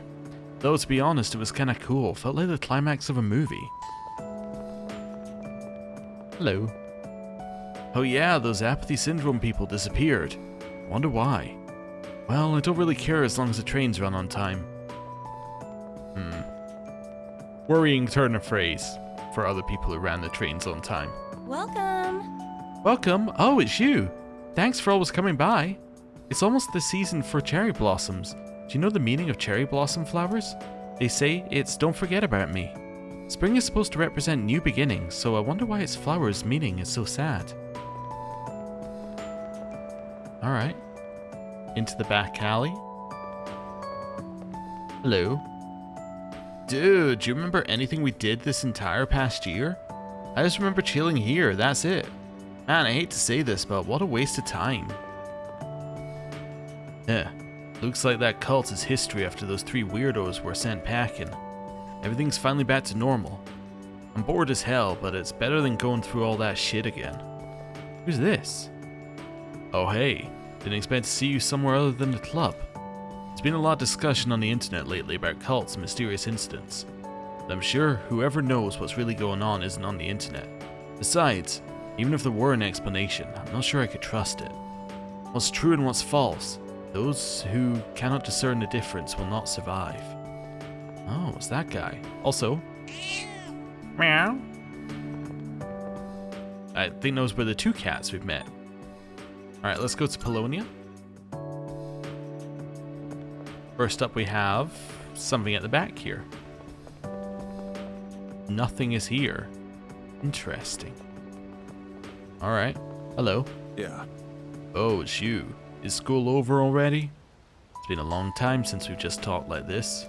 [SPEAKER 1] Though to be honest, it was kinda cool. Felt like the climax of a movie. Hello. Oh yeah, those apathy syndrome people disappeared. Wonder why. Well, I don't really care as long as the trains run on time. Worrying turn of phrase for other people who ran the trains on time.
[SPEAKER 2] Welcome.
[SPEAKER 1] Welcome? Oh, it's you. Thanks for always coming by. It's almost the season for cherry blossoms. Do you know the meaning of cherry blossom flowers? They say it's don't forget about me. Spring is supposed to represent new beginnings, so I wonder why its flowers' meaning is so sad. Alright. Into the back alley. Hello. Dude, do you remember anything we did this entire past year? I just remember chilling here, that's it. Man, I hate to say this, but what a waste of time. Yeah, looks like that cult is history after those 3 weirdos were sent packing. Everything's finally back to normal. I'm bored as hell, but it's better than going through all that shit again. Who's this? Oh hey, didn't expect to see you somewhere other than the club. There's been a lot of discussion on the internet lately about cults and mysterious incidents. But I'm sure whoever knows what's really going on isn't on the internet. Besides, even if there were an explanation, I'm not sure I could trust it. What's true and what's false? Those who cannot discern the difference will not survive. Oh, it's that guy. Also, meow. I think those were the 2 cats we've met. Alright, let's go to Polonia. First up we have something at the back here. Nothing is here. Interesting. Alright, hello.
[SPEAKER 22] Yeah.
[SPEAKER 1] Oh, it's you. Is school over already? It's been a long time since we've just talked like this.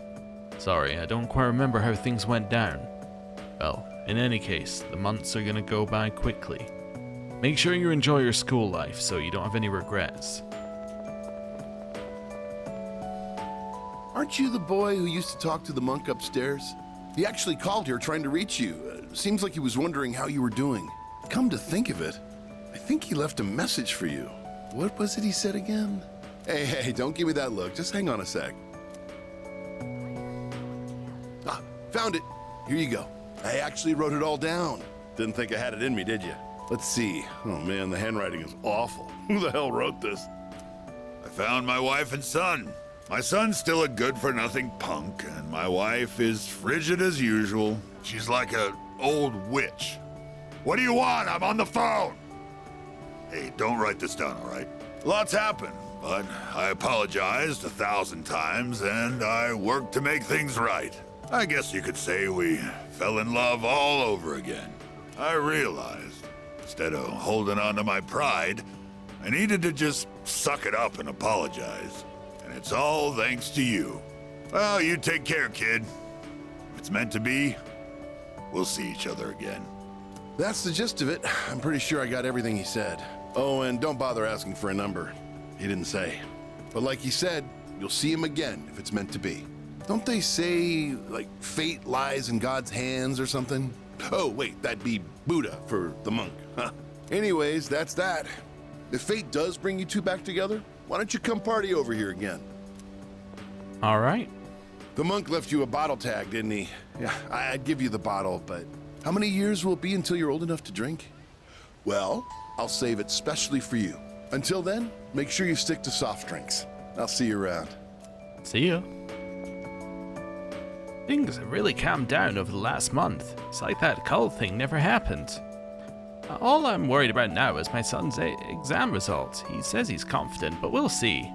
[SPEAKER 1] Sorry, I don't quite remember how things went down. Well, in any case, the months are gonna go by quickly. Make sure you enjoy your school life so you don't have any regrets.
[SPEAKER 14] Aren't you the boy who used to talk to the monk upstairs? He actually called here trying to reach you. Seems like he was wondering how you were doing. Come to think of it, I think he left a message for you. What was it he said again? Hey, don't give me that look. Just hang on a sec. Ah, found it. Here you go. I actually wrote it all down. Didn't think I had it in me, did you? Let's see. Oh man, the handwriting is awful. Who the hell wrote this?
[SPEAKER 17] I found my wife and son. My son's still a good-for-nothing punk, and my wife is frigid as usual. She's like an old witch. What do you want? I'm on the phone! Hey, don't write this down, all right? Lots happened, but I apologized 1,000 times, and I worked to make things right. I guess you could say we fell in love all over again. I realized, instead of holding on to my pride, I needed to just suck it up and apologize. And it's all thanks to you. Well, you take care, kid. If it's meant to be, we'll see each other again.
[SPEAKER 14] That's the gist of it. I'm pretty sure I got everything he said. Oh, and don't bother asking for a number. He didn't say. But like he said, you'll see him again if it's meant to be. Don't they say, like, fate lies in God's hands or something? Oh, wait, that'd be Buddha for the monk. Huh. Anyways, that's that. If fate does bring you 2 back together, why don't you come party over here again?
[SPEAKER 1] All right.
[SPEAKER 14] The monk left you a bottle tag, didn't he? Yeah, I'd give you the bottle, but how many years will it be until you're old enough to drink? Well, I'll save it specially for you. Until then, make sure you stick to soft drinks. I'll see you around.
[SPEAKER 1] See ya. Things have really calmed down over the last month. It's like that cult thing never happened. All I'm worried about now is my son's exam results. He says he's confident, but we'll see.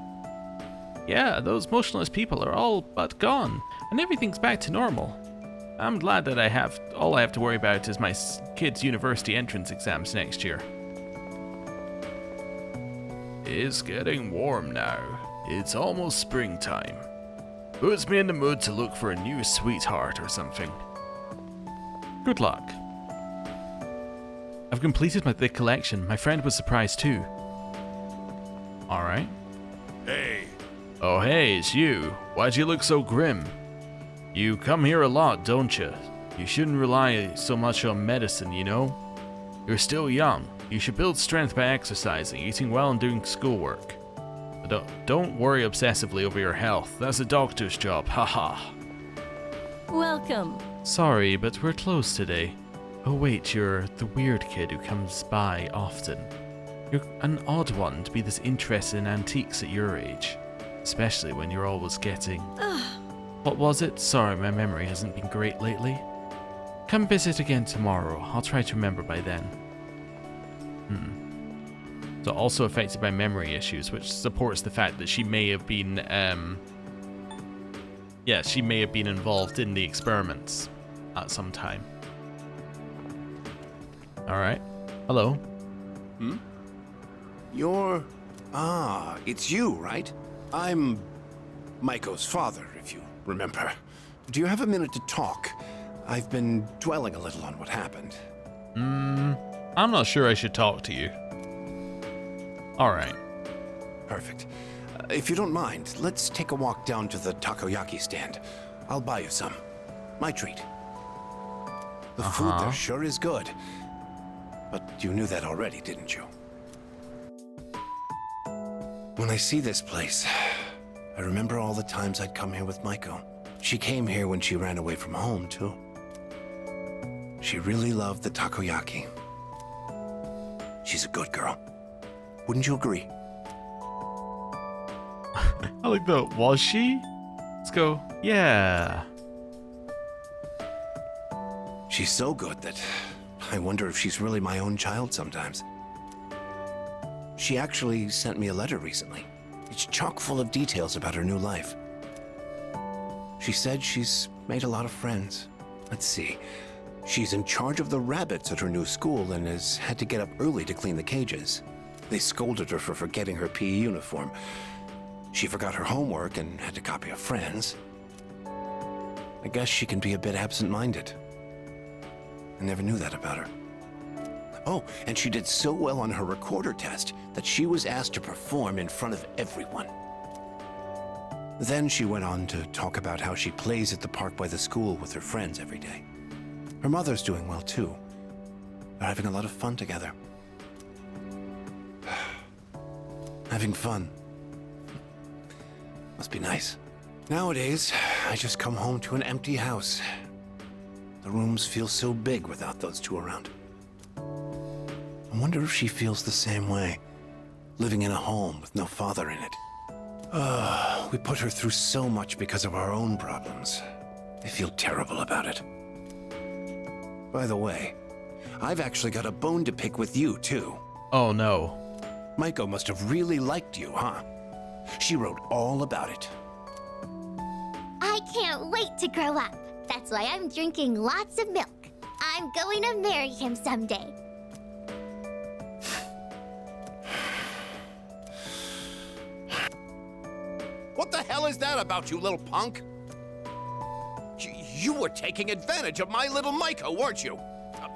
[SPEAKER 1] Yeah, those motionless people are all but gone, and everything's back to normal. I'm glad that all I have to worry about is my kid's university entrance exams next year. It's getting warm now. It's almost springtime. Puts me in the mood to look for a new sweetheart or something. Good luck. I've completed the collection. My friend was surprised too. Alright.
[SPEAKER 17] Hey.
[SPEAKER 1] Oh hey, it's you. Why'd you look so grim? You come here a lot, don't you? You shouldn't rely so much on medicine, you know? You're still young. You should build strength by exercising, eating well and doing schoolwork. But don't worry obsessively over your health. That's a doctor's job, haha.
[SPEAKER 2] Welcome.
[SPEAKER 1] Sorry, but we're closed today. Oh wait, you're the weird kid who comes by often. You're an odd one to be this interested in antiques at your age. Especially when you're always getting... What was it? Sorry, my memory hasn't been great lately. Come visit again tomorrow. I'll try to remember by then. So also affected by memory issues, which supports the fact that she may have been... she may have been involved in the experiments at some time. Alright. Hello.
[SPEAKER 21] You're... it's you, right? I'm Maiko's father, if you remember. Do you have a minute to talk? I've been dwelling a little on what happened.
[SPEAKER 1] I'm not sure I should talk to you. Alright.
[SPEAKER 21] Perfect. If you don't mind, let's take a walk down to the takoyaki stand. I'll buy you some. My treat. The food there sure is good. But you knew that already, didn't you? When I see this place, I remember all the times I'd come here with Maiko. She came here when she ran away from home, too. She really loved the takoyaki. She's a good girl. Wouldn't you agree?
[SPEAKER 1] I like the, was she? Let's go, yeah.
[SPEAKER 21] She's so good that I wonder if she's really my own child sometimes. She actually sent me a letter recently. It's chock full of details about her new life. She said she's made a lot of friends. Let's see. She's in charge of the rabbits at her new school and has had to get up early to clean the cages. They scolded her for forgetting her PE uniform. She forgot her homework and had to copy a friend's. I guess she can be a bit absent-minded. I never knew that about her. Oh, and she did so well on her recorder test that she was asked to perform in front of everyone. Then she went on to talk about how she plays at the park by the school with her friends every day. Her mother's doing well, too. They're having a lot of fun together. Having fun. Must be nice. Nowadays, I just come home to an empty house. The rooms feel so big without those two around. I wonder if she feels the same way, living in a home with no father in it. We put her through so much because of our own problems. I feel terrible about it. By the way, I've actually got a bone to pick with you, too.
[SPEAKER 1] Oh, no.
[SPEAKER 21] Maiko must have really liked you, huh? She wrote all about it.
[SPEAKER 18] I can't wait to grow up. That's why I'm drinking lots of milk. I'm going to marry him someday.
[SPEAKER 21] What the hell is that about, you little punk? You were taking advantage of my little Maiko, weren't you?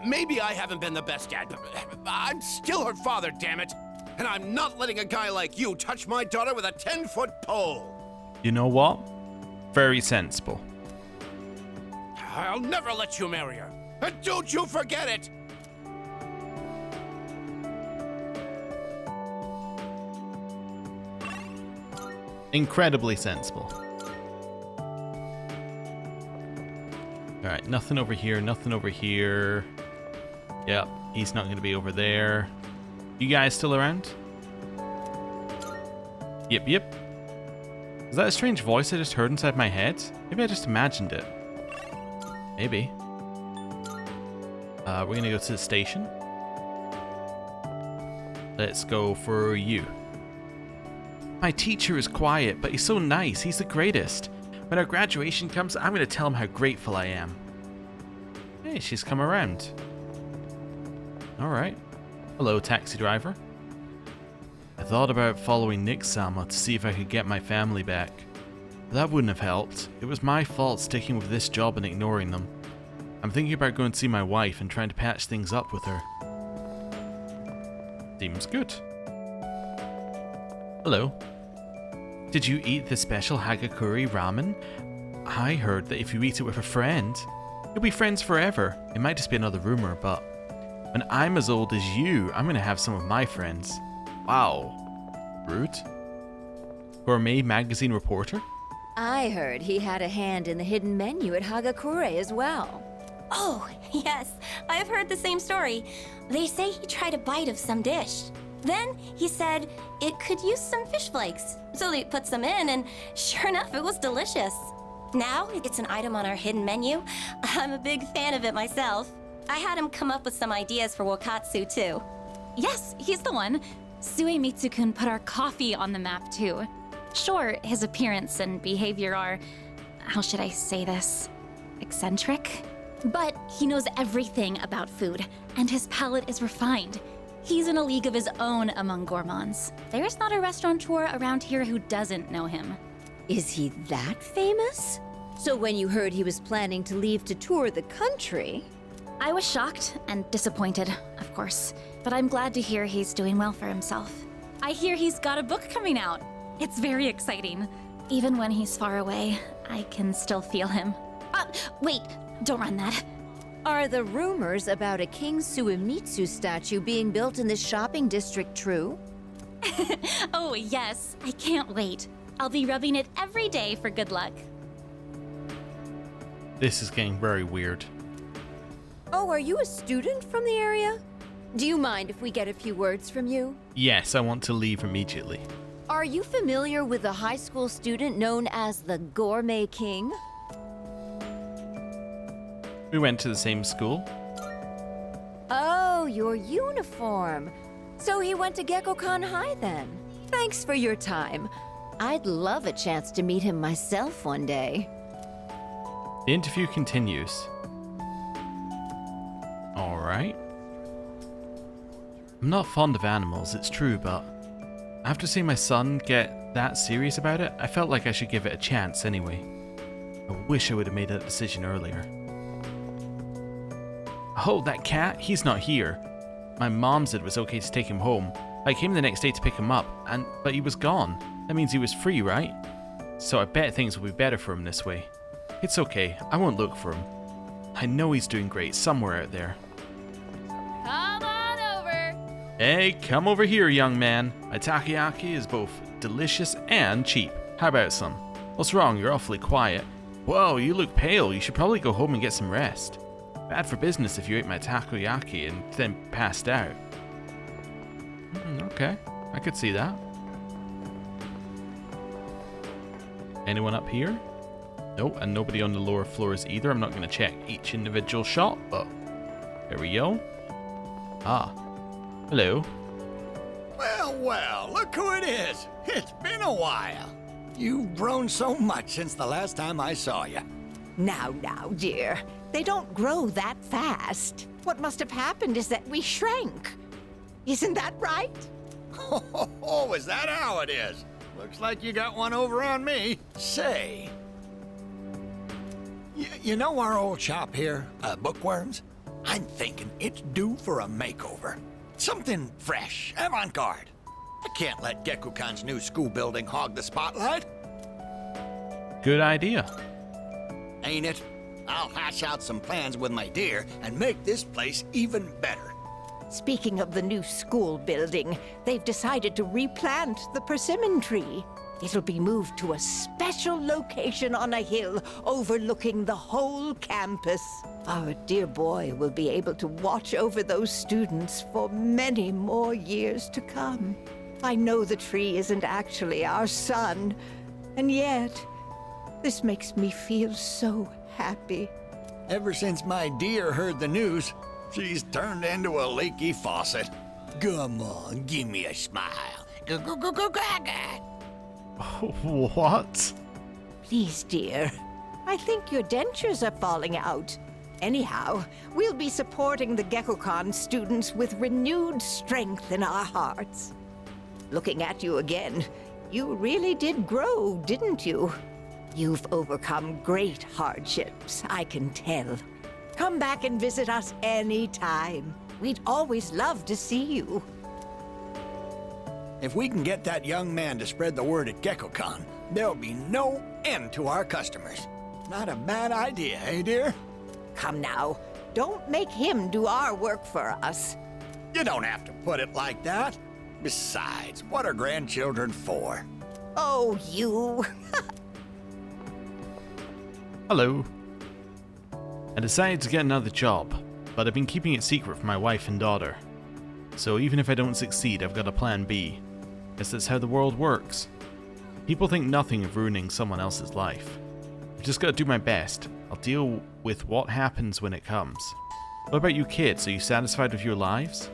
[SPEAKER 21] Maybe I haven't been the best dad, but I'm still her father, damn it. And I'm not letting a guy like you touch my daughter with a 10-foot pole.
[SPEAKER 1] You know what? Very sensible.
[SPEAKER 21] I'll never let you marry her. And don't you forget it!
[SPEAKER 1] Incredibly sensible. Alright, nothing over here, nothing over here. Yep, he's not going to be over there. You guys still around? Yep, yep. Is that a strange voice I just heard inside my head? Maybe I just imagined it. Maybe. We're going to go to the station. Let's go for you. My teacher is quiet, but he's so nice. He's the greatest. When our graduation comes, I'm going to tell him how grateful I am. Hey, she's come around. Alright. Hello, taxi driver. I thought about following Nick Sama to see if I could get my family back. But that wouldn't have helped. It was my fault sticking with this job and ignoring them. I'm thinking about going to see my wife and trying to patch things up with her. Seems good. Hello. Did you eat the special Hagakure ramen? I heard that if you eat it with a friend, you'll be friends forever. It might just be another rumor, but when I'm as old as you, I'm going to have some of my friends. Wow. Rude. Gourmet magazine reporter?
[SPEAKER 8] I heard he had a hand in the hidden menu at Hagakure as well.
[SPEAKER 2] Oh, yes. I've heard the same story. They say he tried a bite of some dish. Then he said it could use some fish flakes. So they put some in, and sure enough, it was delicious. Now it's an item on our hidden menu. I'm a big fan of it myself. I had him come up with some ideas for Wakatsu, too.
[SPEAKER 9] Yes, he's the one. Suemitsu-kun put our coffee on the map, too. Sure, his appearance and behavior are, how should I say this, eccentric? But he knows everything about food, and his palate is refined. He's in a league of his own among gourmands. There's not a restaurateur around here who doesn't know him.
[SPEAKER 8] Is he that famous? So when you heard he was planning to leave to tour the country,
[SPEAKER 9] I was shocked and disappointed, of course, but I'm glad to hear he's doing well for himself. I hear he's got a book coming out. It's very exciting. Even when he's far away, I can still feel him. Wait, don't run that.
[SPEAKER 8] Are the rumors about a King Suemitsu statue being built in this shopping district true?
[SPEAKER 9] Oh, yes. I can't wait. I'll be rubbing it every day for good luck.
[SPEAKER 1] This is getting very weird.
[SPEAKER 8] Oh, are you a student from the area? Do you mind if we get a few words from you?
[SPEAKER 1] Yes, I want to leave immediately.
[SPEAKER 8] Are you familiar with a high school student known as the Gourmet King?
[SPEAKER 1] We went to the same school.
[SPEAKER 8] Oh, your uniform. So he went to Gekkoukan High then. Thanks for your time. I'd love a chance to meet him myself one day.
[SPEAKER 1] The interview continues. Alright. I'm not fond of animals, it's true, but after seeing my son get that serious about it, I felt like I should give it a chance anyway. I wish I would have made that decision earlier. Oh, that cat? He's not here. My mom said it was okay to take him home. I came the next day to pick him up, but he was gone. That means he was free, right? So I bet things will be better for him this way. It's okay, I won't look for him. I know he's doing great somewhere out there.
[SPEAKER 10] Come on over.
[SPEAKER 1] Hey, come over here, young man. My takoyaki is both delicious and cheap. How about some? What's wrong? You're awfully quiet. Whoa, you look pale. You should probably go home and get some rest. Bad for business if you ate my takoyaki and then passed out. Okay, I could see that. Anyone up here? Nope, and nobody on the lower floors either. I'm not going to check each individual shop, but there we go. Ah, hello.
[SPEAKER 6] Well, well, look who it is. It's been a while. You've grown so much since the last time I saw you.
[SPEAKER 11] Now, dear. They don't grow that fast. What must have happened is that we shrank. Isn't that right?
[SPEAKER 6] Oh, is that how it is? Looks like you got one over on me. Say, you know our old shop here, Bookworms? I'm thinking it's due for a makeover. Something fresh, avant-garde. I can't let Gekkoukan's new school building hog the spotlight.
[SPEAKER 1] Good idea.
[SPEAKER 6] Ain't it? I'll hash out some plans with my dear and make this place even better.
[SPEAKER 11] Speaking of the new school building, they've decided to replant the persimmon tree. It'll be moved to a special location on a hill overlooking the whole campus. Our dear boy will be able to watch over those students for many more years to come. I know the tree isn't actually our son, and yet this makes me feel so happy.
[SPEAKER 6] Ever since my dear heard the news, she's turned into a leaky faucet. Come on, give me a smile.
[SPEAKER 1] What?
[SPEAKER 11] Please, dear. I think your dentures are falling out. Anyhow, we'll be supporting the Gekkoukan students with renewed strength in our hearts. Looking at you again, you really did grow, didn't you? You've overcome great hardships, I can tell. Come back and visit us anytime. We'd always love to see you.
[SPEAKER 6] If we can get that young man to spread the word at Gekkoukan, there'll be no end to our customers. Not a bad idea, eh, dear?
[SPEAKER 11] Come now, don't make him do our work for us.
[SPEAKER 6] You don't have to put it like that. Besides, what are grandchildren for?
[SPEAKER 11] Oh, you.
[SPEAKER 1] Hello. I decided to get another job, but I've been keeping it secret from my wife and daughter. So even if I don't succeed, I've got a plan B. Guess that's how the world works. People think nothing of ruining someone else's life. I've just got to do my best. I'll deal with what happens when it comes. What about you kids? Are you satisfied with your lives?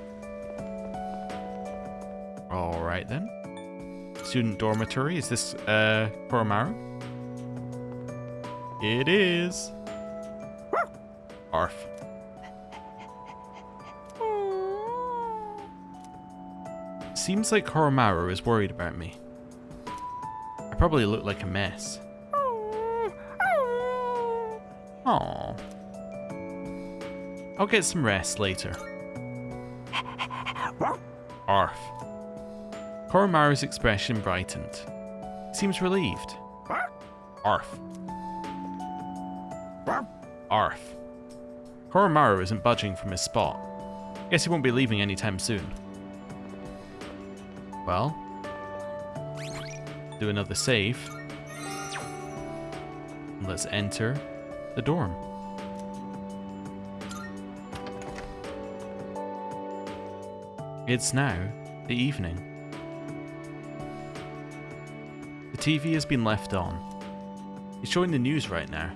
[SPEAKER 1] Alright then. Student dormitory. Is this, Koromaru? It is. Arf. Seems like Koromaru is worried about me. I probably look like a mess. Aww. I'll get some rest later. Arf. Koromaru's expression brightened. He seems relieved. Arf. Arf. Koromaru isn't budging from his spot. Guess he won't be leaving anytime soon. Well, do another save. Let's enter the dorm. It's now the evening. The TV has been left on. It's showing the news right now.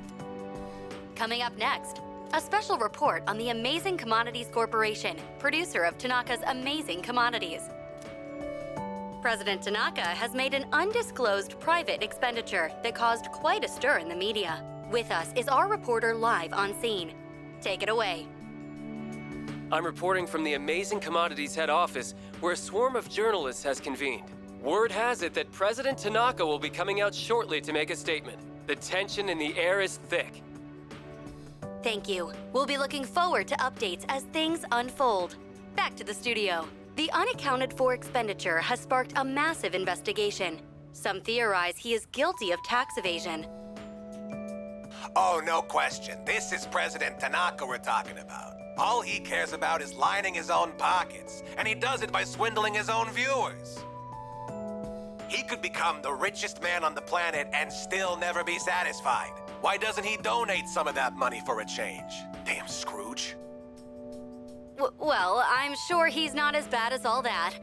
[SPEAKER 12] Coming up next, a special report on the Amazing Commodities Corporation, producer of Tanaka's Amazing Commodities. President Tanaka has made an undisclosed private expenditure that caused quite a stir in the media. With us is our reporter live on scene. Take it away.
[SPEAKER 15] I'm reporting from the Amazing Commodities head office, where a swarm of journalists has convened. Word has it that President Tanaka will be coming out shortly to make a statement. The tension in the air is thick.
[SPEAKER 12] Thank you. We'll be looking forward to updates as things unfold. Back to the studio. The unaccounted-for expenditure has sparked a massive investigation. Some theorize he is guilty of tax evasion.
[SPEAKER 19] Oh, no question. This is President Tanaka we're talking about. All he cares about is lining his own pockets, and he does it by swindling his own viewers. He could become the richest man on the planet and still never be satisfied. Why doesn't he donate some of that money for a change? Damn Scrooge.
[SPEAKER 12] Well, I'm sure he's not as bad as all that.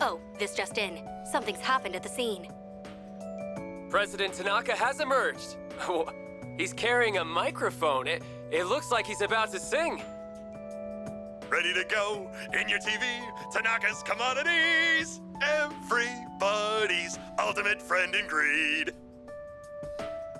[SPEAKER 12] Oh, this just in. Something's happened at the scene.
[SPEAKER 15] President Tanaka has emerged. He's carrying a microphone. It looks like he's about to sing.
[SPEAKER 20] Ready to go in your TV? Tanaka's Commodities! Everybody's ultimate friend in greed.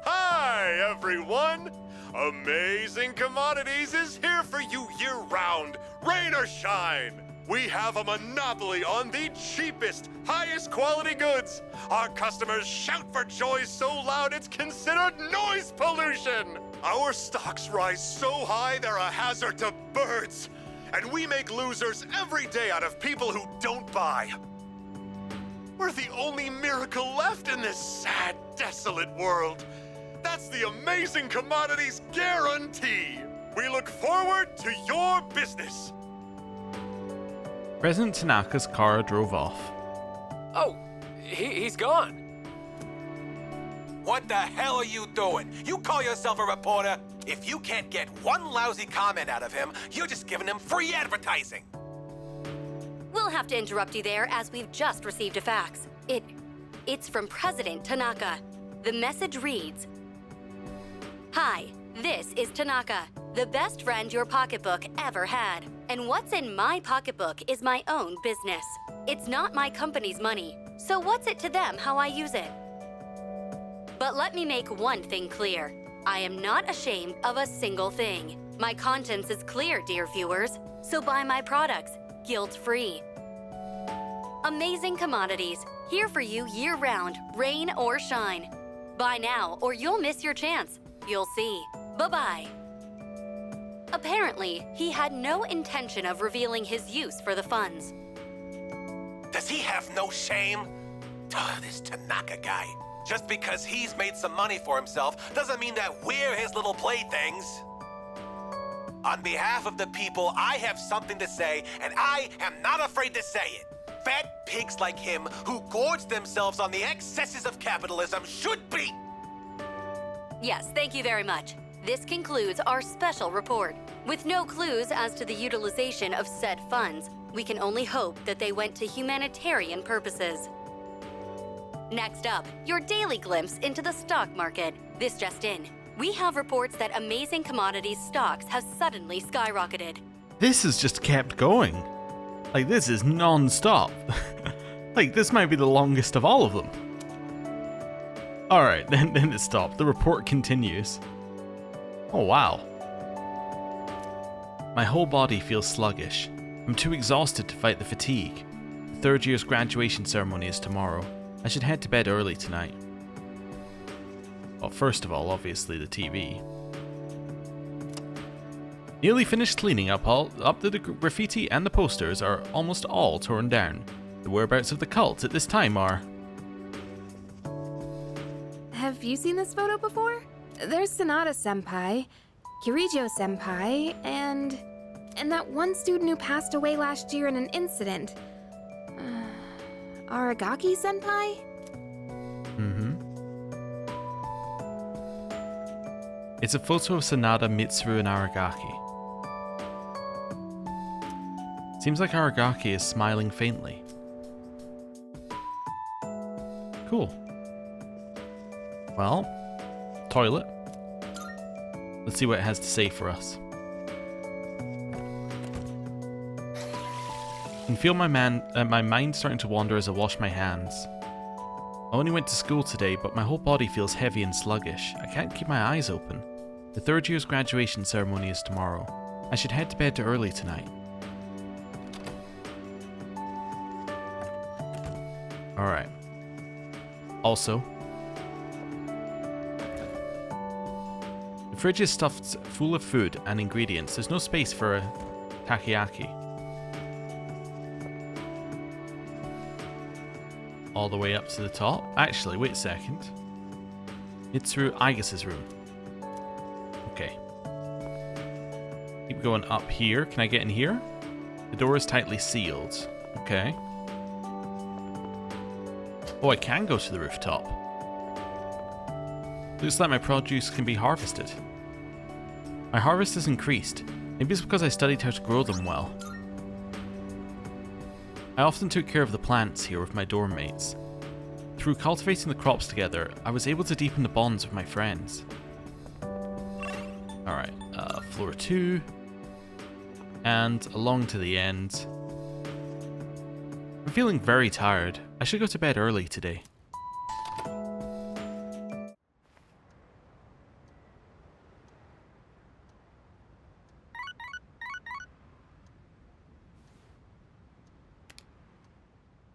[SPEAKER 20] Hi, everyone! Amazing Commodities is here for you year-round, rain or shine. We have a monopoly on the cheapest, highest quality goods. Our customers shout for joy so loud it's considered noise pollution. Our stocks rise so high they're a hazard to birds. And we make losers every day out of people who don't buy. We're the only miracle left in this sad, desolate world. That's the Amazing Commodities guarantee. We look forward to your business.
[SPEAKER 1] President Tanaka's car drove off.
[SPEAKER 15] Oh, he's gone.
[SPEAKER 19] What the hell are you doing? You call yourself a reporter? If you can't get one lousy comment out of him, you're just giving him free advertising.
[SPEAKER 12] We'll have to interrupt you there as we've just received a fax. It's from President Tanaka. The message reads, "Hi, this is Tanaka, the best friend your pocketbook ever had. And what's in my pocketbook is my own business. It's not my company's money, so what's it to them how I use it? But let me make one thing clear. I am not ashamed of a single thing. My conscience is clear, dear viewers, so buy my products, guilt-free. Amazing Commodities, here for you year-round, rain or shine. Buy now or you'll miss your chance. You'll see. Bye-bye." Apparently, he had no intention of revealing his use for the funds.
[SPEAKER 19] Does he have no shame? This Tanaka guy. Just because he's made some money for himself doesn't mean that we're his little playthings. On behalf of the people, I have something to say, and I am not afraid to say it. Fat pigs like him who gorge themselves on the excesses of capitalism should be...
[SPEAKER 12] Yes, thank you very much. This concludes our special report. With no clues as to the utilization of said funds, we can only hope that they went to humanitarian purposes. Next up, your daily glimpse into the stock market. This just in. We have reports that Amazing Commodities stocks have suddenly skyrocketed.
[SPEAKER 1] This has just kept going. Like, this is non-stop. Like, this might be the longest of all of them. Alright, then it stopped. The report continues. Oh, wow. My whole body feels sluggish. I'm too exhausted to fight the fatigue. The third year's graduation ceremony is tomorrow. I should head to bed early tonight. Well, first of all, obviously the TV. Nearly finished cleaning up the graffiti, and the posters are almost all torn down. The whereabouts of the cult at this time are...
[SPEAKER 7] Have you seen this photo before? There's Sanada-senpai, Kirijo-senpai, and that one student who passed away last year in an incident. Aragaki-senpai?
[SPEAKER 1] Mm-hmm. It's a photo of Sanada, Mitsuru, and Aragaki. Seems like Aragaki is smiling faintly. Cool. Well, toilet. Let's see what it has to say for us. I can feel my mind starting to wander as I wash my hands. I only went to school today, but my whole body feels heavy and sluggish. I can't keep my eyes open. The third year's graduation ceremony is tomorrow. I should head to bed early tonight. Alright. Also, the fridge is stuffed full of food and ingredients. There's no space for a takoyaki. All the way up to the top. Actually, wait a second. It's through Aigus's room. Okay. Keep going up here. Can I get in here? The door is tightly sealed. Okay. Oh, I can go to the rooftop. Looks like my produce can be harvested. My harvest has increased. Maybe it's because I studied how to grow them well. I often took care of the plants here with my dorm mates. Through cultivating the crops together, I was able to deepen the bonds with my friends. Alright, floor 2. And along to the end. I'm feeling very tired. I should go to bed early today.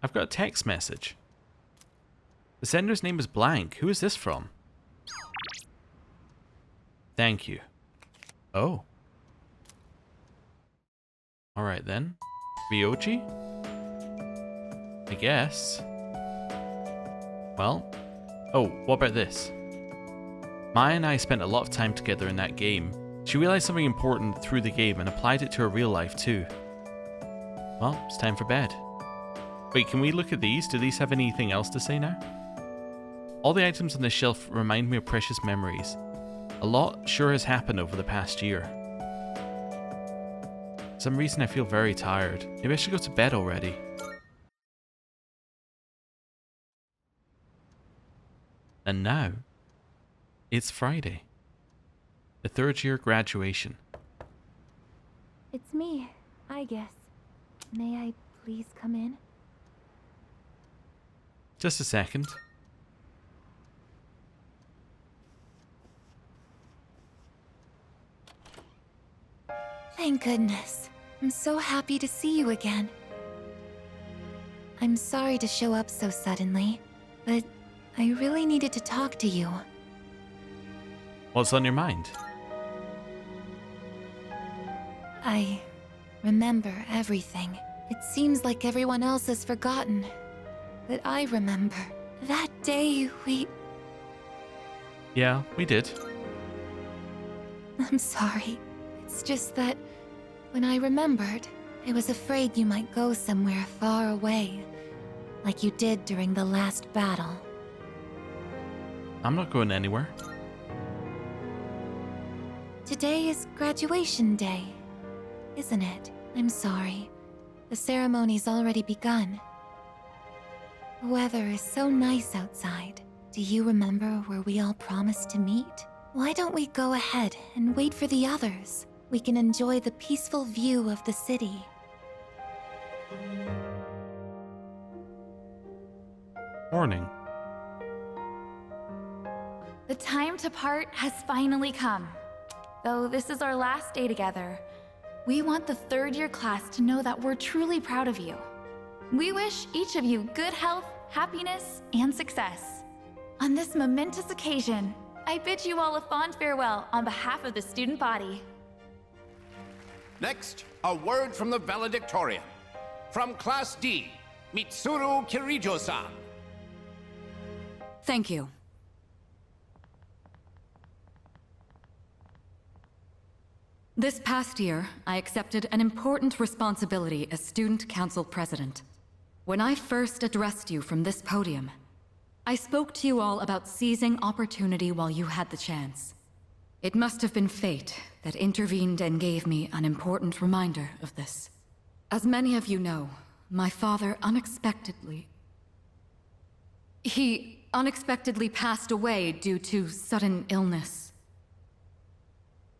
[SPEAKER 1] I've got a text message. The sender's name is blank. Who is this from? Thank you. Oh. Alright then. Ryoji? I guess. Well. Oh, what about this? Maya and I spent a lot of time together in that game. She realized something important through the game and applied it to her real life too. Well, it's time for bed. Wait, can we look at these? Do these have anything else to say now? All the items on this shelf remind me of precious memories. A lot sure has happened over the past year. For some reason I feel very tired. Maybe I should go to bed already. And now, it's Friday. The third year graduation.
[SPEAKER 18] It's me, I guess. May I please come in?
[SPEAKER 1] Just a second.
[SPEAKER 5] Thank goodness. I'm so happy to see you again. I'm sorry to show up so suddenly, but I really needed to talk to you.
[SPEAKER 1] What's on your mind?
[SPEAKER 5] I remember everything. It seems like everyone else has forgotten, but I remember. That day we...
[SPEAKER 1] Yeah, we did.
[SPEAKER 5] I'm sorry. It's just that when I remembered, I was afraid you might go somewhere far away, like you did during the last battle.
[SPEAKER 1] I'm not going anywhere.
[SPEAKER 5] Today is graduation day, isn't it? I'm sorry. The ceremony's already begun. The weather is so nice outside. Do you remember where we all promised to meet? Why don't we go ahead and wait for the others? We can enjoy the peaceful view of the city.
[SPEAKER 1] Morning.
[SPEAKER 9] The time to part has finally come. Though this is our last day together, we want the third year class to know that we're truly proud of you. We wish each of you good health, happiness, and success. On this momentous occasion, I bid you all a fond farewell on behalf of the student body.
[SPEAKER 3] Next, a word from the valedictorian. From Class D, Mitsuru Kirijo-san.
[SPEAKER 5] Thank you. This past year, I accepted an important responsibility as Student Council President. When I first addressed you from this podium, I spoke to you all about seizing opportunity while you had the chance. It must have been fate that intervened and gave me an important reminder of this. As many of you know, my father He unexpectedly passed away due to sudden illness.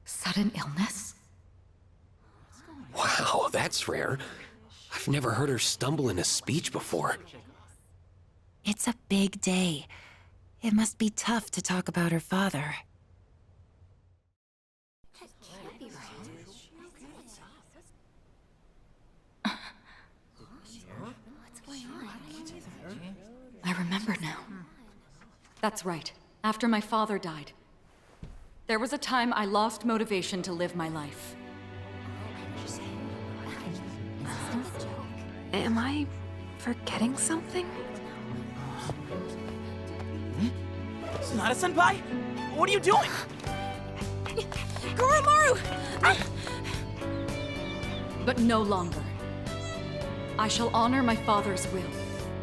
[SPEAKER 5] Sudden illness?
[SPEAKER 4] Wow, that's rare. I've never heard her stumble in a speech before.
[SPEAKER 16] It's a big day. It must be tough to talk about her father.
[SPEAKER 5] I remember now. That's right. After my father died, there was a time I lost motivation to live my life.
[SPEAKER 7] Am I forgetting something?
[SPEAKER 24] Sonata-senpai? What are you doing?
[SPEAKER 7] Goromaru!
[SPEAKER 5] But no longer. I shall honor my father's will.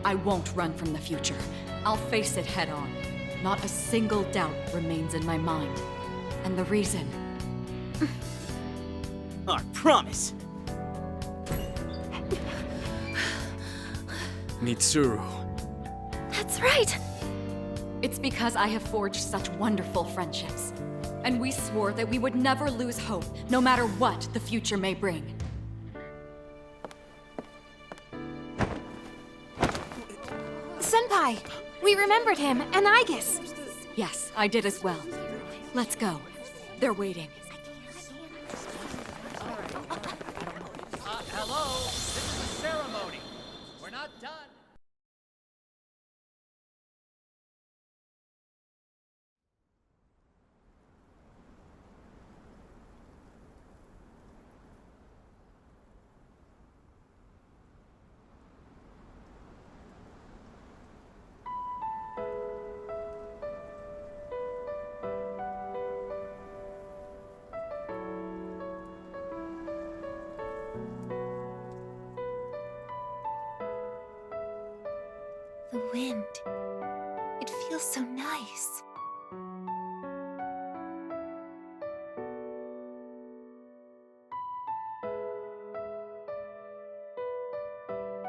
[SPEAKER 5] I won't run from the future. I'll face it head on. Not a single doubt remains in my mind. And the reason...
[SPEAKER 24] Our promise.
[SPEAKER 4] Mitsuru.
[SPEAKER 5] That's right! It's because I have forged such wonderful friendships. And we swore that we would never lose hope, no matter what the future may bring.
[SPEAKER 7] Senpai! We remembered him, and Aigis!
[SPEAKER 5] Yes, I did as well. Let's go. They're waiting.
[SPEAKER 25] Hello? This is a ceremony. We're not done.
[SPEAKER 18] The wind. It feels so nice.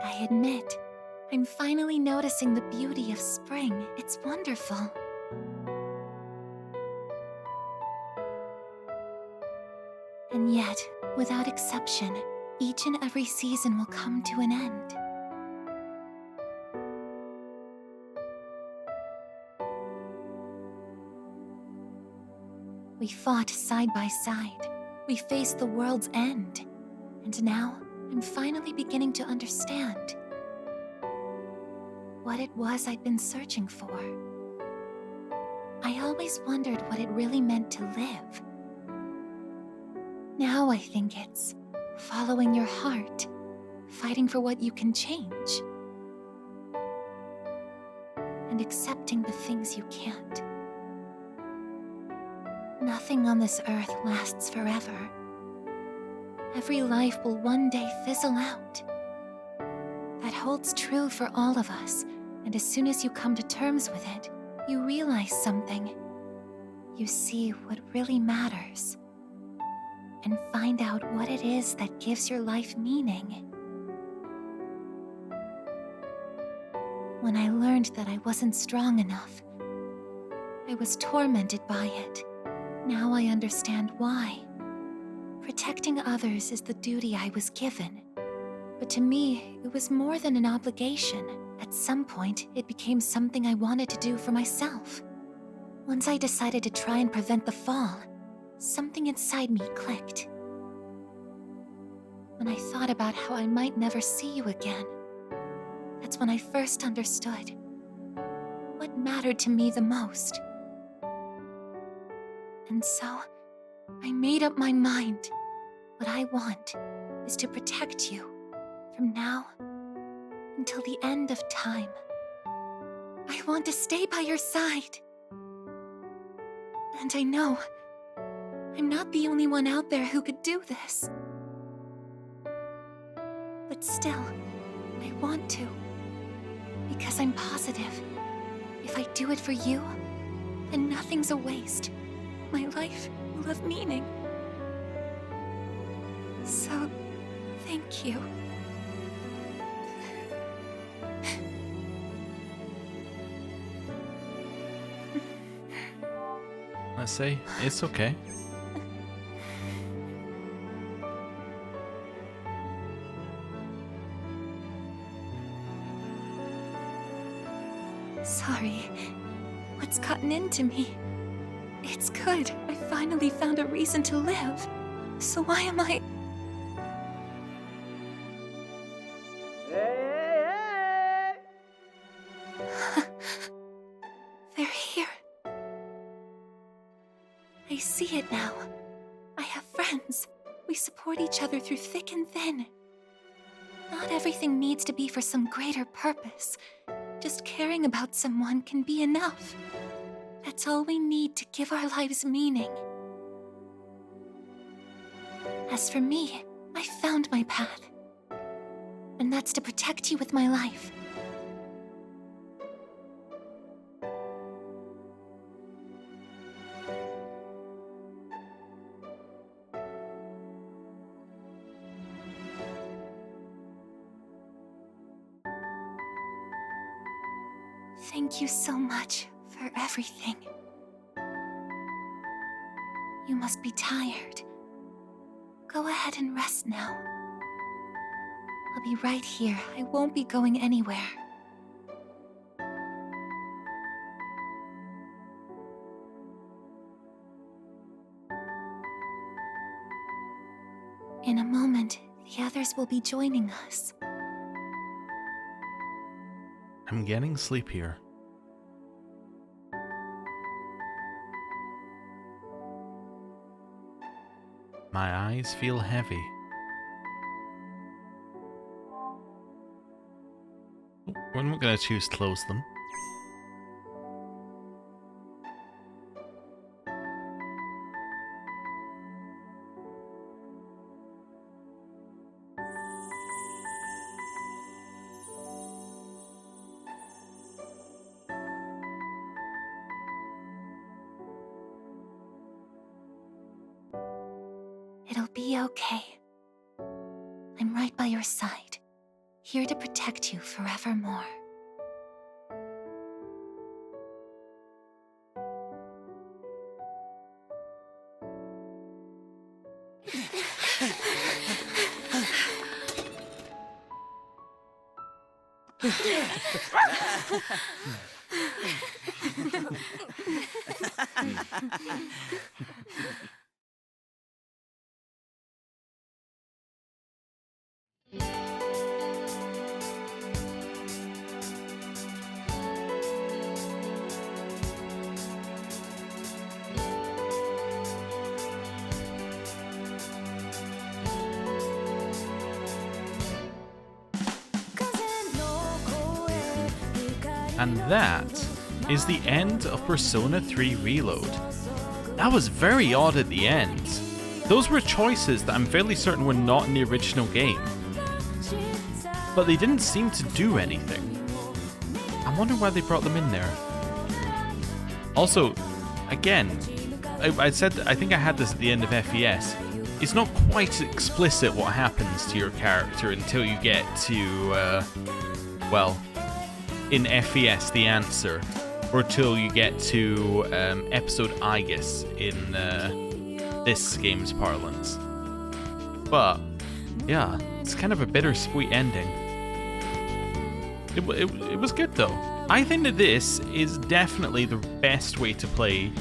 [SPEAKER 18] I admit, I'm finally noticing the beauty of spring. It's wonderful. And yet, without exception, each and every season will come to an end. We fought side by side. We faced the world's end. And now, I'm finally beginning to understand what it was I'd been searching for. I always wondered what it really meant to live. Now I think it's following your heart, fighting for what you can change, and accepting the things you can't. Nothing on this earth lasts forever. Every life will one day fizzle out. That holds true for all of us, and as soon as you come to terms with it, you realize something. You see what really matters, and find out what it is that gives your life meaning. When I learned that I wasn't strong enough, I was tormented by it. Now I understand why. Protecting others is the duty I was given. But to me, it was more than an obligation. At some point, it became something I wanted to do for myself. Once I decided to try and prevent the fall, something inside me clicked. When I thought about how I might never see you again, that's when I first understood what mattered to me the most. And so, I made up my mind. What I want is to protect you from now until the end of time. I want to stay by your side. And I know I'm not the only one out there who could do this. But still, I want to. Because I'm positive, if I do it for you, then nothing's a waste. My life will have meaning. So, thank you.
[SPEAKER 1] I say, it's okay.
[SPEAKER 18] Sorry. What's gotten into me? It's good. I finally found a reason to live. So why am I... They're here. I see it now. I have friends. We support each other through thick and thin. Not everything needs to be for some greater purpose. Just caring about someone can be enough. That's all we need to give our lives meaning. As for me, I found my path. And that's to protect you with my life. Thank you so much for everything. You must be tired. Go ahead and rest now. I'll be right here. I won't be going anywhere. In a moment, the others will be joining us.
[SPEAKER 1] I'm getting sleepier. My eyes feel heavy. We're not gonna choose to close them.
[SPEAKER 18] It'll be okay. I'm right by your side, here to protect you forevermore.
[SPEAKER 1] And that is the end of Persona 3 Reload. That was very odd at the end. Those were choices that I'm fairly certain were not in the original game. But they didn't seem to do anything. I wonder why they brought them in there. Also, again, I said, I think I had this at the end of FES. It's not quite explicit what happens to your character until you get to, well, in FES, the answer, or till you get to episode Aegis in this game's parlance. But yeah, it's kind of a bittersweet ending. It was good though. I think that this is definitely the best way to play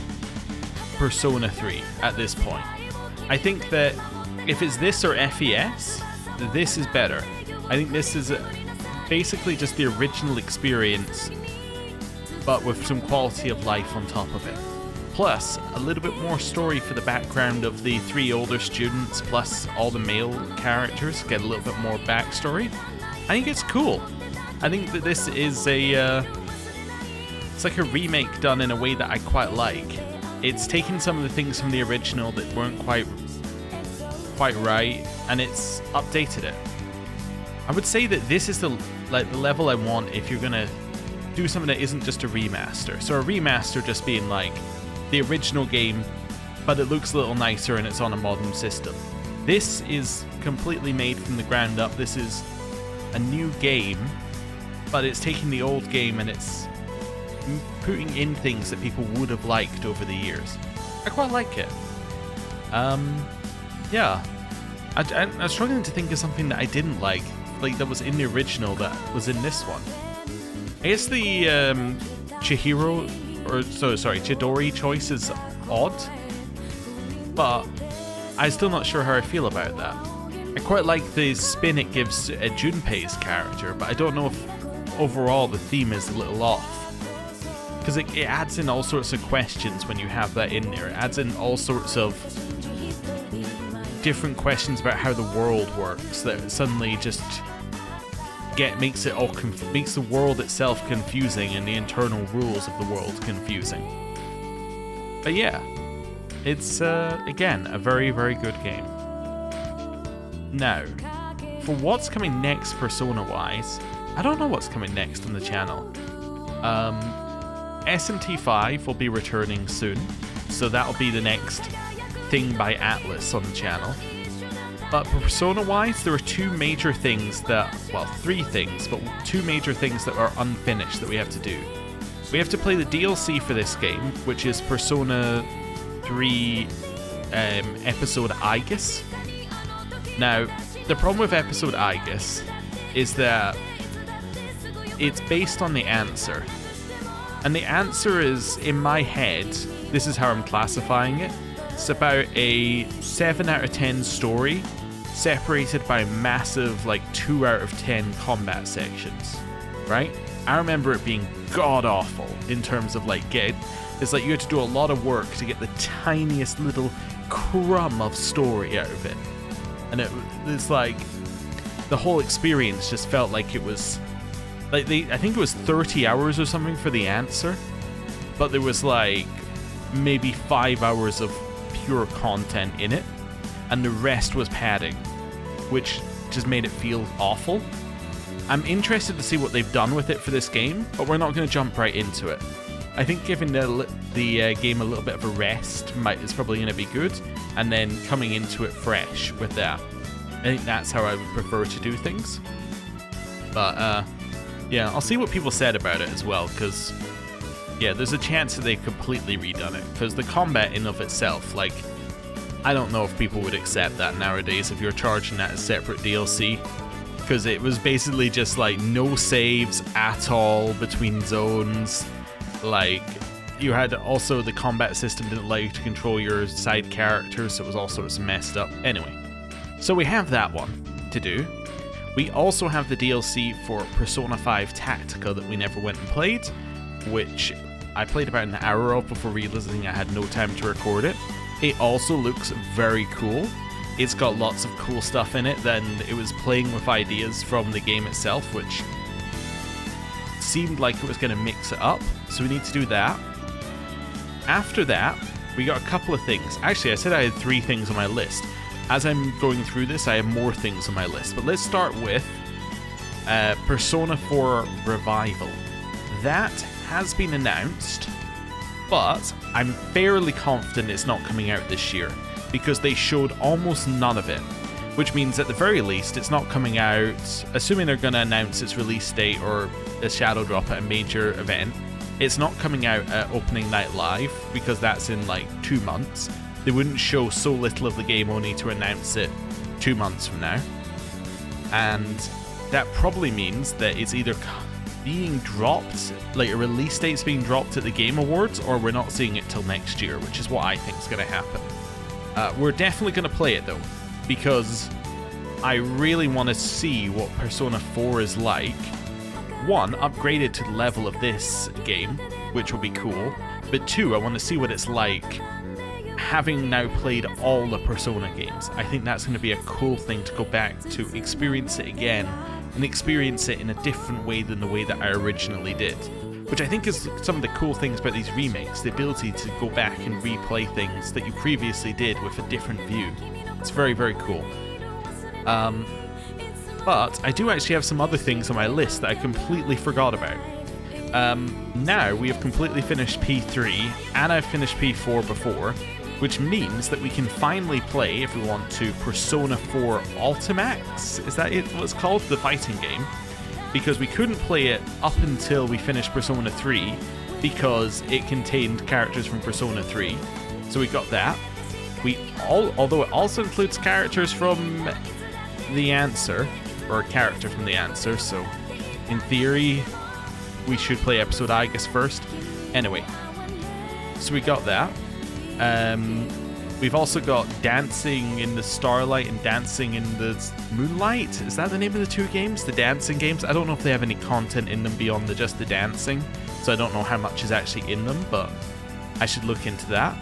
[SPEAKER 1] Persona 3 at this point. I think that if it's this or FES, this is better. I think this is basically just the original experience, but with some quality of life on top of it. plus a little bit more story for the background of the 3 older students, plus all the male characters get a little bit more backstory. I think it's cool. I think that this is it's like a remake done in a way that I quite like. It's taken some of the things from the original that weren't quite right, and it's updated it. I would say that this is the level I want if you're gonna do something that isn't just a remaster. So a remaster just being like the original game, but it looks a little nicer and it's on a modern system. This is completely made from the ground up. This is a new game, but it's taking the old game and it's putting in things that people would have liked over the years. I quite like it. Yeah. I was struggling to think of something that I didn't like that was in the original that was in this one. I guess the Chidori choice is odd, but I'm still not sure how I feel about that. I quite like the spin it gives Junpei's character, but I don't know if overall the theme is a little off. Because it adds in all sorts of questions when you have that in there. It adds in all sorts of different questions about how the world works that suddenly just makes the world itself confusing and the internal rules of the world confusing. But yeah, it's again a very, very good game. Now, for what's coming next Persona wise, I don't know what's coming next on the channel. SMT5 will be returning soon, so that'll be the next thing by Atlus on the channel. But Persona-wise, there are 2 major things that, well, 3 things, but 2 major things that are unfinished that we have to do. We have to play the DLC for this game, which is Persona 3 Episode Aegis. Now, the problem with Episode Aegis is that it's based on the answer. And the answer is, in my head, this is how I'm classifying it. It's about a 7 out of 10 story separated by massive, 2 out of 10 combat sections, right? I remember it being god-awful in terms of, it's like you had to do a lot of work to get the tiniest little crumb of story out of it. And it's like, the whole experience just felt like it was... I think it was 30 hours or something for the answer, but there was maybe 5 hours of pure content in it, and the rest was padding, which just made it feel awful. I'm interested to see what they've done with it for this game, but we're not going to jump right into it. I think giving the game a little bit of a rest is probably going to be good, and then coming into it fresh with that. I think that's how I would prefer to do things. But, yeah, I'll see what people said about it as well, because, yeah, there's a chance that they've completely redone it, because the combat in of itself, I don't know if people would accept that nowadays if you're charging that as separate DLC, because it was basically just, no saves at all between zones, you had also the combat system didn't allow you to control your side characters, so it was all sorts of messed up. Anyway, so we have that one to do. We also have the DLC for Persona 5 Tactica that we never went and played, which I played about an hour of before realizing I had no time to record it. It also looks very cool. It's got lots of cool stuff in it, and it was playing with ideas from the game itself, which seemed like it was going to mix it up, so we need to do that. After that, we got a couple of things. Actually, I said I had 3 things on my list. As I'm going through this, I have more things on my list, but let's start with Persona 4 Revival. That has been announced, but I'm fairly confident it's not coming out this year, because they showed almost none of it, which means at the very least it's not coming out, assuming they're going to announce its release date or a shadow drop at a major event, it's not coming out at Opening Night Live, because that's in 2 months. They wouldn't show so little of the game only to announce it 2 months from now. And that probably means that it's either being dropped, a release date's being dropped at the Game Awards, or we're not seeing it till next year, which is what I think is going to happen. We're definitely going to play it though, because I really want to see what Persona 4 is like. One, upgraded to the level of this game, which will be cool. But 2, I want to see what it's like having now played all the Persona games. I think that's going to be a cool thing to go back to experience it again and experience it in a different way than the way that I originally did. Which I think is some of the cool things about these remakes, the ability to go back and replay things that you previously did with a different view. It's very, very cool. But I do actually have some other things on my list that I completely forgot about. Now we have completely finished P3, and I've finished P4 before, which means that we can finally play, if we want to, Persona 4 Ultimax? Is that what it's called? The fighting game. Because we couldn't play it up until we finished Persona 3, because it contained characters from Persona 3. So we got that. Although it also includes characters from The Answer, or a character from The Answer, so in theory, we should play episode I guess first. Anyway, so we got that. We've also got Dancing in the Starlight and Dancing in the Moonlight. Is that the name of the 2 games? The dancing games? I don't know if they have any content in them beyond just the dancing, so I don't know how much is actually in them, but I should look into that.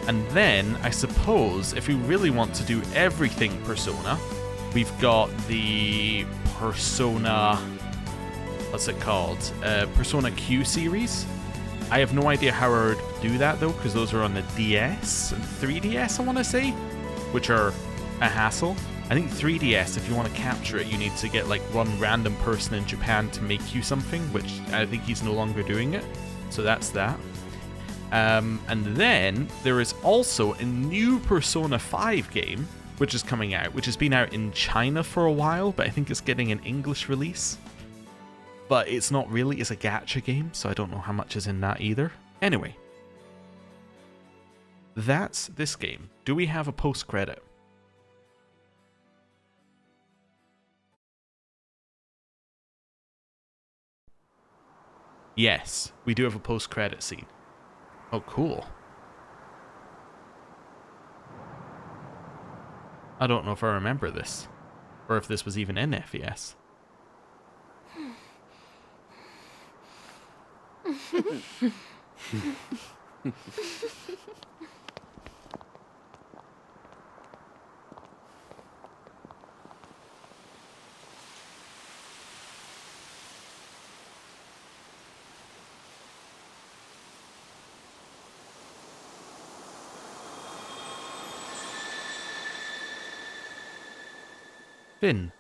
[SPEAKER 1] And then, I suppose, if we really want to do everything Persona, we've got the Persona... what's it called? Persona Q series. I have no idea how I would do that though, because those are on the DS and 3DS, I want to say, which are a hassle. I think 3DS, if you want to capture it, you need to get like one random person in Japan to make you something, which I think he's no longer doing it. So that's that. And then there is also a new Persona 5 game, which is coming out, which has been out in China for a while, but I think it's getting an English release. But it's not really, it's a gacha game, so I don't know how much is in that either. Anyway, that's this game. Do we have a post-credit? Yes, we do have a post-credit scene. Oh, cool. I don't know if I remember this, or if this was even in FES. Finn.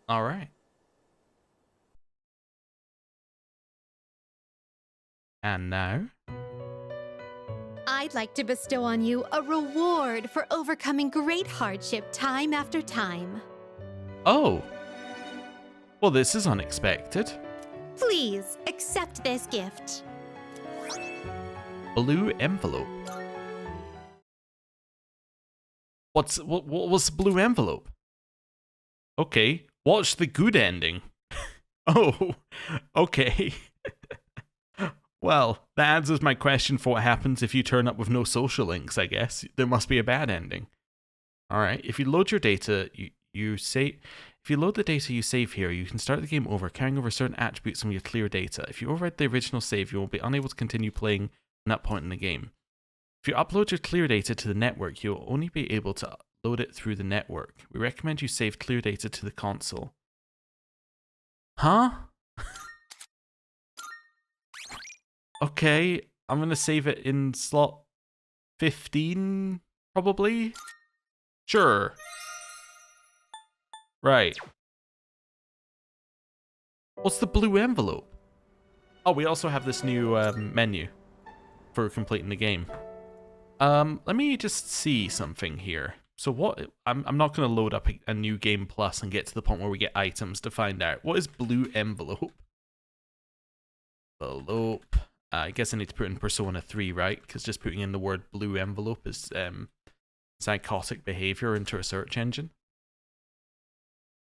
[SPEAKER 1] All right. And now?
[SPEAKER 13] I'd like to bestow on you a reward for overcoming great hardship time after time.
[SPEAKER 1] Oh. Well, this is unexpected.
[SPEAKER 13] Please accept this gift.
[SPEAKER 1] Blue envelope. What was the blue envelope? Okay. What's the good ending? Oh, okay. Well, that answers my question for what happens if you turn up with no social links, I guess. There must be a bad ending. Alright, if you load your data, if you load the data you save here, you can start the game over, carrying over certain attributes from your clear data. If you overwrite the original save, you will be unable to continue playing from that point in the game. If you upload your clear data to the network, you'll only be able to load it through the network. We recommend you save clear data to the console. Huh? Okay, I'm going to save it in slot 15, probably? Sure. Right. What's the blue envelope? Oh, we also have this new menu for completing the game. Let me just see something here. So what, I'm not going to load up a new game plus and get to the point where we get items to find out. What is blue envelope? Envelope. I guess I need to put in Persona 3, right? Because just putting in the word blue envelope is psychotic behavior into a search engine.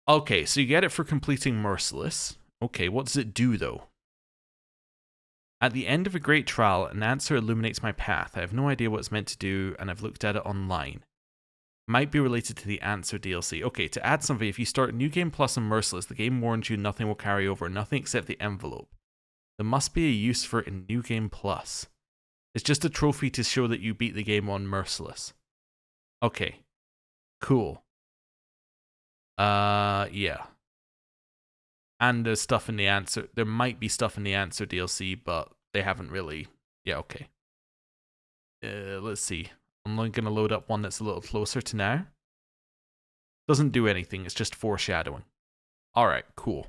[SPEAKER 1] Okay, so you get it for completing Merciless. Okay, what does it do though? At the end of a great trial, an answer illuminates my path. I have no idea what it's meant to do, and I've looked at it online. Might be related to the Answer DLC. Okay, to add something, if you start New Game Plus and Merciless, the game warns you nothing will carry over, nothing except the envelope. There must be a use for it in New Game Plus. It's just a trophy to show that you beat the game on Merciless. Okay. Cool. Yeah. And there's stuff in the answer. There might be stuff in the answer DLC, but they haven't really. Yeah, okay. Let's see. I'm going to load up one that's a little closer to now. Doesn't do anything, it's just foreshadowing. Alright, cool.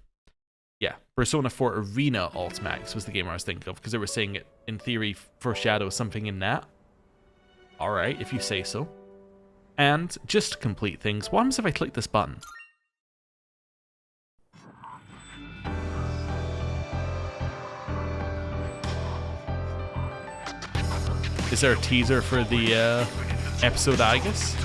[SPEAKER 1] Yeah, Persona 4 Arena Ultimax was the game I was thinking of, because they were saying it, in theory, foreshadows something in that. Alright, if you say so. And, just to complete things, what happens if I click this button? Is there a teaser for the episode, I guess?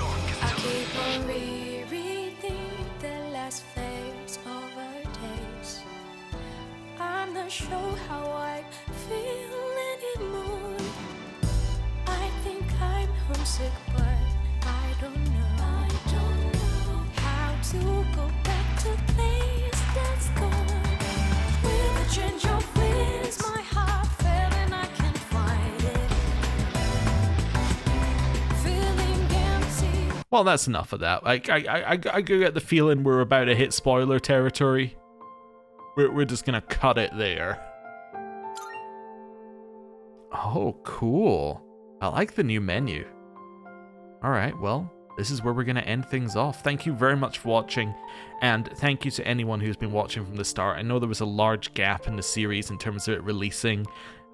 [SPEAKER 14] Show how I feel anymore. I think I'm homesick, but I don't know how to go back to the place that's gone. With a change of winds, my heart fell and I can't find it. Feeling empty.
[SPEAKER 1] Well, that's enough of that. I get the feeling we're about to hit spoiler territory. We're just gonna cut it there. Oh, cool. I like the new menu. Alright, well, this is where we're gonna end things off. Thank you very much for watching, and thank you to anyone who's been watching from the start. I know there was a large gap in the series in terms of it releasing,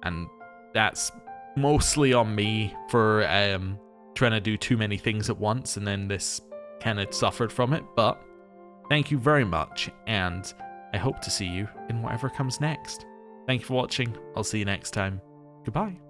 [SPEAKER 1] and that's mostly on me for trying to do too many things at once, and then this kind of suffered from it, but thank you very much, and I hope to see you in whatever comes next. Thank you for watching. I'll see you next time. Goodbye.